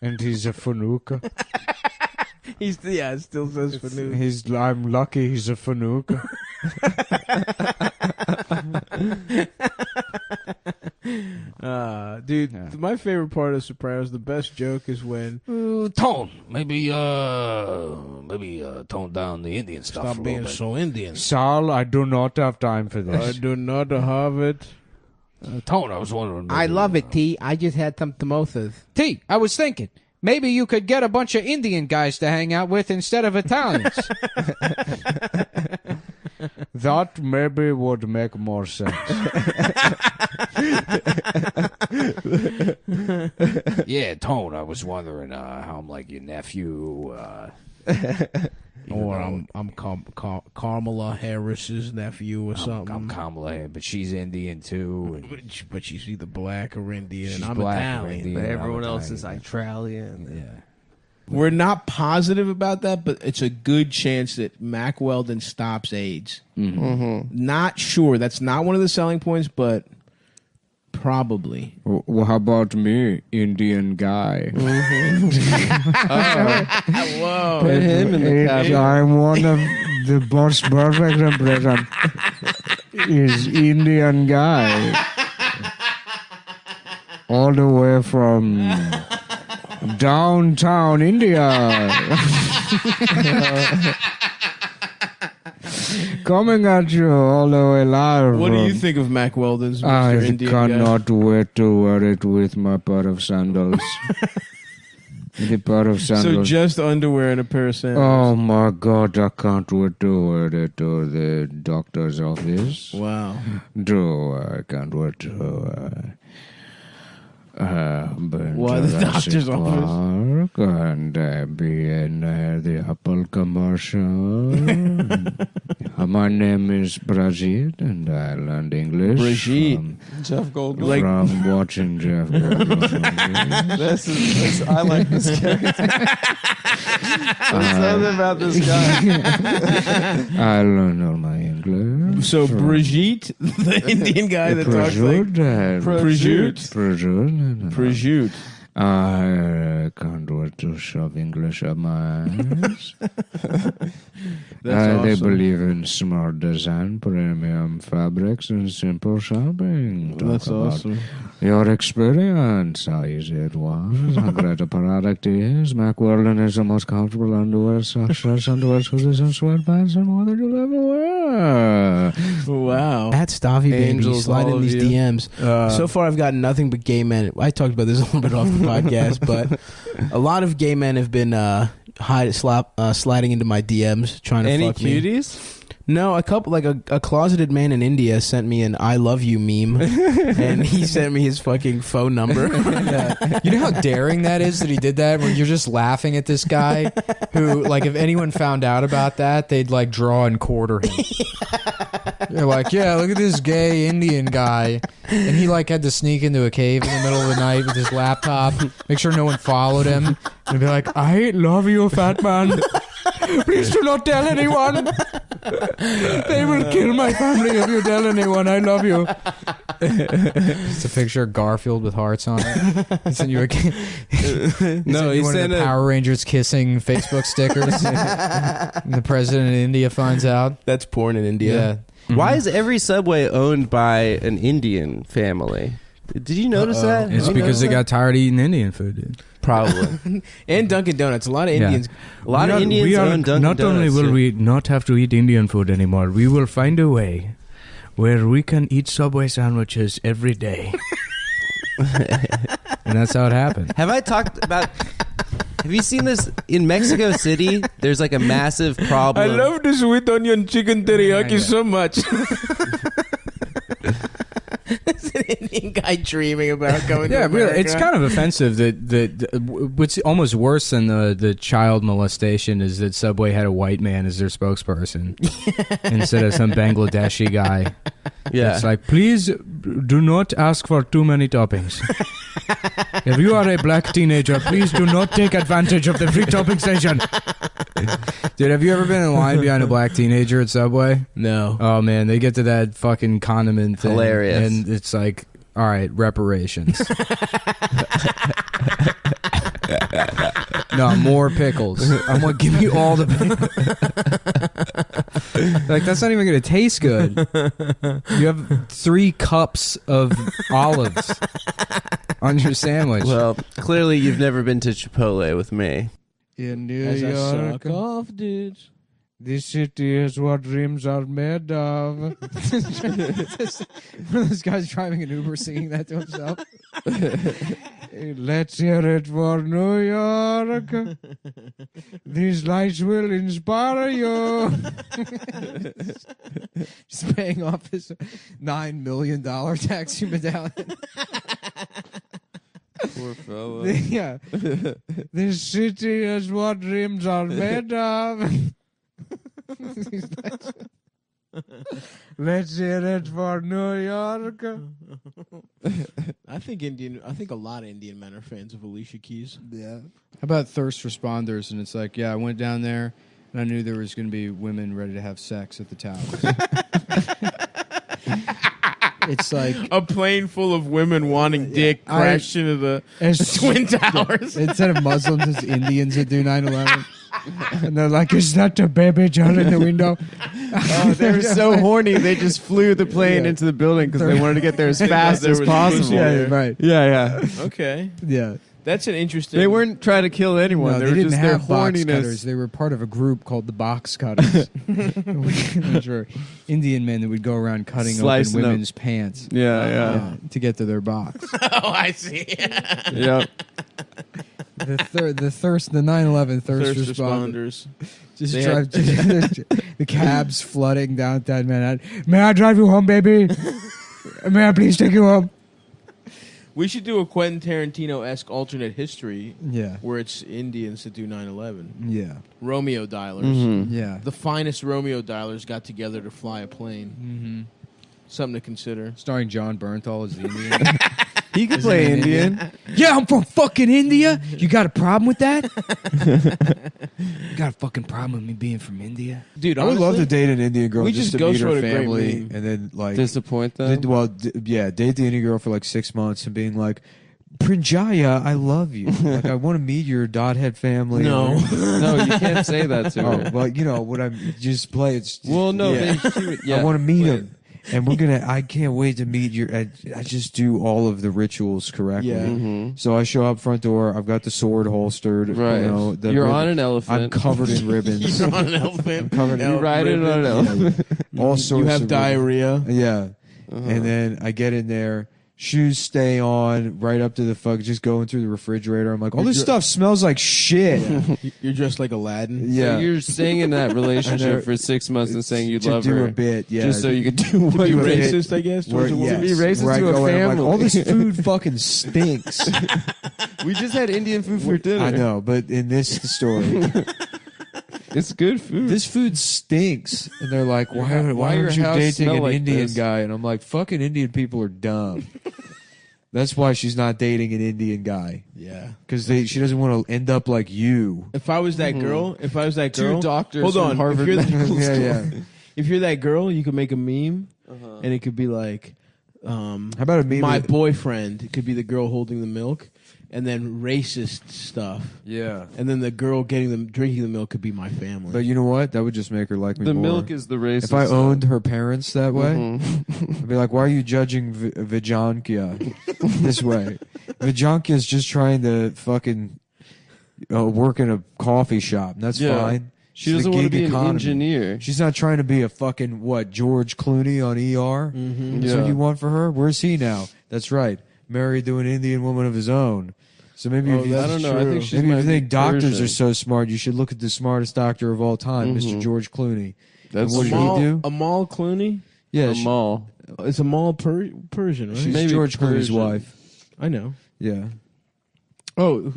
and he's a Fanuka. It still says Fanuka. I'm lucky he's a Fanuka. Dude, my favorite part of Sopranos, the best joke is when Tone, maybe tone down the Indian stuff. stop being so Indian. Sal, I do not have time for I this. do not have it. Tone, I was wondering. I love it, T. I just had some samosas. T, I was thinking, maybe you could get a bunch of Indian guys to hang out with instead of Italians. That maybe would make more sense. Yeah, Tone, I was wondering how I'm like your nephew. Or I'm Kamala Harris's nephew or something. I'm Kamala, but she's Indian too. But she's either black or Indian, and She's I'm black or Italian. Indian. But everyone I'm else is Italian. Australian. Yeah. We're not positive about that, but it's a good chance that Mack Weldon stops AIDS. Not sure. That's not one of the selling points, but probably. Well, how about me, Indian guy? Whoa. Put him in the cabinet. I'm one of the most perfect impression is Indian guy. All the way from downtown India. Coming at you all the way live. What do you from- think of Mack Weldon's Mr. I Indian guy? cannot wait to wear it with my pair of sandals. The pair of So sandals. just underwear and a pair of sandals. Oh my God, I can't wait to wear it to the doctor's office. Wow. I can't wait to been Why to the doctor's Jurassic office? Park and be in the Apple commercial. My name is Brigitte and I learned English. Brigitte. Jeff Goldblum. From watching Jeff Goldblum. I like this character. There's something about this guy. I learned all my English. So Brigitte, the Indian guy that talks like Prosciutto. prosciutto. I can't wait to shove English up my ass. That's They awesome. believe in smart design, premium fabrics, and simple shopping. Talk That's about awesome. your experience, how easy it was, how great a product is. Mack Weldon is the most comfortable underwear, socks, underwear, hoodies, and sweatpants, and more than you'll ever wear. Wow. At Stavy Baby, Angels, slide all in of these you. DMs. So far, I've gotten nothing but gay men. I talked about this a little bit off the podcast, but a lot of gay men have been sliding into my DMs trying to Any fuck me. cuties? No, a couple, like a closeted man in India sent me an "I love you" meme, and he sent me his fucking phone number. You know how daring that is that he did that when you're just laughing at this guy who, like, if anyone found out about that, they'd like draw and quarter him. They're like, yeah, look at this gay Indian guy. And he like had to sneak into a cave in the middle of the night with his laptop, make sure no one followed him, and be like, I love you, fat man. Please do not tell anyone. They will kill my family if you tell anyone. I love you. It's a picture of Garfield with hearts on it. He sent you a No, he one sent of the a Power Rangers kissing Facebook stickers. And the president of India finds out. That's porn in India. Yeah. Why is every Subway owned by an Indian family? Did you notice that? It's Did you because notice they that? got tired of eating Indian food, dude. Probably. And Dunkin' Donuts. A lot of Yeah. Indians. A lot of Indians own Dunkin' Not only Donuts, will too. we not have to eat Indian food anymore, we will find a way where we can eat Subway sandwiches every day. And that's how it happened. Have I talked about? Have you seen this in Mexico City? There's like a massive problem. the sweet onion chicken teriyaki so much. It's an Indian guy dreaming about going to Yeah, America. really, it's kind of offensive that what's almost worse than the child molestation is that Subway had a white man as their spokesperson instead of some Bangladeshi guy. Yeah. It's like, please do not ask for too many toppings. If you are a black teenager, please do not take advantage of the free topping station. Dude, have you ever been in line behind a black teenager at Subway? No. Oh man, they get to that fucking condiment thing. Hilarious. And it's like, all right, reparations. No, more pickles. I'm like, give me all the like, that's not even going to taste good. You have 3 cups of olives on your sandwich. Well, clearly you've never been to Chipotle with me. In New As I York, suck off, dudes. this city is what dreams are made of. One of those guys driving an Uber singing that to himself. Let's hear it for New York. These lights will inspire you. Just paying off his $9 million taxi medallion. Poor fella. Yeah. This city is what dreams are made of. Let's hear it for New York. I think a lot of Indian men are fans of Alicia Keys. Yeah. How about thirst responders? And it's like, yeah, I went down there and I knew there was going to be women ready to have sex at the towers. It's like a plane full of women wanting dick crashed into the Twin Towers. Instead of Muslims, it's Indians that do 9/11. And they're like, is that the baby John in the window? Oh, they were so horny, they just flew the plane into the building because they wanted to get there as fast as possible. Yeah, right. Yeah. Okay. Yeah. That's an interesting... They weren't trying to kill anyone. No, they they were didn't just have their box horniness. cutters. They were part of a group called the Box Cutters, which were Indian men that would go around cutting Slicing open women's pants. Yeah. To get to their box. Oh, I see. Yep. The 9/11 thirst responders. Just drive the cabs flooding downtown Manhattan. May I drive you home, baby? May I please take you home? We should do a Quentin Tarantino-esque alternate history Yeah. where it's Indians that do 9/11. Yeah. Romeo dialers. Mm-hmm. Yeah. The finest Romeo dialers got together to fly a plane. Mm-hmm. Something to consider. Starring John Bernthal as the Indian. He could play Indian. Yeah, I'm from fucking India. You got a problem with that? You got a fucking problem with me being from India? Dude, I would love to date an Indian girl we just just to meet her ghostwrote a great family meme. and then like Disappoint them. date the Indian girl for like 6 months and being like, Prinjaya, I love you. Like, I want to meet your Dodhead family. No. No, you can't say that to her. Oh, well, you know what I'm just play. It's just, Well, no, Yeah. I want to meet him. And we're gonna. I can't wait to meet your. I just do all of the rituals correctly. Yeah. Mm-hmm. So I show up front door. I've got the sword holstered. Right. You know, the You're ribbon- on an elephant. I'm covered in ribbons. You're on an elephant. I'm covered in You ride it on an elephant. all sorts. You have of diarrhea. Yeah. And then I get in there. Shoes stay on right up to the fuck. Just going through the refrigerator. I'm like, all this stuff smells like shit. You're just like Aladdin. Yeah. So you're staying in that And relationship for 6 months and saying you'd to love do her. a bit, yeah. Just so you could do what Be you racist, I guess. Where, towards a woman. yes, be racist where I to a go in, I'm like, family. all this food fucking stinks. We just had Indian food for dinner. I know, but in this story, It's good food. this food stinks. And they're like, why Why your aren't you house dating smell an like Indian this? guy? And I'm like, fucking Indian people are dumb. That's why she's not dating an Indian guy. Yeah. Because she doesn't want to end up like you. If I was that girl, Two doctors hold from on. Harvard If you're, Medical that, Yeah. if you're that girl, you could make a meme, and it could be like, How about a meme? my with- boyfriend. It could be the girl holding the milk, and then racist stuff, Yeah. and then the girl drinking the milk could be my family. But you know what? That would just make her like me The more. milk is the racist. If I stuff. owned her parents that way, Mhm. I'd be like, why are you judging Vijankia this way? Vijankia's just trying to fucking work in a coffee shop. And that's Yeah. fine. She It's the doesn't want to gig be an economy. engineer. She's not trying to be a fucking, George Clooney on ER? That's what Yeah. you want for her? Where's he now? That's right. Married to an Indian woman of his own. So maybe if you, I don't know. I think she's maybe if might you be think doctors Persian. are so smart, you should look at the smartest doctor of all time, Mr. Mhm. George Clooney. That's And what did he do? Amal Clooney. Yeah, Amal. It's Amal Persian, right? she's Maybe George Clooney's Persian. wife. I know. Yeah. Oh,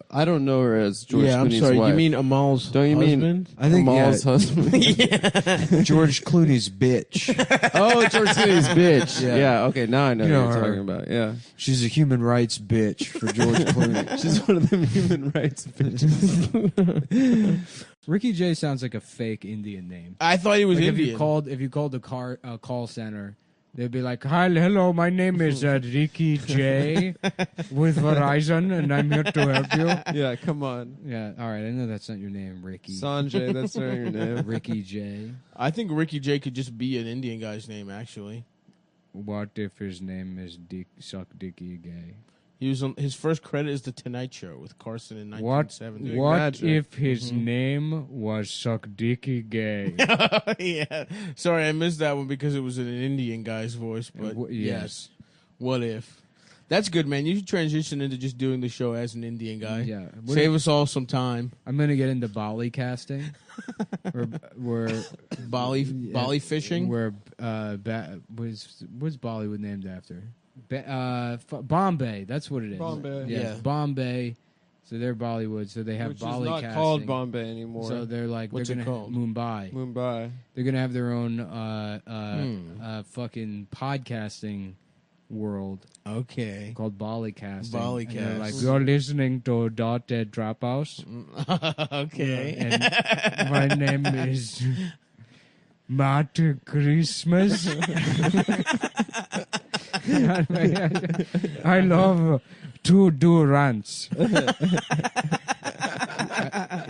I don't know her as George yeah, I'm Clooney's sorry. wife. You mean Amal's Don't you mean- husband? I think Amal's husband? George Clooney's bitch. Oh, George Clooney's bitch. Yeah. Yeah. Okay, now I know You know what you're her. talking about. Yeah. She's a human rights bitch for George Clooney. She's one of them human rights bitches. Ricky J sounds like a fake Indian name. I thought he was like Indian. If you called the call center, they'd be like, "Hi, hello, my name is Ricky J with Verizon, and I'm here to help you." Yeah, come on. Yeah, all right. I know that's not your name, Ricky. Sanjay, that's not your name. Ricky J. I think Ricky J could just be an Indian guy's name, actually. What if his name is Suck Dickie Gay? He was on, his first credit is The Tonight Show with Carson in 1970. What if his name was Suck Dickie Gay? Yeah. Sorry, I missed that one because it was in an Indian guy's voice, but yes. What if? That's good, man. You should transition into just doing the show as an Indian guy. Yeah. Save us all some time. I'm going to get into Bali casting. Where Bali fishing? Where was Bollywood named after? Bombay. That's what it is. Bombay. Yes, Yeah. Bombay. So they're Bollywood. So they have Which Bali is not casting. called Bombay anymore. So they're like, What's they're it gonna called? Mumbai. Mumbai. They're gonna have their own fucking podcasting world. Okay. Called Bali casting. Bali And they're like, cast. you're listening to Dot at Drop House. Okay. And my name is Matt Christmas. I love to do rants.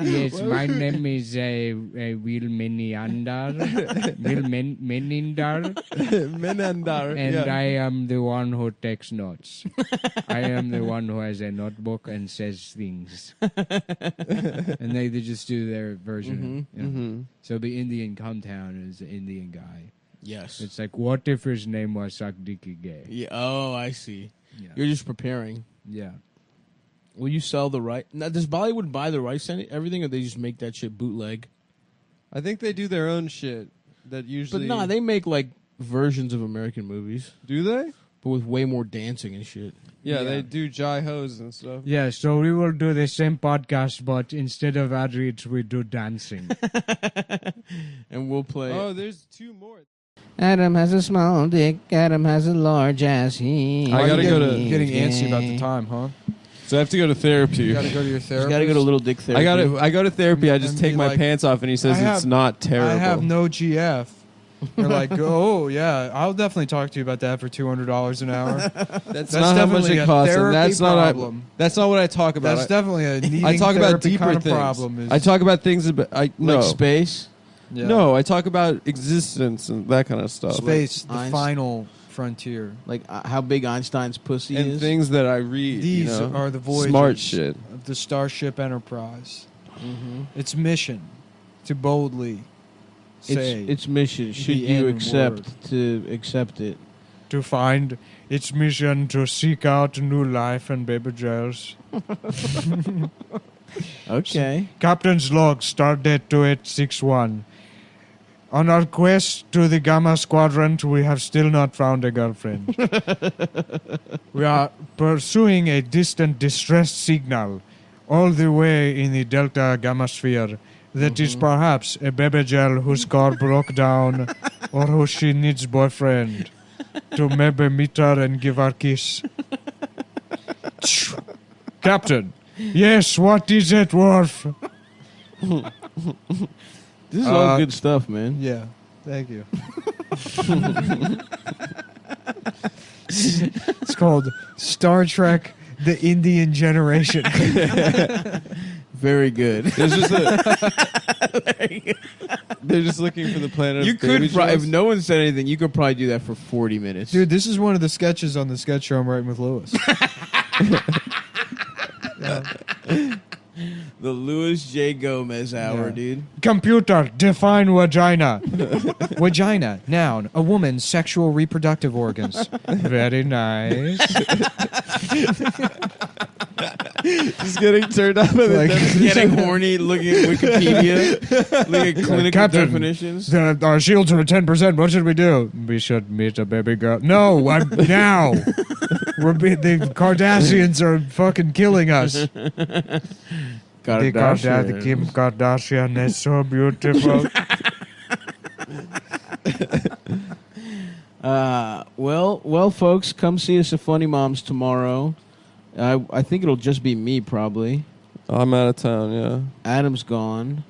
Yes, my name is Will Menindar. Menindar. And yeah. I am the one who takes notes. I am the one who has a notebook and says things. And they just do their version. So the Indian come town is the Indian guy. Yes. It's like, what if his name was Sakdiki Gay? Yeah. Oh, I see. Yeah. You're just preparing. Yeah. Will you sell the right? Now, does Bollywood buy the rights and everything, or they just make that shit bootleg? I think they do their own shit. That usually. But nah, they make like versions of American movies. Do they? But with way more dancing and shit. Yeah, they do Jai Hos and stuff. Yeah, so we will do the same podcast, but instead of ad reads, we do dancing. And we'll play. Oh, there's two more. Adam has a small dick. Adam has a large ass. I gotta go to Getting antsy about the time, huh? So I have to go to therapy. You gotta go to your You therapist. gotta go to little dick therapy. I go to therapy. I just And take be my like, pants off, and he says it's not terrible. I have no GF. You're like, oh yeah, I'll definitely talk to you about that for $200 an hour. That's not how much definitely it a costs. And therapy that's not. problem. That's not what I talk about. That's definitely a needing I talk about therapy deeper kind of things. problem. I talk about things about no Like space? Yeah. No, I talk about existence and that kind of stuff. Space, the Einstein- final frontier. Like how big Einstein's pussy And is? things that I read. These you know? are the voyages smart shit. of the Starship Enterprise. Mm-hmm. Its mission to boldly say Its mission. Should the you N accept it? To find its mission to seek out new life and baby gels. Okay. Captain's log, stardate 2861. On our quest to the Gamma Squadron, we have still not found a girlfriend. We are pursuing a distant distress signal all the way in the Delta Gamma Sphere. That is perhaps a baby girl whose car broke down or who she needs boyfriend to maybe meet her and give her a kiss. Captain. Yes, what is it, Worf? This is all good stuff, man. Yeah, thank you. It's called Star Trek: The Indian Generation. Very good. There's just they're just looking for the planet. You of baby could probably, gels. if no one said anything, you could probably do that for 40 minutes. Dude, this is one of the sketches on the sketch show I'm writing with Lewis. The Louis J. Gomez hour, Yeah. dude. Computer, define vagina. Vagina, noun, a woman's sexual reproductive organs. Very nice. Just getting turned up and Like- Getting horny, looking at Wikipedia, looking at clinical Captain, definitions. Our shields are at 10%. What should we do? We should meet a baby girl. No, now. The Kardashians are fucking killing us. The Kim Kardashian is so beautiful. Well, folks, come see us at Funny Moms tomorrow. I think it'll just be me, probably. I'm out of town. Yeah. Adam's gone.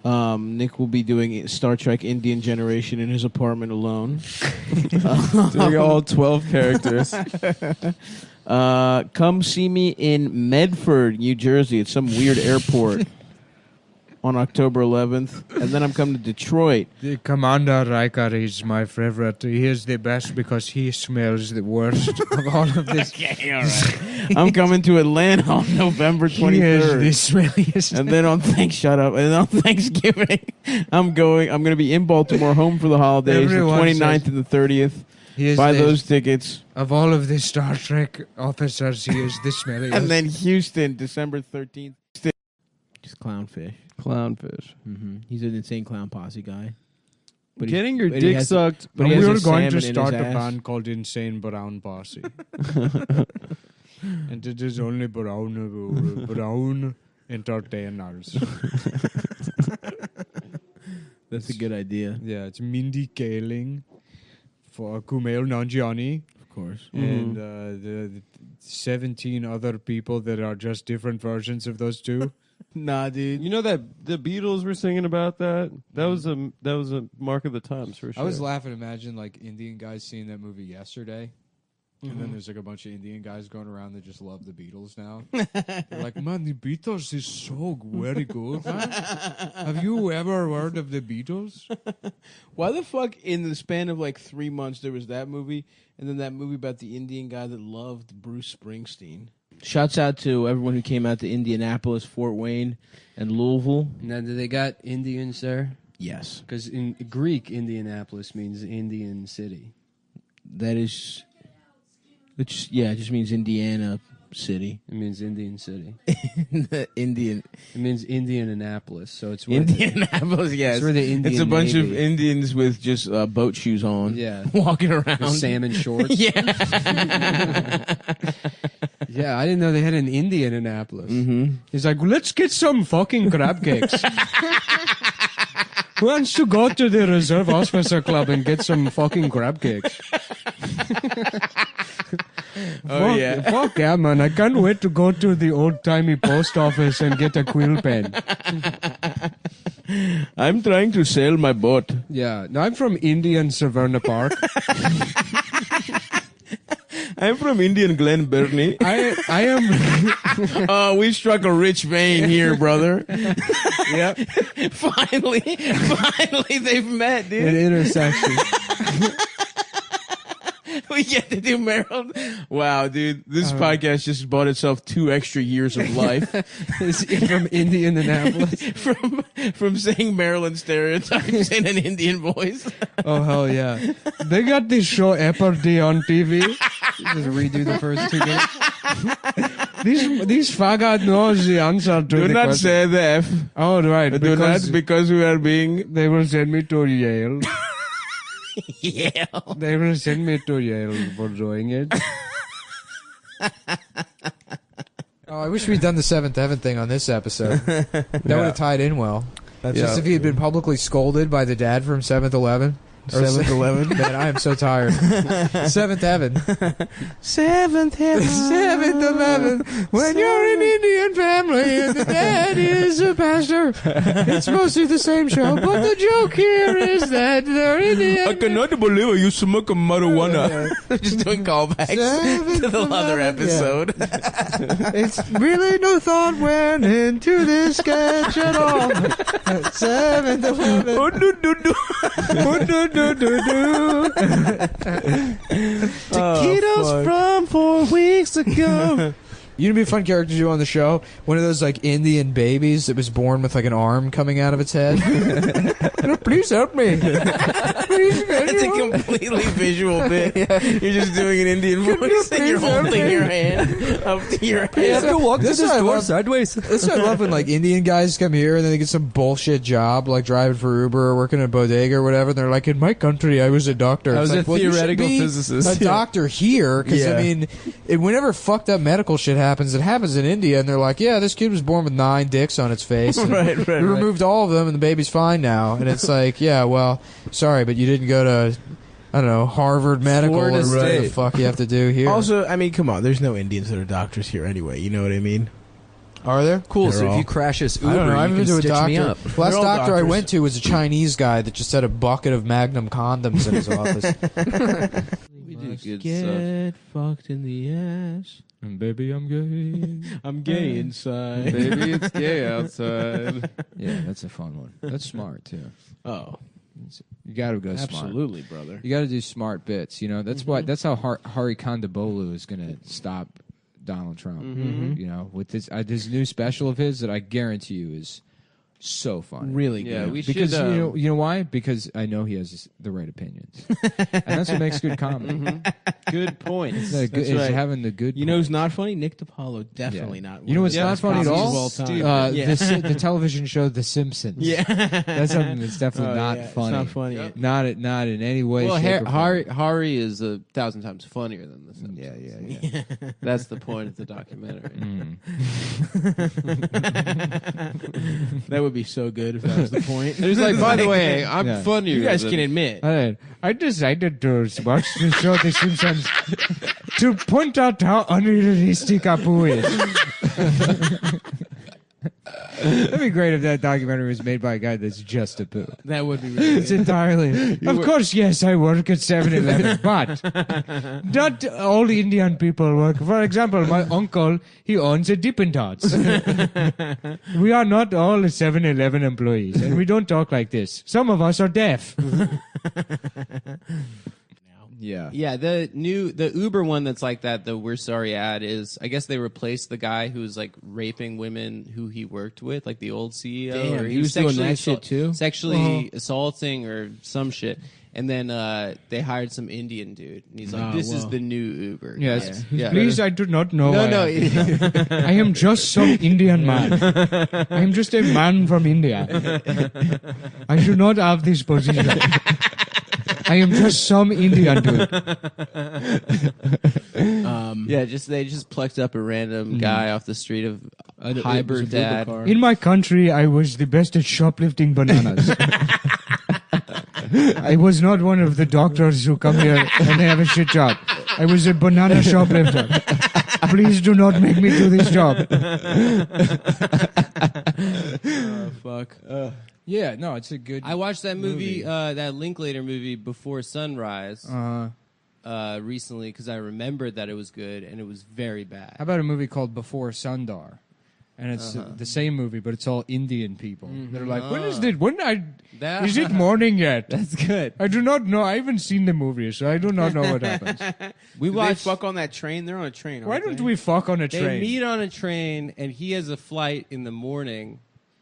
Nick will be doing Star Trek Indian Generation in his apartment alone. Doing all 12 characters. Come see me in Medford, New Jersey. It's some weird airport on October 11th. And then I'm coming to Detroit. The Commander Riker is my favorite. He is the best because he smells the worst of all of this. Okay, all right. I'm coming to Atlanta on November 23rd. He is the smelliest. And then on Thanksgiving, I'm going to be in Baltimore, home for the holidays, Everyone the 29th and the 30th. Buy those tickets. Of all of the Star Trek officers, he is the smelliest. And then Houston, December 13th. Just Clownfish. Clownfish. Mm-hmm. He's an insane clown posse guy. But Getting your dick sucked. But we he has are a going to salmon in start his a ass. band called Insane Brown Posse. And it is only brown entertainers. That's a good idea. Yeah, it's Mindy Kaling for Kumail Nanjiani. Of course. And the 17 other people that are just different versions of those two. Nah, dude. You know that the Beatles were singing about that? That was a mark of the times for sure. I was laughing. Imagine like Indian guys seeing that movie yesterday. And then there's like a bunch of Indian guys going around that just love the Beatles now. They're like, man, the Beatles is so very good, man. Have you ever heard of the Beatles? Why the fuck in the span of like 3 months there was that movie and then that movie about the Indian guy that loved Bruce Springsteen? Shouts out to everyone who came out to Indianapolis, Fort Wayne, and Louisville. Now, do they got Indians there? Yes. Because in Greek, Indianapolis means Indian city. That is... it just means Indiana City. It means Indian city. Indian. It means Indianapolis. So it's where Indianapolis. Yes, it's where the Indian It's a bunch Navy. of Indians with just boat shoes on. Yeah, walking around, with salmon shorts. Yeah, yeah. I didn't know they had an Indianapolis. Mm-hmm. He's like, let's get some fucking crab cakes. Who wants to go to the Reserve Officer Club and get some fucking crab cakes? Oh, yeah. Fuck yeah, man. I can't wait to go to the old-timey post office and get a quill pen. I'm trying to sail my boat. Yeah. No, I'm from Indian Savannah Park. I'm from Indian Glen Burnie. I am... Oh, we struck a rich vein here, brother. Yep. Finally they've met, dude. An intersection. We get to do Maryland. Wow, dude. This podcast just bought itself 2 extra years of life. From Indianapolis. From saying Maryland stereotypes in an Indian voice. Oh, hell yeah. They got this show Epardy on TV. Just redo the first 2 minutes. These faggot knows the answer to Do the not question. say the F. Oh, right. Do not because we are being... They will send me to Yale. Yale. They will send me to Yale for doing it. Oh, I wish we'd done the Seventh Heaven thing on this episode. That would have tied in well. That's Just if he had been publicly scolded by the dad from 7-Eleven. 7-Eleven? Man, I am so tired. Seventh Heaven. Seventh Heaven. Seventh of Heaven. When you're an Indian family and the dad is a pastor, it's mostly the same show. But the joke here is that they're Indian. I cannot believe I used to smoke a marijuana. Just doing callbacks to the other episode. It's really no thought went into this sketch at all. Seventh of Heaven. Taquitos from 4 weeks ago. You know, be a fun character to do on the show. One of those like Indian babies that was born with like an arm coming out of its head. Please help me. It's a completely visual bit. You're just doing an Indian voice and you're holding your hand up to your head. You have to walk to the store sideways. That's what I love when like Indian guys come here and then they get some bullshit job like driving for Uber or working at a bodega or whatever. And they're like, in my country, I was a doctor. I was It's a like, well, theoretical you should be physicist. a doctor here because I mean, whenever fucked up medical shit happens, it happens in India, and they're like, yeah, this kid was born with 9 dicks on its face. Right. We removed all of them, and the baby's fine now. And it's like, yeah, well, sorry, but you didn't go to, I don't know, Harvard Medical or Florida whatever the State. fuck you have to do here. Also, I mean, come on. There's no Indians that are doctors here anyway. You know what I mean? Are there? Cool. They're So all- if you crash this Uber, I don't know. I've you been can to a stitch doctor. me up. Last They're all doctor I doctors. went to was a Chinese guy that just had a bucket of Magnum condoms in his office. We do good Get fucked in the ass. And baby, I'm gay. I'm gay inside. Baby, it's gay outside. Yeah, that's a fun one. That's smart too. Oh, You got to go smart. absolutely, brother. You got to do smart bits. You know, that's why. That's how Hari Kondabolu is going to stop Donald Trump. You know, with this new special of his that I guarantee you is so funny. Really Yeah, good. we Because should. you know why? Because I know he has the right opinions, and that's what makes good comedy. Good points. Is That's is right. having the good. You know who's not funny? Nick DiPaolo. Definitely not. You know what's one not of the funny best at all? comedians of all time. The television show The Simpsons. Yeah. That's something that's definitely Oh, not yeah, it's funny. not funny. Yep. Not in any way. Well, shape, or form. Hari is 1,000 times funnier than the Simpsons. Yeah. That's the point of the documentary. That would be so good if that was the point. It was like, by the way, I'm Yeah. funnier. You guys than- can admit. I decided to watch the show The Simpsons to point out how unrealistic Apu is. That'd be great if that documentary was made by a guy that's just a poo. That would be really It's good. entirely. Of course, yes, I work at 7-Eleven, but not all Indian people work. For example, my uncle, he owns a Dippin' Dots. We are not all 7-Eleven employees, and we don't talk like this. Some of us are deaf. Yeah. Yeah, the Uber one that's like that, the We're Sorry ad is, I guess they replaced the guy who was like raping women who he worked with, like the old CEO. Damn, or he was doing that shit too? Sexually assaulting or some shit. And then they hired some Indian dude. And he's like, this is the new Uber. Yes. Yeah. Please, I do not know. No. I am just some Indian man. I am just a man from India. I do not have this position. I am just some Indian dude. Yeah, they just plucked up a random guy off the street of Hyderabad. In my country, I was the best at shoplifting bananas. I was not one of the doctors who come here and they have a shit job. I was a banana shoplifter. Please do not make me do this job. Fuck. Yeah, no, it's a good. I watched that movie, that Linklater movie, Before Sunrise, recently because I remembered that it was good and it was very bad. How about a movie called Before Sundar? And it's the same movie, but it's all Indian people. They're like, when is it? Is it morning yet? That's good. I do not know. I haven't seen the movie, so I do not know what happens. We watched. Fuck on that train. They're on a train. Why aren't don't they? we fuck on a They train? meet on a train and he has a flight in the morning.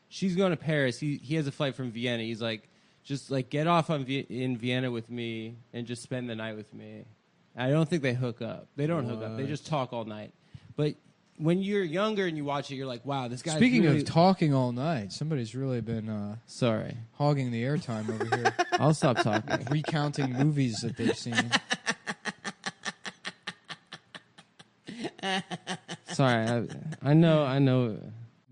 She's going to Paris. He has a flight from Vienna. He's like, just like get off in Vienna with me and just spend the night with me. I don't think they hook up. They don't hook up. They just talk all night. But when you're younger and you watch it, you're like, wow, this guy's Speaking really... of talking all night, somebody's really been Sorry. hogging the airtime over here. I'll stop talking. Recounting movies that they've seen. Sorry. I know.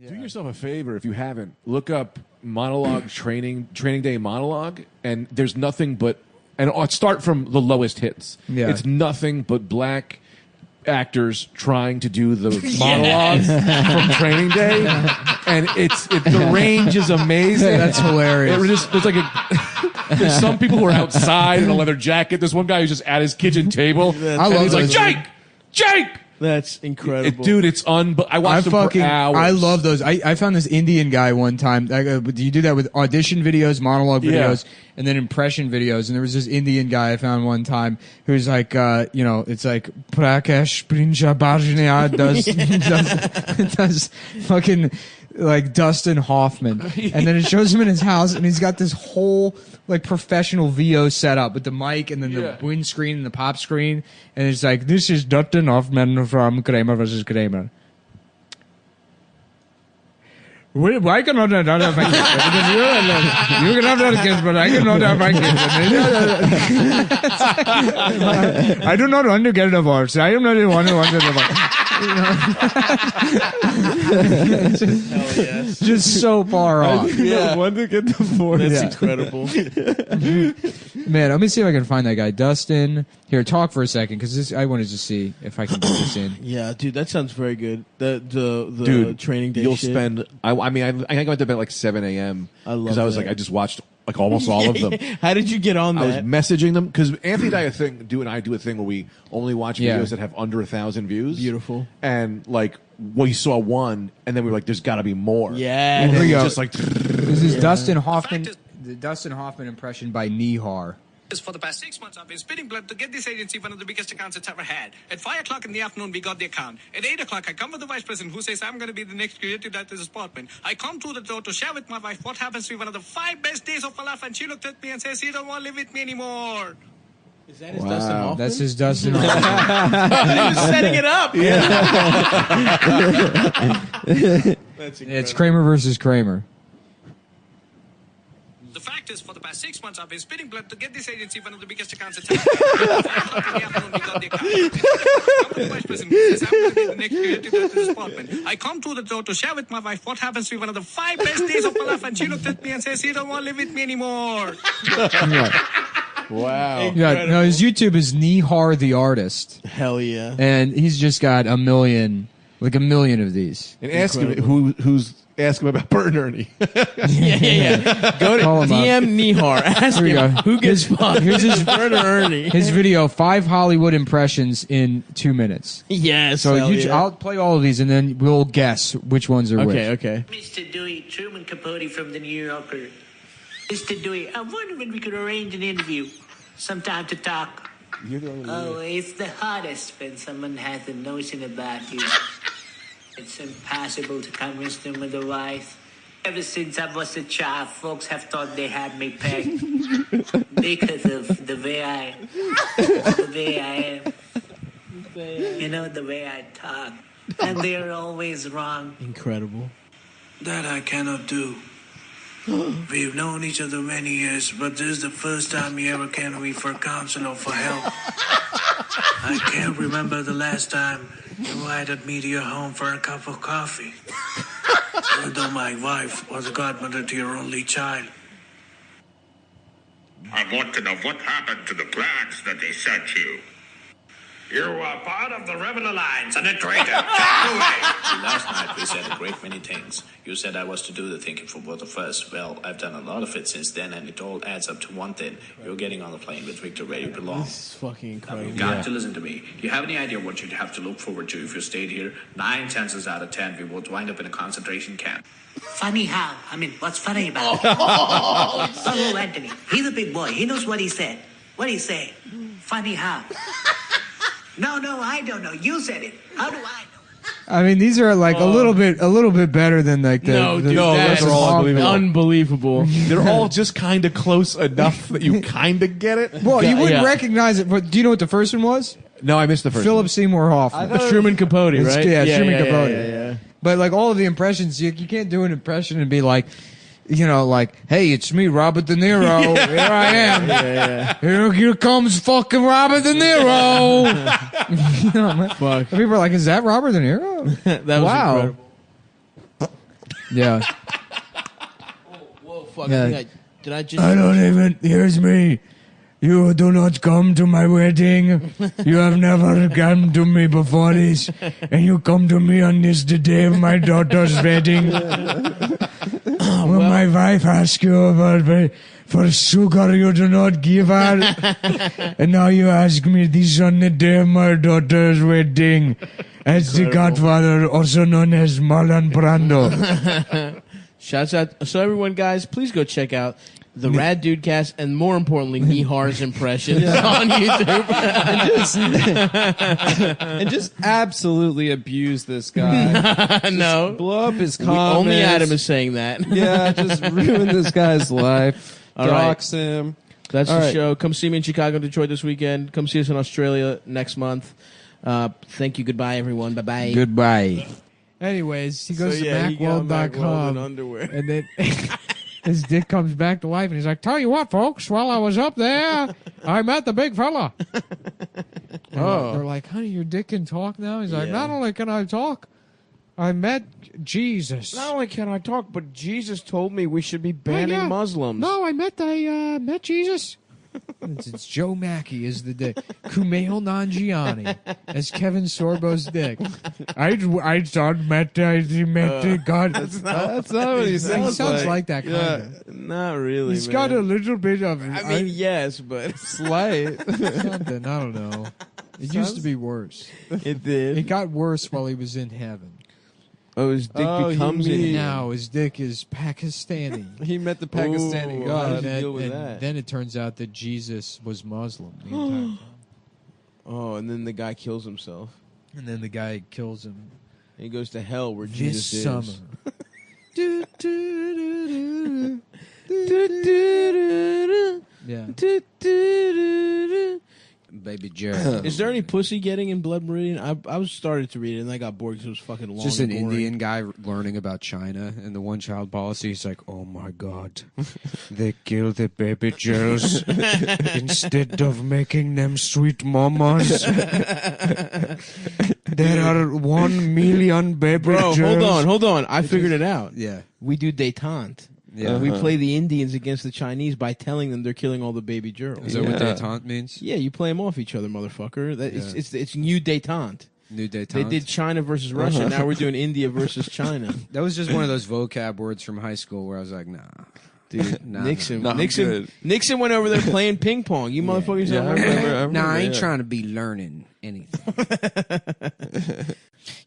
Do yourself a favor if you haven't. Look up monologue training day monologue, and there's nothing but, and I'll start from the lowest hits. Yeah. It's nothing but black actors trying to do the monologue from Training Day, and the range is amazing. That's hilarious. There's like there's some people who are outside in a leather jacket. There's one guy who's just at his kitchen table. I love he's like, those. Jake. That's incredible, Dude, it's I watched them for hours. I love those. I found this Indian guy one time. Do you do that with audition videos, monologue videos, and then impression videos? And there was this Indian guy I found one time who's like, it's like Prakash Prinja Bharjania does fucking like Dustin Hoffman, and then it shows him in his house, and he's got this whole like professional VO setup with the mic and then the windscreen and the pop screen, and it's like, this is Dustin Hoffman from Kramer versus Kramer. Why cannot I not have my kids? Because you can have that kids, but I cannot have my kids. I do not want to get a divorce. I am not the one who wants a divorce. Just so far off. Yeah, when to get divorced. That's incredible. Man, let me see if I can find that guy. Dustin, here, talk for a second, because I wanted to see if I can put this in. Yeah, dude, that sounds very good. The Dude, training day you'll shit. spend. I mean, I think I went to bed like 7 a.m. I love because I was that. like, I just watched like almost all of them. How did you get on I was that? messaging them because Anthony and I do a thing where we only watch videos Yeah. that have under 1,000 views. Beautiful. And like we saw one, and then we were like, "There's got to be more." Yeah. and Here then we go. just like This is Dustin Hoffman, the Dustin Hoffman impression by Nihar. For the past 6 months, I've been spitting blood to get this agency one of the biggest accounts it's ever had. At 5 o'clock in the afternoon, we got the account. At 8 o'clock, I come with the vice president who says I'm going to be the next creative director's department. I come to the door to share with my wife what happens to be one of the 5 best days of my life, and she looked at me and says, "You don't want to live with me anymore." Is that his Dustin Hoffman? That's his Dustin Hoffman. He was setting it up. That's incredible. It's Kramer versus Kramer. The fact is, for the past 6 months, I've been spitting blood to get this agency one of the biggest accounts it's ever had. At 5 o'clock in the afternoon, we got the account. Come with the vice president who says I'm going to be the next creative director's department. I come to the door to share with my wife what happens to be one of the 5 best days of my life, and she looked at me and says, "You don't want to live with me anymore." wow. Yeah, no, his YouTube is Nihar the Artist. Hell yeah. And he's just got a million of these. And ask him who's. Ask him about Bert and Ernie. Yeah. Go to Call him DM Nihar. Ask Here we him go. who gets fucked. Here's his Bert or Ernie. His video, 5 Hollywood impressions in 2 minutes. Yes. So hell yeah. I'll play all of these, and then we'll guess which ones are which. Okay. Mr. Dewey, Truman Capote from the New Yorker. Mr. Dewey, I wonder when we could arrange an interview. Sometime to talk. Oh, it's the hottest when someone has a notion about you. It's impossible to convince them otherwise. Ever since I was a child, folks have thought they had me pegged because of the way I am. You know, the way I talk. And they're always wrong. Incredible. That I cannot do. We've known each other many years, but this is the first time you ever came to me for counsel or for help. I can't remember the last time you invited me to your home for a cup of coffee. Even though my wife was a godmother to your only child. I want to know what happened to the plans that they sent you. You are part of the Rebel Alliance and a traitor. Take it away. Last night we said a great many things. You said I was to do the thinking for both of us. Well, I've done a lot of it since then, and it all adds up to one thing. You're getting on the plane with Victor where you belong. This is fucking incredible. You've got to listen to me. Do you have any idea what you'd have to look forward to if you stayed here? 9 chances out of 10 we would wind up in a concentration camp. Funny how? I mean, what's funny about it? Oh, Anthony. He's a big boy. He knows what he said. What did he say? Funny how? No, I don't know. You said it. How do I know? I mean, these are like a little bit better than like the. That's all unbelievable. They're all just kind of close enough that you kind of get it. Well, you wouldn't recognize it, but do you know what the first one was? No, I missed the first Philip one. Seymour Hoffman. Truman Capote, right? Yeah, Truman Capote. Yeah. But like all of the impressions, you can't do an impression and be like, you know, like, hey, it's me, Robert De Niro. Here I am. Here comes fucking Robert De Niro. You know, man. Fuck. People are like, is that Robert De Niro? That was wow. incredible. Yeah. Whoa, fuck. Yeah. Did I just... I don't even. Here's me. You do not come to my wedding. You have never come to me before this. And you come to me on this the day of my daughter's wedding. When my wife asks you for sugar, you do not give her. And now you ask me this on the day of my daughter's wedding. As the Godfather, also known as Marlon Brando. Shouts out. So everyone, guys, please go check out the Rad Dude Cast, and more importantly, Nihar's impressions on YouTube. and just absolutely abuse this guy. No. Just blow up his comments. Only Adam is saying that. Yeah, just ruin this guy's life. All right. Dox him. That's All the right. show. Come see me in Chicago, Detroit this weekend. Come see us in Australia next month. Thank you. Goodbye, everyone. Bye-bye. Goodbye. Anyways, he goes So, yeah, to he got Mack Weldon MacWorld.com, underwear. and then his dick comes back to life, and he's like, "Tell you what, folks, while I was up there, I met the big fella." And they're like, honey, your dick can talk now? He's like, Yeah. not only can I talk, I met Jesus. Not only can I talk, but Jesus told me we should be banning Muslims. No, I met Jesus. It's Joe Mackey as the dick. Kumail Nanjiani as Kevin Sorbo's dick. I thought he met God. That's not what he sounds He sounds like that kind of. Not really. He's got a little bit of. I mean, yes, but slight something. I don't know. It used to be worse. It did. It got worse while he was in heaven. Oh, his dick becomes Indian. Now his dick is Pakistani. He met the Pakistani How god. did you deal with and that? then it turns out that Jesus was Muslim the entire time. Oh, and then the guy kills himself. And then the guy kills him. And he goes to hell where This Jesus summer. is. Yeah. Baby Jared. Is there any pussy getting in Blood Meridian? I was started to read it and I got bored because it was fucking long. Just and an boring. Indian guy learning about China and the one-child policy. He's like, oh my God, they kill the baby girls instead of making them sweet mamas. There are 1 million baby Bro, girls. hold on. I figured it out. Yeah. We do détente. Yeah. We play the Indians against the Chinese by telling them they're killing all the baby girls. Is that what détente means? Yeah, you play them off each other, motherfucker. It's new détente. New détente. They did China versus Russia. Now we're doing India versus China. That was just one of those vocab words from high school where I was like, nah. Dude, Nah, Nixon. nah. Nixon went over there playing ping pong. You motherfuckers don't remember that? Nah, I ain't trying to be learning anything.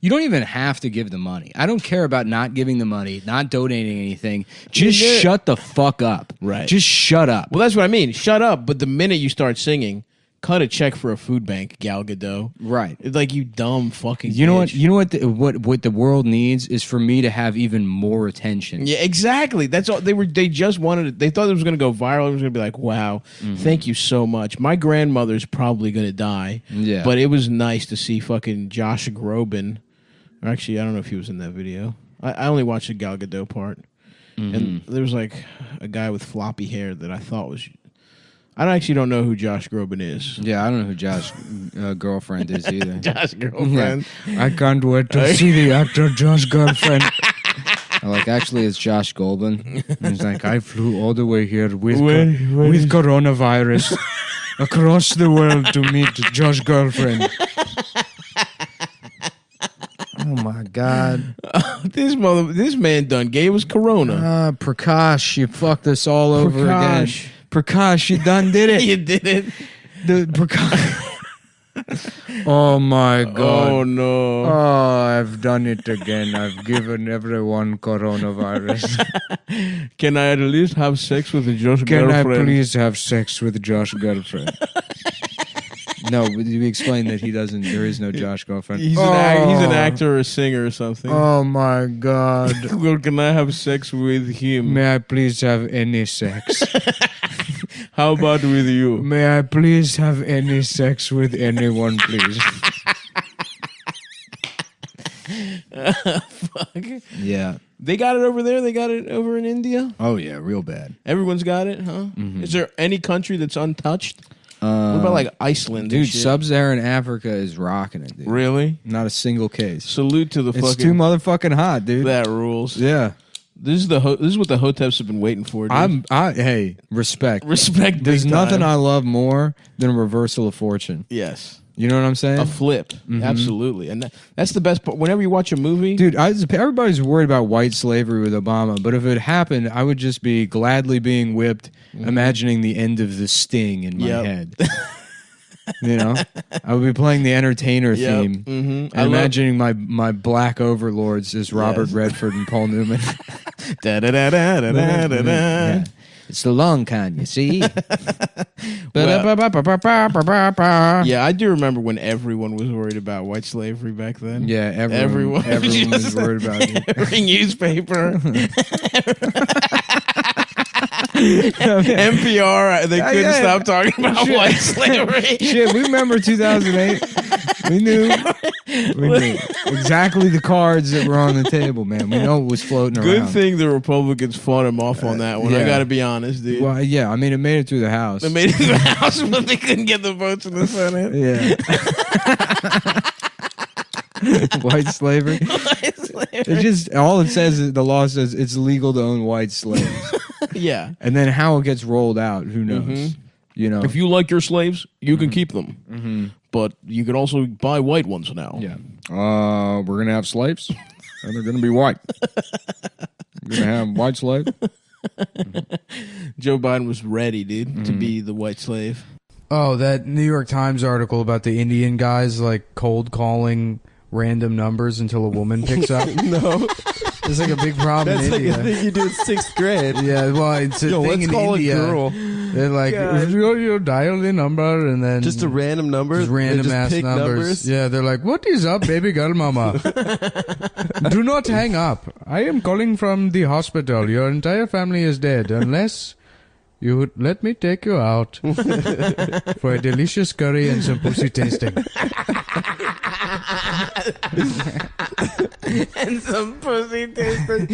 You don't even have to give the money. I don't care about not giving the money, not donating anything. Just shut the fuck up. Right. Just shut up. Well, that's what I mean. Shut up. But the minute you start singing, cut a check for a food bank, Gal Gadot. Right. It's like, you dumb fucking You know bitch. what? You know what the world needs is for me to have even more attention. Yeah, exactly. That's all they just wanted it. They thought it was going to go viral. It was going to be like, wow, thank you so much. My grandmother's probably going to die. Yeah. But it was nice to see fucking Josh Groban. Or actually, I don't know if he was in that video. I only watched the Gal Gadot part. And there was like a guy with floppy hair that I thought was... I don't know who Josh Groban is. Yeah, I don't know who Josh girlfriend is either. Josh Girlfriend. I can't wait to see the actor Josh Girlfriend. Actually, it's Josh Golden. He's like, I flew all the way here with coronavirus across the world to meet Josh Girlfriend. Oh my God! This man done gave us corona. Prakash, you fucked us all over again. Prakash. Prakash, you done did it. You did it. The Prakash. Oh my God! Oh no! Oh, I've done it again. I've given everyone coronavirus. Can I at least have sex with Josh Can Girlfriend? I please have sex with Josh Girlfriend? No, we explain that there is no Josh Girlfriend. He's an actor or a singer or something. Oh my God! Well, can I have sex with him? May I please have any sex? How about with you? May I please have any sex with anyone, please? Fuck. Yeah. They got it over there? They got it over in India? Oh yeah, real bad. Everyone's got it, huh? Mhm. Is there any country that's untouched? What about like Iceland? Dude, and shit? Sub-Saharan Africa is rocking it, dude. Really? Not a single case. Salute to the It's fucking... too motherfucking hot, dude. That rules. Yeah. This is what the Hoteps have been waiting for, dude. Hey, respect. Respect. There's big nothing time. I love more than a reversal of fortune. Yes. You know what I'm saying? A flip. Absolutely. And that's the best part. Whenever you watch a movie... Dude, everybody's worried about white slavery with Obama, but if it happened, I would just be gladly being whipped, imagining the end of the Sting in my head. You know? I would be playing the Entertainer theme, and imagining my black overlords as Robert Redford and Paul Newman. Yeah. It's the long con, you see? Yeah, I do remember when everyone was worried about white slavery back then. Yeah, everyone was worried about it. Every newspaper. NPR, they couldn't stop talking about white slavery. Shit, we remember 2008. We knew exactly the cards that were on the table, man. We know it was floating around. Good thing the Republicans fought him off on that one. I yeah. got to be honest, dude. Well, yeah, I mean, it made it through the House. They made it through the House, but they couldn't get the votes in the Senate. Yeah. White slavery. It just all it says is the law says it's legal to own white slaves. Yeah. And then how it gets rolled out, who knows? Mhm. You know, If you like your slaves, you can keep them. But you can also buy white ones now. Yeah. We're going to have slaves, and they're going to be white. We're going to have white slave. Joe Biden was ready, dude, to be the white slave. Oh, that New York Times article about the Indian guys like cold calling random numbers until a woman picks up. No. It's like a big problem That's in like India. a thing you do in 6th grade. Yeah, well, it's a Yo, thing let's in call India. a girl. They're like, God. you dial the number and then Just a random number? just random They just ass pick numbers? Yeah, they're like, what is up, baby girl mama? Do not hang up. I am calling from the hospital. Your entire family is dead unless you would let me take you out for a delicious curry and some pussy tasting. And some pussy tasting.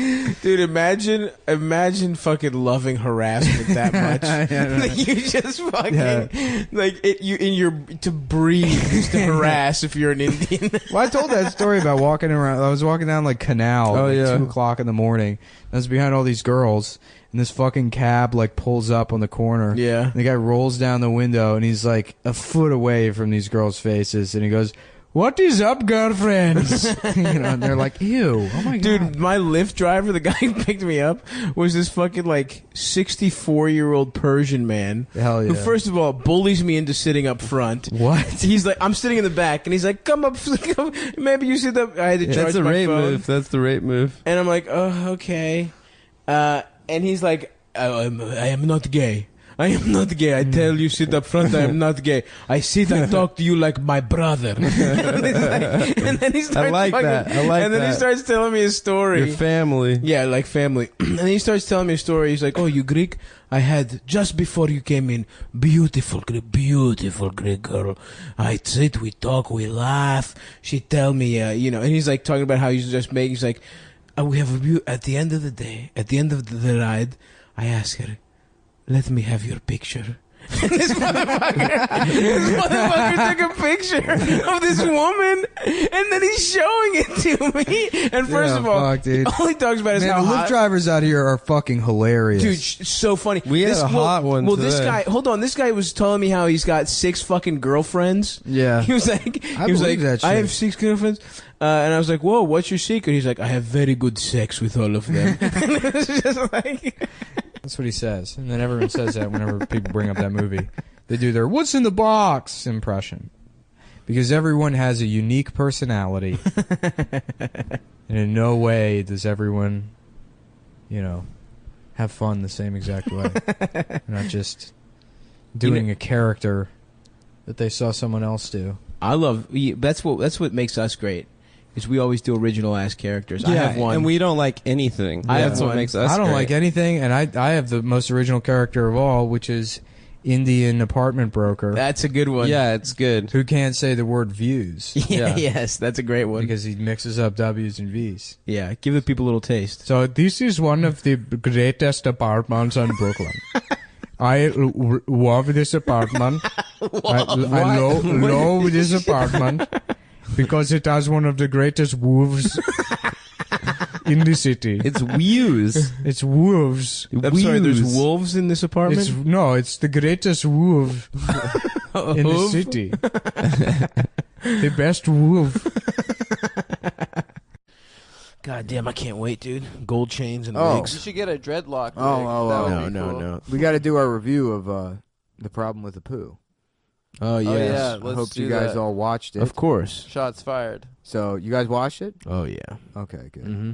Dude, imagine fucking loving harassment that much. Like, you just fucking like it, you in your to breathe is to harass if you're an Indian. Well, I told that story about walking around. I was walking down like Canal at 2 o'clock in the morning. I was behind all these girls, and this fucking cab like pulls up on the corner. Yeah. And the guy rolls down the window, and he's like a foot away from these girls' faces, and he goes, "What is up, girlfriends?" And they're like, "Ew, oh my god." Dude, my Lyft driver, the guy who picked me up, was this fucking like 64-year-old Persian man. Hell yeah. Who first of all bullies me into sitting up front. What? He's like, I'm sitting in the back, and he's like, come up, maybe you sit up. I had to charge That's the my rape phone. move. That's the rape move. And I'm like, oh, okay. And he's like, I am not gay. I am not gay. I tell you, sit up front. I am not gay. I sit and talk to you like my brother. And then he starts I like that. And then he starts telling me a story. Your family. Yeah, like family. And he starts telling me a story. He's like, oh, you Greek? I had, just before you came in, beautiful Greek girl. I sit, we talk, we laugh. She tell me, and he's like talking about how he's just making, he's like, we have at the end of the day, at the end of the ride, I ask her, let me have your picture. And this motherfucker took a picture of this woman, and then he's showing it to me. And first of all, dude. all he talks about is Man, how the Lyft hot. drivers out here are fucking hilarious. Dude, so funny. We had a hot one Well, this today. guy, hold on. This guy was telling me how he's got 6 fucking girlfriends. Yeah. He was like, I believe that I shit. have 6 girlfriends. And I was like, whoa, what's your secret? He's like, I have very good sex with all of them. And it was just like... That's what he says. And then everyone says that whenever people bring up that movie. They do their "what's in the box" impression. Because everyone has a unique personality. And in no way does everyone, have fun the same exact way. They're not just doing a character that they saw someone else do. I love... That's what makes us great. Is we always do original ass characters. Yeah, I have one. and we don't like anything. That's what makes us I don't great. like anything, and I have the most original character of all, which is Indian apartment broker. That's a good one. Yeah, it's good. Who can't say the word views. Yeah. Yes, that's a great one. Because he mixes up W's and V's. Yeah, give the people a little taste. So this is one of the greatest apartments in Brooklyn. I love this apartment. I love this apartment because it has one of the greatest wolves in the city. It's views. It's wolves. I'm sorry, there's wolves in this apartment? It's the greatest wolf in the city. The best wolf. God damn, I can't wait, dude. Gold chains and Oh. wigs. You should get a dreadlock. No. We got to do our review of The Problem with the Poo. Oh, yes. yeah. I Let's hope do you guys that. all watched it. Of course. Shots fired. So, you guys watched it? Oh, yeah. Okay, good. Mm-hmm.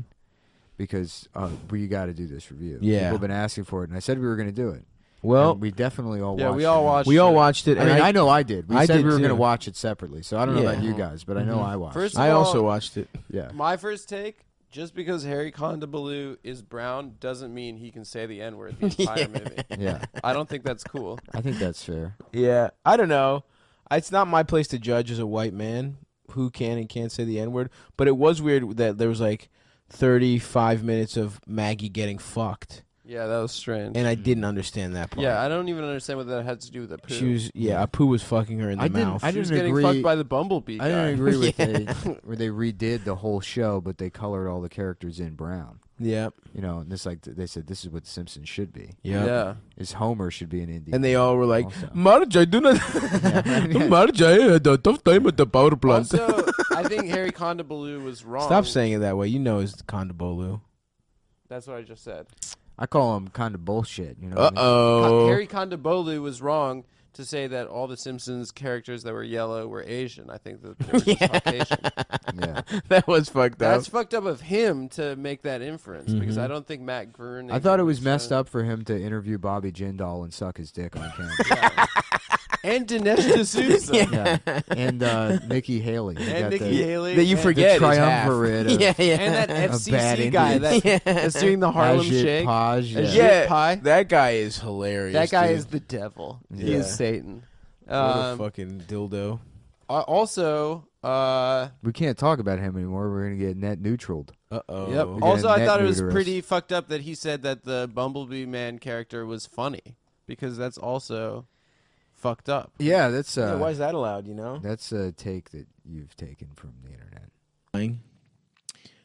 Because we got to do this review. Yeah. People have been asking for it, and I said we were going to do it. Well, and we definitely all Yeah, watched it. we all watched We all it. watched it. I mean, I know I did. We said did we were going to too. watch it separately, so I don't know Yeah. about you guys, but I know I watched First it. of I all, also watched it. Yeah. My first take, Just because Harry Condoboloo is brown doesn't mean he can say the N-word the entire movie. Yeah. I don't think that's cool. I think that's fair. Yeah, I don't know. It's not my place to judge as a white man who can and can't say the N-word, but it was weird that there was like 35 minutes of Maggie getting fucked. Yeah, that was strange. And I didn't understand that part. Yeah, I don't even understand what that had to do with a poo. She was, a poo was fucking her in the mouth. She was getting fucked by the bumblebee guy. I didn't agree with where they redid the whole show, but they colored all the characters in brown. Yeah. You know, and this they said this is what The Simpsons should be. Yep. Yeah. Is Homer should be an Indian. And they all were like, Marge, I do not. Marge, I had a tough time at the power plant. Also, I think Harry Condoboloo was wrong. Stop saying it that way. You know it's Condoboloo. That's what I just said. I call him kind of bullshit. You know. What I mean? Harry Condoboloo was wrong to say that all the Simpsons characters that were yellow were Asian. I think that they were just Caucasian. Yeah, that was fucked up. That's fucked up of him to make that inference because I don't think Matt Groening. I thought it was messed up for him to interview Bobby Jindal and suck his dick on camera. And Dinesh D'Souza. Yeah. And Nikki Haley. And Nikki Haley. That you forget the is half. triumvirate of And that FCC guy that's doing the Harlem Ajit Shake. Paj, Ajit Pai. That guy is hilarious. That guy dude. is the devil. He Yeah. is Satan. What a fucking dildo. Also, we can't talk about him anymore. We're gonna get net neutraled. Uh-oh. Yep. We're Also, gonna I thought it net was neuter us. pretty fucked up that he said that the Bumblebee Man character was funny because that's also fucked up. Yeah, that's why is that allowed? You know, that's a take that you've taken from the internet.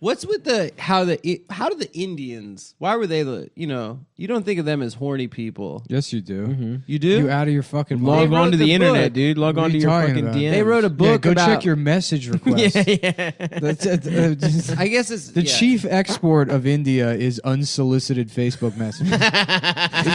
What's with how do the Indians? Why were they you don't think of them as horny people? Yes, you do. Mm-hmm. You do? You out of your fucking Log mind. on to the internet, dude. Log What on are to you your talking fucking about? DMs. They wrote a book go about check your message request. That's I guess it's the chief export of India is unsolicited Facebook messages. Is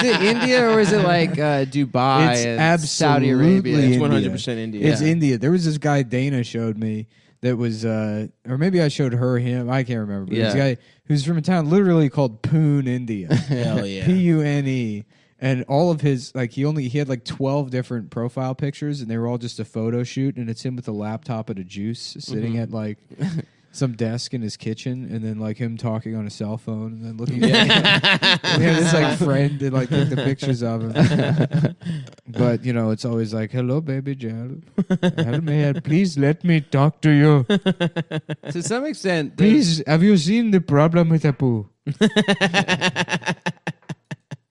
it India or is it like Dubai It's and absolutely Saudi Arabia? India. It's 100% India. It's India. There was this guy Dana showed me that was, or maybe I showed him. I can't remember. But this guy who's from a town literally called Pune, India. Hell yeah. Pune. And all of his he had like 12 different profile pictures, and they were all just a photo shoot. And it's him with a laptop and a juice sitting at like some desk in his kitchen, and then like him talking on a cell phone, and then looking at his like friend and like take the pictures of him. But it's always like, "Hello, baby Jill. May I please let me talk to you? To some extent, Please, have you seen the problem with Apu?"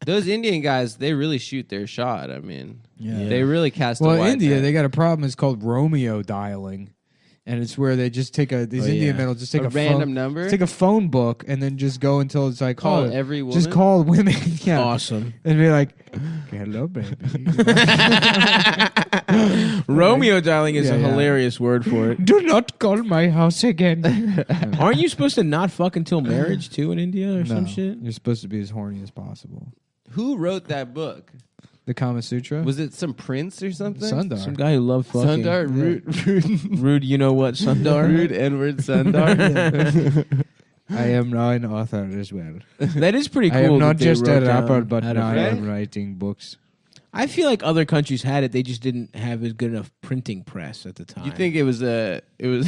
those Indian guys, they really shoot their shot. I mean, Yeah. they really cast a Well, wide India, net. they got a problem. It's called Romeo dialing. And it's where they just take these Indian men will just take A a random phone, number? take a phone book, and then just go until it's like Call every woman? Just call women. Yeah. Awesome. And be like, "Hello, baby." Romeo dialing is Yeah, a yeah. hilarious word for it. Do not call my house again. Aren't you supposed to not fuck until marriage too in India or some No, shit? You're supposed to be as horny as possible. Who wrote that book? The Kama Sutra. Was it some prince or something? Sundar. Some guy who loved fucking. Sundar, Rude, you know what, Sundar? Rude Edward Sundar. I am now an author as well. That is pretty cool. I am that not they just a wrote rapper, down but how to now I fuck. am writing books. I feel like other countries had it. They just didn't have as good enough printing press at the time. You think it was it was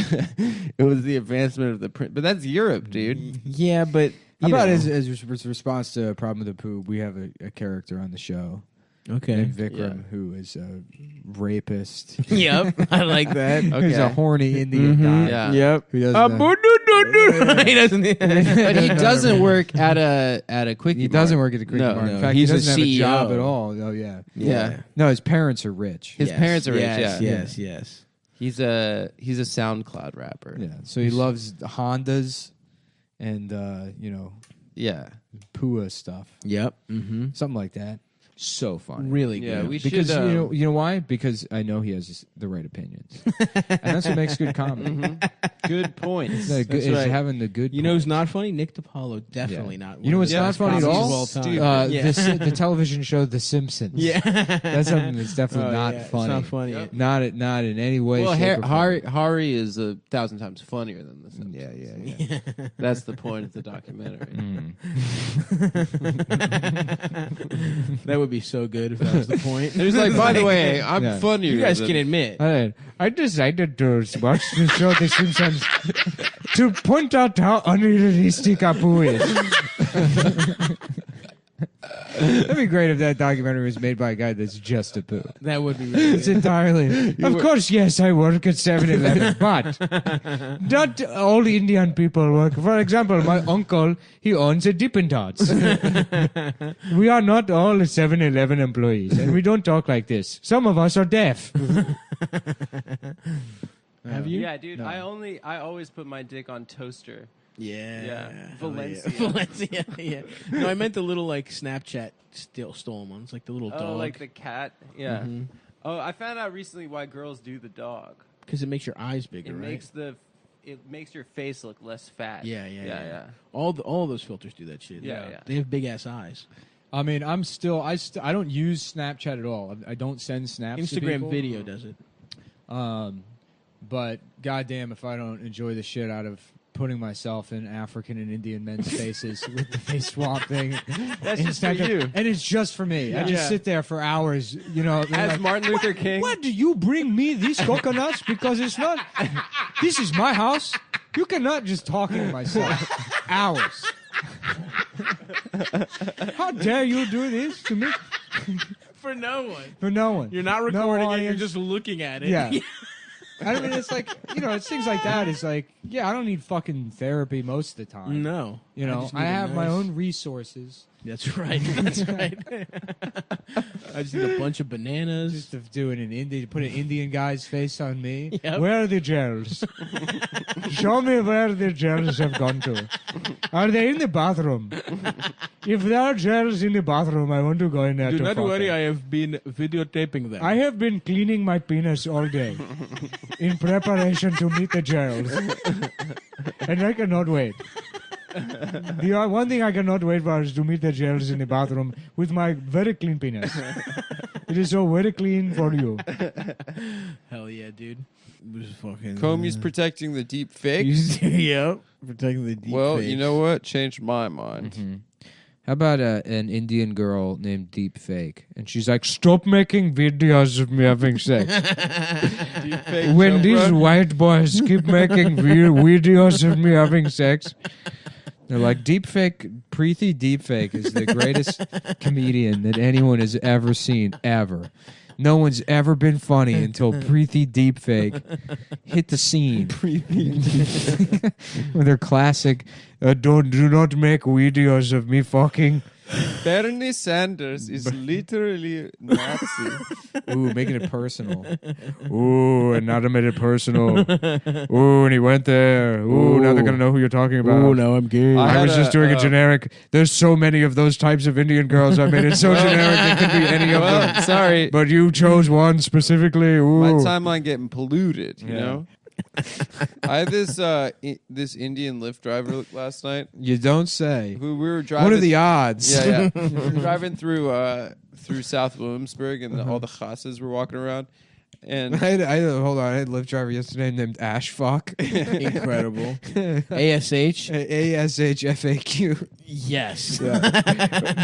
the advancement of the print, but that's Europe, dude. Yeah, but How about as response to a problem with the poo? We have a character on the show. Okay. Named Vikram, who is a rapist. Yep, I like that. He's a horny Indian guy. Yeah. Yep. Who doesn't, He doesn't. But he doesn't work at a quickie. He doesn't work at a quickie No, mart. In no, fact, he's he a doesn't have a job CEO. at all. Oh yeah. Yeah. No, his parents are rich. His parents are rich. Yes, yeah. yes. He's a SoundCloud rapper. Yeah. So he loves Hondas and Yeah. Pua stuff. Yep. Mm-hmm. Something like that. So funny. Really Yeah, good. we Because should. you know why? Because I know he has the right opinions, and that's what makes good comedy. Good point. It's like good, That's it's right. having the good. You know who's points. not funny? Nick DiPaolo. Definitely not. You know what's Yeah, not it's funny at probably all? all time. Yeah. The television show The Simpsons. Yeah. That's something that's definitely not yeah. funny. It's not funny. Yep. Not in any way. Well, shape, or form. Hari is 1,000 times funnier than the Simpsons. Yeah. That's the point of the documentary. That would be so good if that was the point. There's like, by the way, I'm Yeah. funnier. You guys than- can admit. I decided to watch the show The Simpsons. to point out how unrealistic Apu is. That'd be great if that documentary was made by a guy that's just a poo. That would be really It's entirely. Of course, yes, I work at 7-Eleven, but not all Indian people work. For example, my uncle, he owns a Dippin' Dots. We are not all 7-Eleven employees, and we don't talk like this. Some of us are deaf. Have you? Yeah, dude. No. I always put my dick on toaster. Yeah. Valencia. Valencia, yeah. No, I meant the little, like, Snapchat stolen ones, like the little dog. Oh, like the cat? Yeah. Mhm. Oh, I found out recently why girls do the dog. Because it makes your eyes bigger, It right? makes your face look less fat. Yeah. All those filters do that shit. Yeah. They have big ass eyes. I mean, I don't use Snapchat at all. I don't send snaps to Instagram people. Video does it. But goddamn, if I don't enjoy the shit out of putting myself in African and Indian men's faces with the face swap thing. That's just for you. And it's just for me. I just sit there for hours, you know. As like, Martin Luther King. What do you bring me these coconuts? Because it's not. This is my house. You cannot just talking to myself hours. How dare you do this to me? For no one. For no one. You're not No recording it. You're audience. just looking at it. Yeah. I mean, it's like, you know, it's things like that. It's like, yeah, I don't need fucking therapy most of the time. No. You know, just I need a have my nice- own resources. That's right. That's right. I just need a bunch of bananas. Just of doing put an Indian guy's face on me. Yep. Where are the gels? Show me where the gels have gone to. Are they in the bathroom? If there are gels in the bathroom, I want to go in there Do to not fuck worry, it. I have been videotaping them. I have been cleaning my penis all day in preparation to meet the gels. And I cannot wait. The one thing I cannot wait for is to meet the gels in the bathroom with my very clean penis. It is so very clean for you. Hell yeah, dude. It was fucking. Comey's protecting the deep fake. Yep. Protecting the deep Well, fakes. you know what? Changed my mind. How about an Indian girl named Deep Fake? And she's like, stop making videos of me having sex. Deepfake When Chopra. these white boys keep making videos of me having sex, they're like, Preeti Deepfake is the greatest comedian that anyone has ever seen, ever. No one's ever been funny until Preeti Deepfake hit the scene with her classic, do not make videos of me fucking. Bernie Sanders is literally Nazi. Ooh, making it personal. Ooh, and now I made it personal. Ooh, and he went there. Ooh, now they're going to know who you're talking about. Ooh, now I'm gay. I was just doing a generic. There's so many of those types of Indian girls. I made it so generic it could be any of them. Sorry. But you chose one specifically. Ooh. My timeline getting polluted, you Yeah. know? I had this this Indian Lyft driver last night. You don't say. Who we were driving. What are the odds? Yeah. We were driving through South Williamsburg, and all the khasas were walking around. And I had a Lyft driver yesterday named Ash Fuck. Incredible. ASH? ASHFAQ. Yes.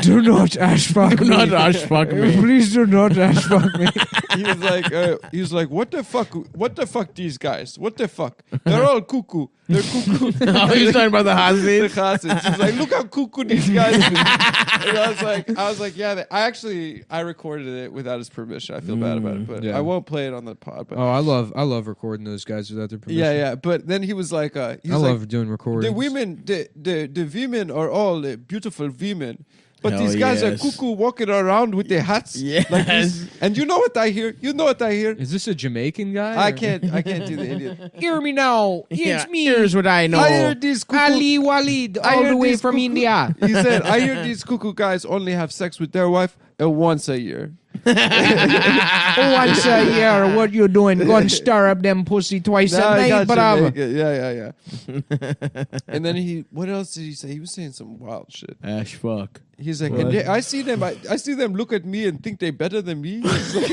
Do not Ash Fuck Do me. not Ash Fuck me. Please do not Ash Fuck me. he was like, what the fuck, these guys? What the fuck? They're all cuckoo. They're cuckoo. Oh, he's talking about the Hasid? The Hasid. He's like, look how cuckoo these guys are. And I was like, yeah. I recorded it without his permission. I feel bad about it, but Yeah. I won't play it on the pod. But Oh, I love recording those guys without their permission. yeah. But then he was like, I love doing recordings. the women are all beautiful women. But Hell these guys yes. are cuckoo walking around with their hats. Yes. Like this. And you know what I hear? Is this a Jamaican guy? I or- can't do the Indian. Hear me now. Yeah, It's me. Here's what I know. I hear these cuckoo. Ali Walid, I all hear the way these from cuckoo- India. He said, I hear these cuckoo guys only have sex with their wife once a year. Once a year, what you doing? Go and stir up them pussy twice Nah, a I night, got bravo. Jamaica. Yeah. And then what else did he say? He was saying some wild shit. Ash fuck. He's like, What? and I see them look at me and think they're better than me. He's like,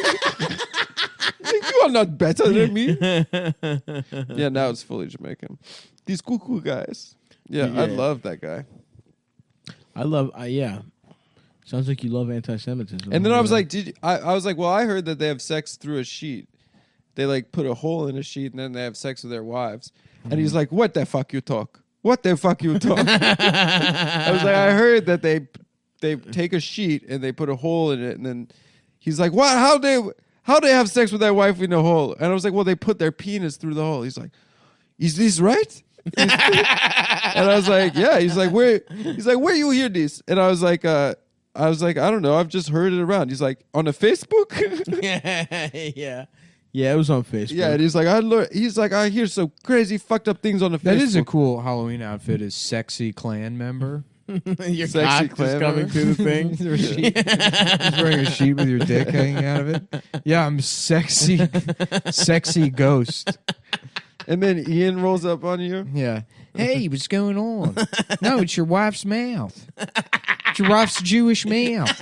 you are not better than me. Yeah, now it's fully Jamaican. These cuckoo guys. Yeah, I Yeah. love that guy. I love, yeah. Sounds like you love anti-Semitism. And then I was like, I was like, well, I heard that they have sex through a sheet. they like put a hole in a sheet and then they have sex with their wives. And he's like, "What the fuck you talk? What the fuck you talk?" I was like, "I heard that they take a sheet and they put a hole in it, and then he's like, what? How they have sex with their wife in a hole?" And I was like, "Well, they put their penis through the hole." He's like, "Is this right?" And I was like, "Yeah." He's like, "Where?" He's like, "Where you hear this?" And I was like, "I don't know. I've just heard it around." He's like, "On a Facebook?" Yeah, it was on Facebook. Yeah, and he's like, I hear some crazy fucked up things on the Facebook. That is a cool Halloween outfit. Is sexy Klan member. Your Sexy cock just coming through the thing. Just wearing a sheet with your dick hanging out of it. Yeah, I'm sexy ghost. And then Ian rolls up on you. Yeah. Hey, what's going on? No, it's your wife's mouth. It's your wife's Jewish mouth.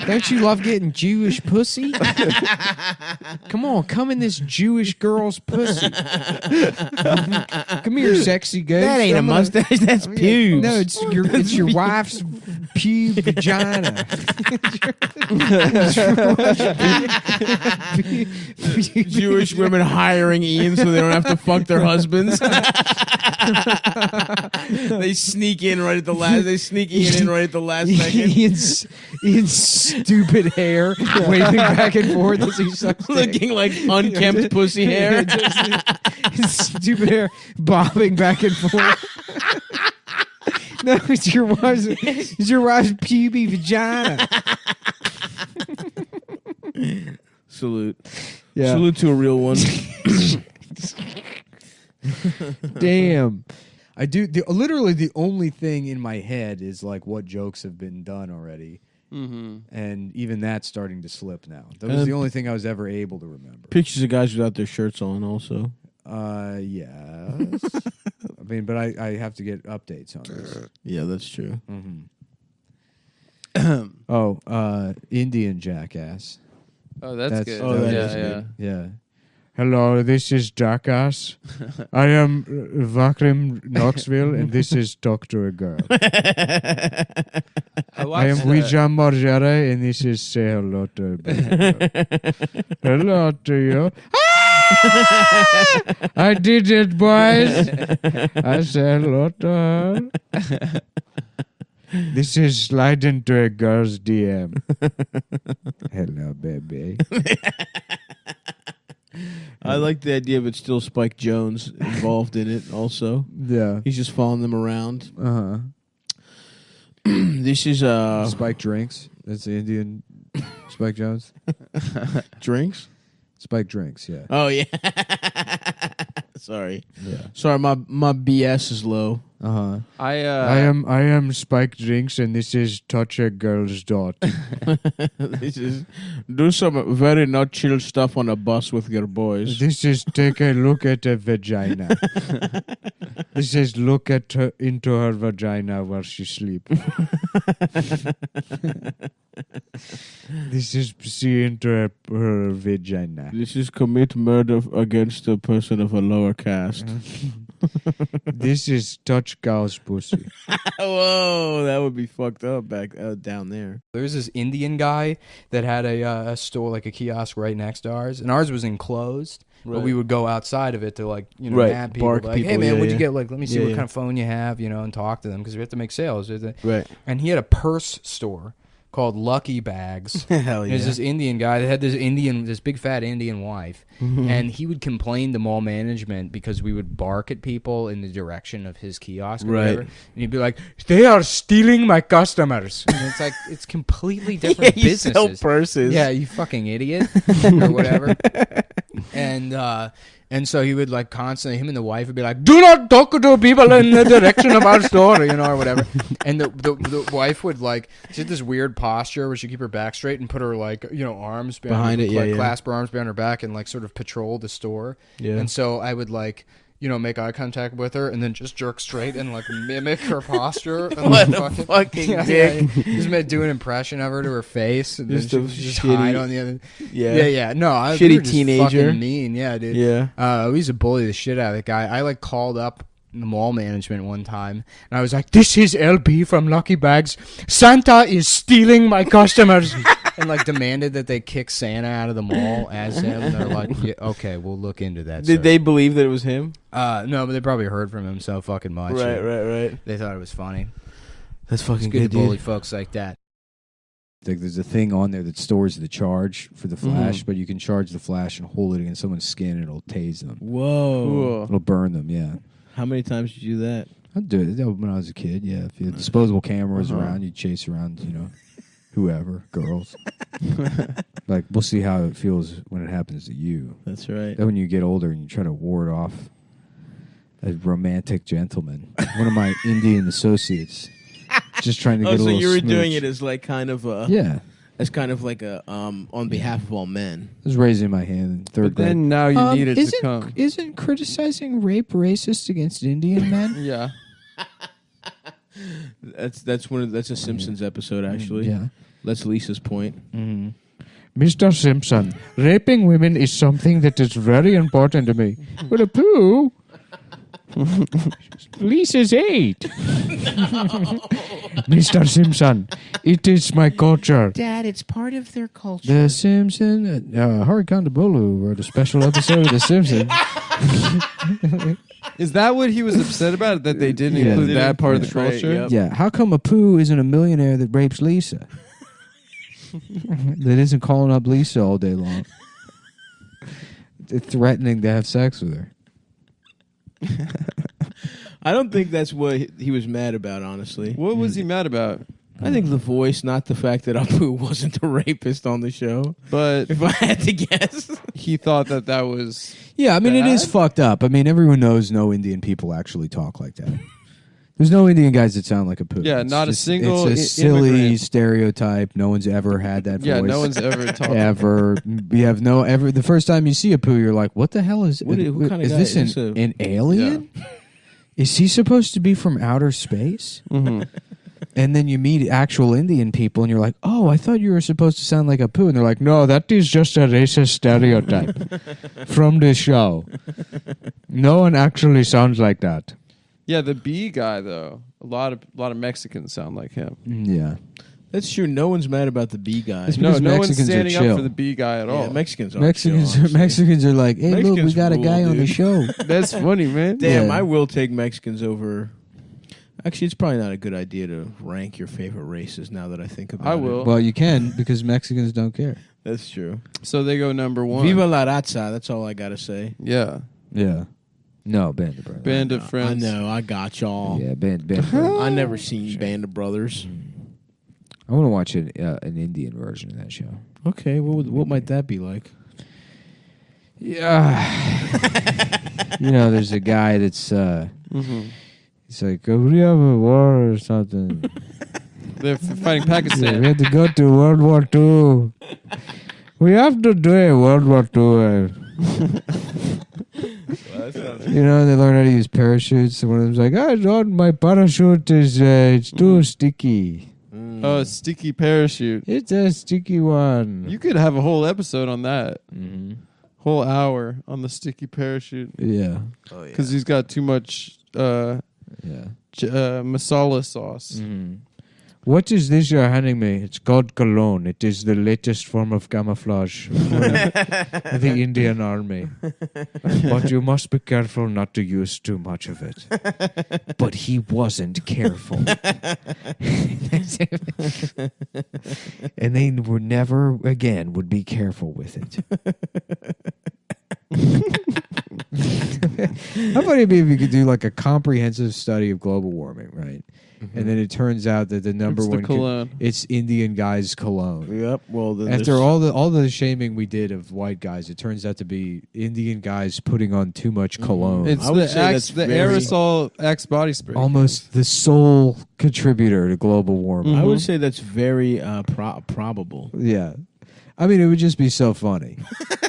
Don't you love getting Jewish pussy? Come on, come in this Jewish girl's pussy. Come here, sexy ghost. That ain't a mustache, that's pubes. No, it's your wife's pube vagina. Jewish women hiring Ian so they don't have to fuck their husbands. They sneak in right at the last. They sneak Ian in right at the last second. Ian's stupid hair waving back and forth as he sucks dick. Looking like unkempt pussy hair. His stupid hair bobbing back and forth. No, it's your wife's pubic vagina. Salute. Yeah. Salute to a real one. Damn. I do. Literally, the only thing in my head is like what jokes have been done already. Mm-hmm. And even that's starting to slip now. That was the only thing I was ever able to remember. Pictures of guys without their shirts on also. Yes. I mean, but I have to get updates on this. Yeah, that's true. Mm-hmm. Indian jackass. Oh, that's good. Good. Yeah. Hello, this is Jackass. I am Vakrim Knoxville, and this is Talk to a Girl. I am Wijam Marjara, and this is Say Hello to a Baby. Hello to you. I did it, boys. I said hello to her. This is slide into a girl's DM. Hello, baby. I like the idea of it still Spike Jones involved in it also. Yeah. He's just following them around. Uh-huh. This is Spike Drinks. That's the Indian Spike Jones. Drinks? Spike Drinks, yeah. Oh yeah. Sorry. Yeah. Sorry, my BS is low. Uh-huh. I am Spike Drinks, and this is Touch a Girl's Dot. This is do some very not chill stuff on a bus with your boys. This is take a look at a vagina. This is look at her into her vagina while she sleeps. This is see into her vagina. This is commit murder against a person of a lower caste. This is touch girl's pussy. Whoa, that would be fucked up back down there. There's this Indian guy that had a store, like a kiosk right next to ours, and ours was enclosed. Right. But we would go outside of it to Right. nab people. Bark Like, people, hey man, yeah, what'd yeah. you get? Like, let me see Yeah, what yeah. kind of phone you have, and talk to them because we have to make sales. Right. And he had a purse store called Lucky Bags. Hell yeah. There's this Indian guy that had this big fat Indian wife, and he would complain to mall management because we would bark at people in the direction of his kiosk or Right. whatever. And he'd be like, "They are stealing my customers." And it's like it's completely different Yeah, you businesses. sell purses. Yeah, you fucking idiot or whatever. And so he would like constantly, him and the wife would be like, "Do not talk to people in the direction of our store," or whatever. And the wife would like, she had this weird posture where she'd keep her back straight and put her like, arms Behind it, yeah. clasp her arms behind her back and like sort of patrol the store. Yeah. And so I would like, make eye contact with her and then just jerk straight and like mimic her posture. And, What like, a fucking dick. Just do an impression of her to her face and Just then a just shitty- hide on the other. Yeah. Yeah. No, we Shitty were just teenager. fucking mean. Yeah, dude. Yeah. We used to bully the shit out of that guy. I like called up the mall management one time and I was like, "This is LB from Lucky Bags. Santa is stealing my customers." and like demanded that they kick Santa out of the mall as him. And they're like, yeah, okay, we'll look into that. Did they believe that it was him? No, but they probably heard from him so fucking much. Right. They thought it was funny. That's fucking It's good good, to bully dude. folks like that. There's a thing on there that stores the charge for the flash, but you can charge the flash and hold it against someone's skin and it'll tase them. Whoa. Cool. It'll burn them, yeah. How many times did you do that? I'd do it when I was a kid, yeah. If you had disposable cameras around, you'd chase around, whoever, girls. Like, we'll see how it feels when it happens to you. That's right. Then when you get older and you try to ward off a romantic gentleman, one of my Indian associates, just trying to get a so little you were smooch. doing it as like kind of a as kind of like a on behalf of all men. I was raising my hand in third grade. Then now you needed to come. Isn't criticizing rape racist against Indian men? Yeah. That's a Simpsons episode actually. Yeah. That's Lisa's point. Mr. Simpson, raping women is something that is very important to me. But a poo? Lisa's 8. Mr. Simpson, it is my culture. Dad, it's part of their culture. The Simpsons, Hari Kondabolu wrote a special episode of The Simpsons. Is that what he was upset about? That they didn't include that part of the culture? Yeah. How come Apu isn't a millionaire that rapes Lisa? That isn't calling up Lisa all day long, threatening to have sex with her. I don't think that's what he was mad about, honestly. What was he mad about? I think the voice, not the fact that Apu wasn't the rapist on the show. But if I had to guess, he thought that was. Yeah, I mean, bad? it is fucked up. I mean, everyone knows no Indian people actually talk like that. There's no Indian guys that sound like Apu. Yeah, not a single It's a silly immigrant. stereotype. No one's ever had that voice. Yeah, no one's ever talked. Ever. You have the first time you see Apu, you're like, what the hell is What kind of is guy this is an alien? Is he supposed to be from outer space? Mm-hmm. And then you meet actual Indian people, and you're like, "Oh, I thought you were supposed to sound like Apu." And they're like, No, that is just a racist stereotype from the show. No one actually sounds like that. Yeah, the B guy though. A lot of Mexicans sound like him. Yeah, that's true. No one's mad about the B guy. It's No, because no one's Mexicans are standing up chill. for the B guy at all. Yeah, Mexicans are Mexicans are like, "Hey, look, we got a guy on the show." That's funny, man. Damn, Yeah. I will take Mexicans over. Actually, it's probably not a good idea to rank your favorite races now that I think about it. I will. Well, you can because Mexicans don't care. That's true. So they go number 1. Viva la raza. That's all I got to say. Yeah. Yeah. No, Band of Brothers. Band of Friends. I know. I got y'all. Yeah, Band of Brothers. I never seen Band of Brothers. I want to watch an Indian version of that show. Okay, what might that be like? Yeah. There's a guy that's he's like, oh, we have a war or something. They're fighting Pakistan. We have to go to World War II. We have to do a World War II. They learn how to use parachutes. And one of them's like, I don't, my parachute is it's too sticky. Oh, a sticky parachute. It's a sticky one. You could have a whole episode on that. Mm-hmm. Whole hour on the sticky parachute. Yeah. Because he's got too much masala sauce. Mm. What is this you're handing me? It's called cologne. It is the latest form of camouflage for the Indian army. But you must be careful not to use too much of it. But he wasn't careful. And they were never again would be careful with it. How funny it'd be if you could do like a comprehensive study of global warming, right? Mm-hmm. And then it turns out that the number It's the one cologne. it's Indian guys' cologne. Yep. Well, After all the shaming we did of white guys, it turns out to be Indian guys putting on too much cologne. It's I would the say that's very- aerosol Axe body spray. Almost the sole contributor to global warming. I would say that's very probable. Yeah. I mean, it would just be so funny.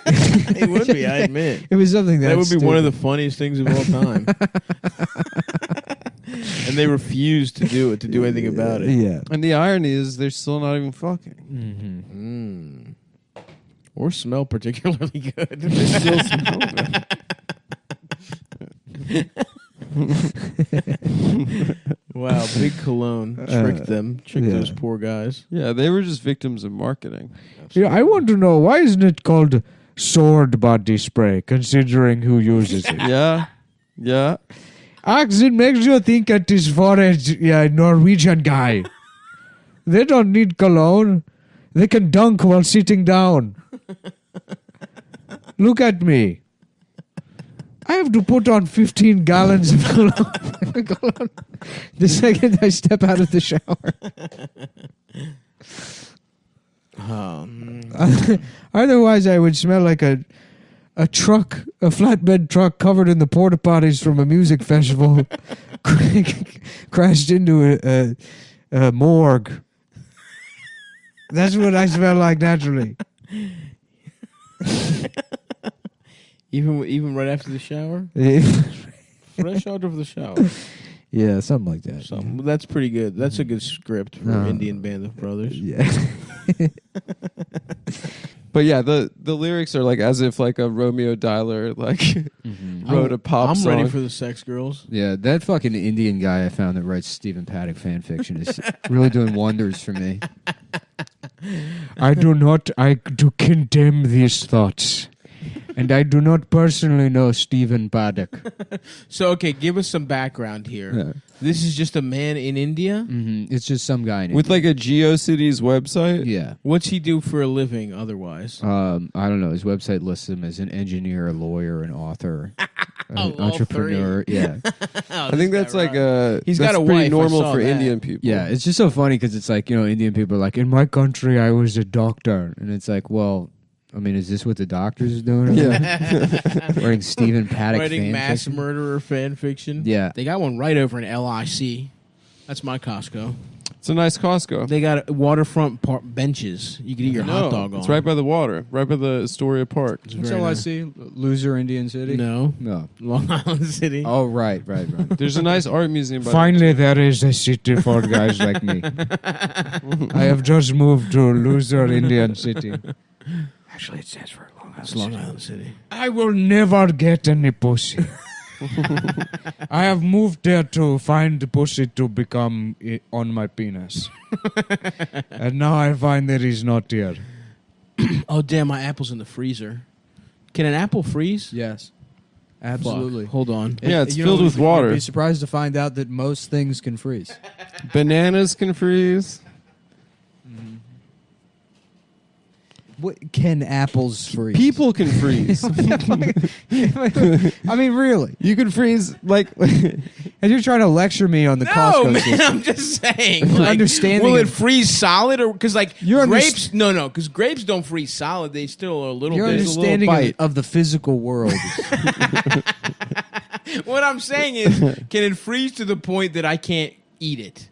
It would be, I admit. It was something that would be one of the stupid. funniest things of all time. And they refused to do anything about it. Yeah. And the irony is they're still not even fucking. Mm-hmm. Or smell particularly good. They still smell good. Wow, Big cologne tricked those poor guys. Yeah, they were just victims of marketing. Yeah, I want to know, why isn't it called sword body spray, considering who uses it? Yeah. It makes you think it is for a Norwegian guy. They don't need cologne. They can dunk while sitting down. Look at me. I have to put on 15 gallons of cologne the second I step out of the shower. Otherwise, I would smell like a flatbed truck covered in the porta potties from a music festival crashed into a morgue. That's what I smell like naturally. Even right after the shower? Fresh out of the shower. Yeah, something like that. That's pretty good. That's a good script for Indian Band of Brothers. Yeah. But yeah, the lyrics are like as if like a Romeo Dialer wrote a pop song. I'm ready for the sex girls. Yeah, that fucking Indian guy I found that writes Stephen Paddock fan fiction is really doing wonders for me. I do condemn these thoughts. And I do not personally know Stephen Paddock. So, okay, give us some background here. Yeah. This is just a man in India? Mm-hmm. It's just some guy in with like a GeoCities website. Yeah. What's he do for a living otherwise? I don't know. His website lists him as an engineer, a lawyer, an author, an entrepreneur. Yeah. I think that's like he's that's got a pretty wife. normal for Indian people. Yeah, it's just so funny because it's like, Indian people are like, in my country, I was a doctor. And it's like, well, I mean, is this what the doctors are doing? Yeah. Writing Stephen Paddock Writing fan mass fiction? murderer fan fiction. Yeah. They got one right over in LIC. That's my Costco. It's a nice Costco. They got waterfront benches. You can eat your hot dog on. It's right by the water, right by the Astoria Park. What's LIC? Loser Indian City? No. Long Island City. Oh, right. There's a nice art museum. Finally, there is a city for guys like me. I have just moved to Loser Indian City. Actually, it stands for Long Island It's Long Island City. I will never get any pussy. I have moved there to find the pussy to become on my penis. And now I find that he's not here. Oh, damn, my apple's in the freezer. Can an apple freeze? Yes. Absolutely. Fuck. Hold on. Yeah, it's filled with water. You'd be surprised to find out that most things can freeze. Bananas can freeze. What can apples freeze? People can freeze. I mean, really? You can freeze like. And you're trying to lecture me on the Costco No, man, system. I'm just saying. Like, Understanding will it of- freeze solid or because like You're grapes? No, because grapes don't freeze solid. They still are a little Your bit. understanding of the physical world. What I'm saying is, can it freeze to the point that I can't eat it?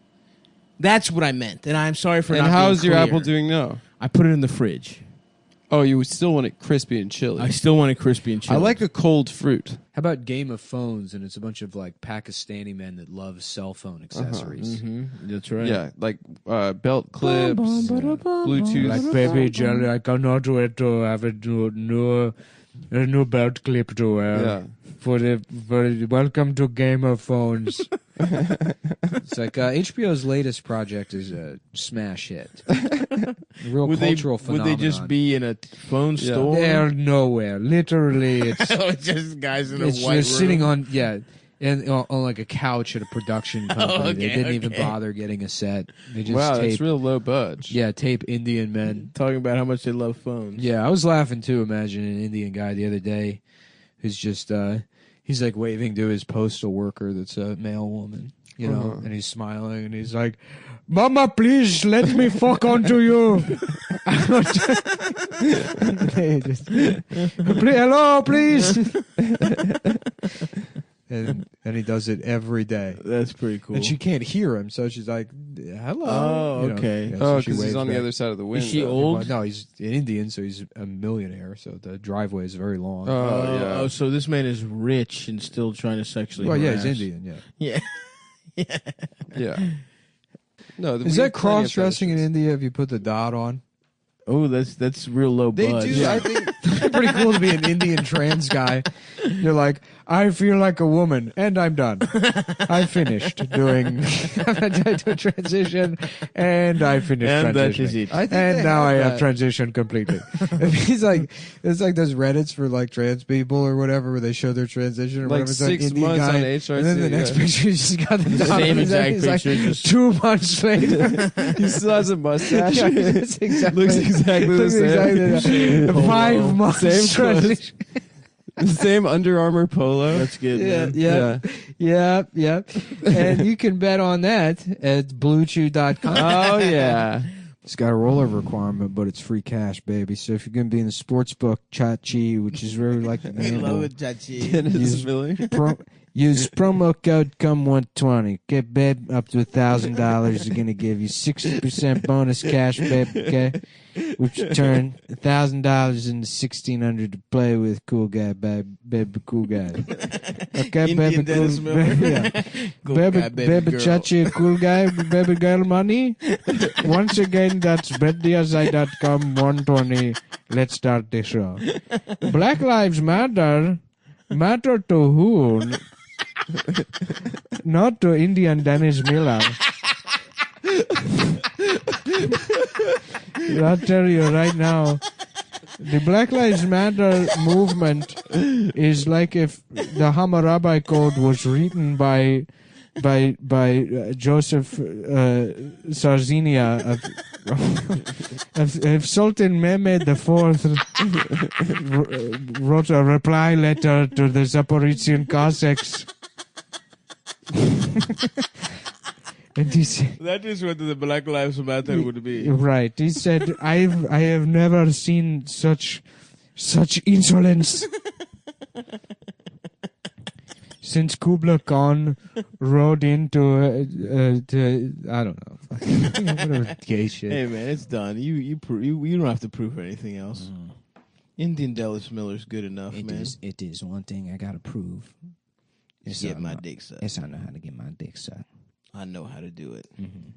That's what I meant, and I'm sorry for And not. how's being your clear. apple doing now? I put it in the fridge. Oh, you still want it crispy and chilly. I still want it crispy and chilly. I like a cold fruit. How about Game of Phones? And it's a bunch of like Pakistani men that love cell phone accessories. That's right. Yeah, like belt clips, Bluetooth. Like, baby jelly, I cannot wait to have a new belt clip to wear. Yeah. For welcome to Game of Phones. It's like HBO's latest project is a smash hit. A real cultural phenomenon. Would they just be in a phone store? They're nowhere. Literally, it's It's just guys in a It's white room. just sitting on and on like a couch at a production company. They didn't even bother getting a set. They just Wow, tape, that's real low budge. Yeah, tape Indian men. Talking about how much they love phones. Yeah, I was laughing too. Imagine an Indian guy the other day who's just he's like waving to his postal worker that's a male woman, and he's smiling and he's like, Mama, please let me fuck onto you. Hello, please. and he does it every day. That's pretty cool. And she can't hear him, so she's like, "Hello." Oh, okay. So Oh, she because he's waves on the back. other side of the window. Is she old? Well, no, he's an Indian, so he's a millionaire. So the driveway is very long. Yeah. So this man is rich and still trying to sexually well, yeah, harass. he's Indian. Yeah. Yeah. Yeah. No, Is that cross dressing in India if you put the dot on? Oh, that's real low They budge. do. I think it's pretty cool to be an Indian trans guy. You're like, I feel like a woman, and I'm done. I finished doing transition, and I finished And that is transitioning. it. I think And they now I have have that. transitioned completely. He's like, it's like those Reddits for like trans people or whatever, where they show their transition or Like whatever. It's an 6 Indian months guy, on HRT, and then the next yeah. picture, he's just got the The same exact he's like, picture, just- 2 months later. He still has a mustache. Yeah, it's exactly, Looks exactly the looks same. exactly the same. 5 months Same transition. The same Under Armour polo. That's good, Yeah, man. yeah. And you can bet on that at bluechew.com. Oh, yeah. It's got a rollover requirement, but it's free cash, baby. So if you're going to be in the sports book, Chachi, which is really like the I name. love it, Chachi. Dennis Miller. Use promo code COME120. Get babe up to $1,000. They're going to give you 60% bonus cash, babe, okay? Which turn $1,000 into $1,600 to play with. Cool guy, baby, cool guy. Okay, Indian baby, Dennis cool, Miller. baby, yeah. Cool baby, guy, baby girl. Chachi, cool guy, baby girl money. Once again, that's betdiasai.com 120. Let's start the show. Black Lives Matter. Matter to who? Not to Indian Dennis Miller. I'll tell you right now, the Black Lives Matter movement is like if the Hammurabi Code was written by Joseph Sarzinia if Sultan Mehmed IV wrote a reply letter to the Zaporizhian Cossacks. And he said, That is what the Black Lives Matter would be. right. He said, I have never seen such insolence since Kubla Khan rode into I don't know, whatever gay shit. Hey man, it's done. You don't have to prove anything else. Indian Dennis Miller's good enough, man. It is one thing I gotta prove. Get my dick sucked. Yes, I know how to get my dick sucked. I know how to do it. Mm-hmm.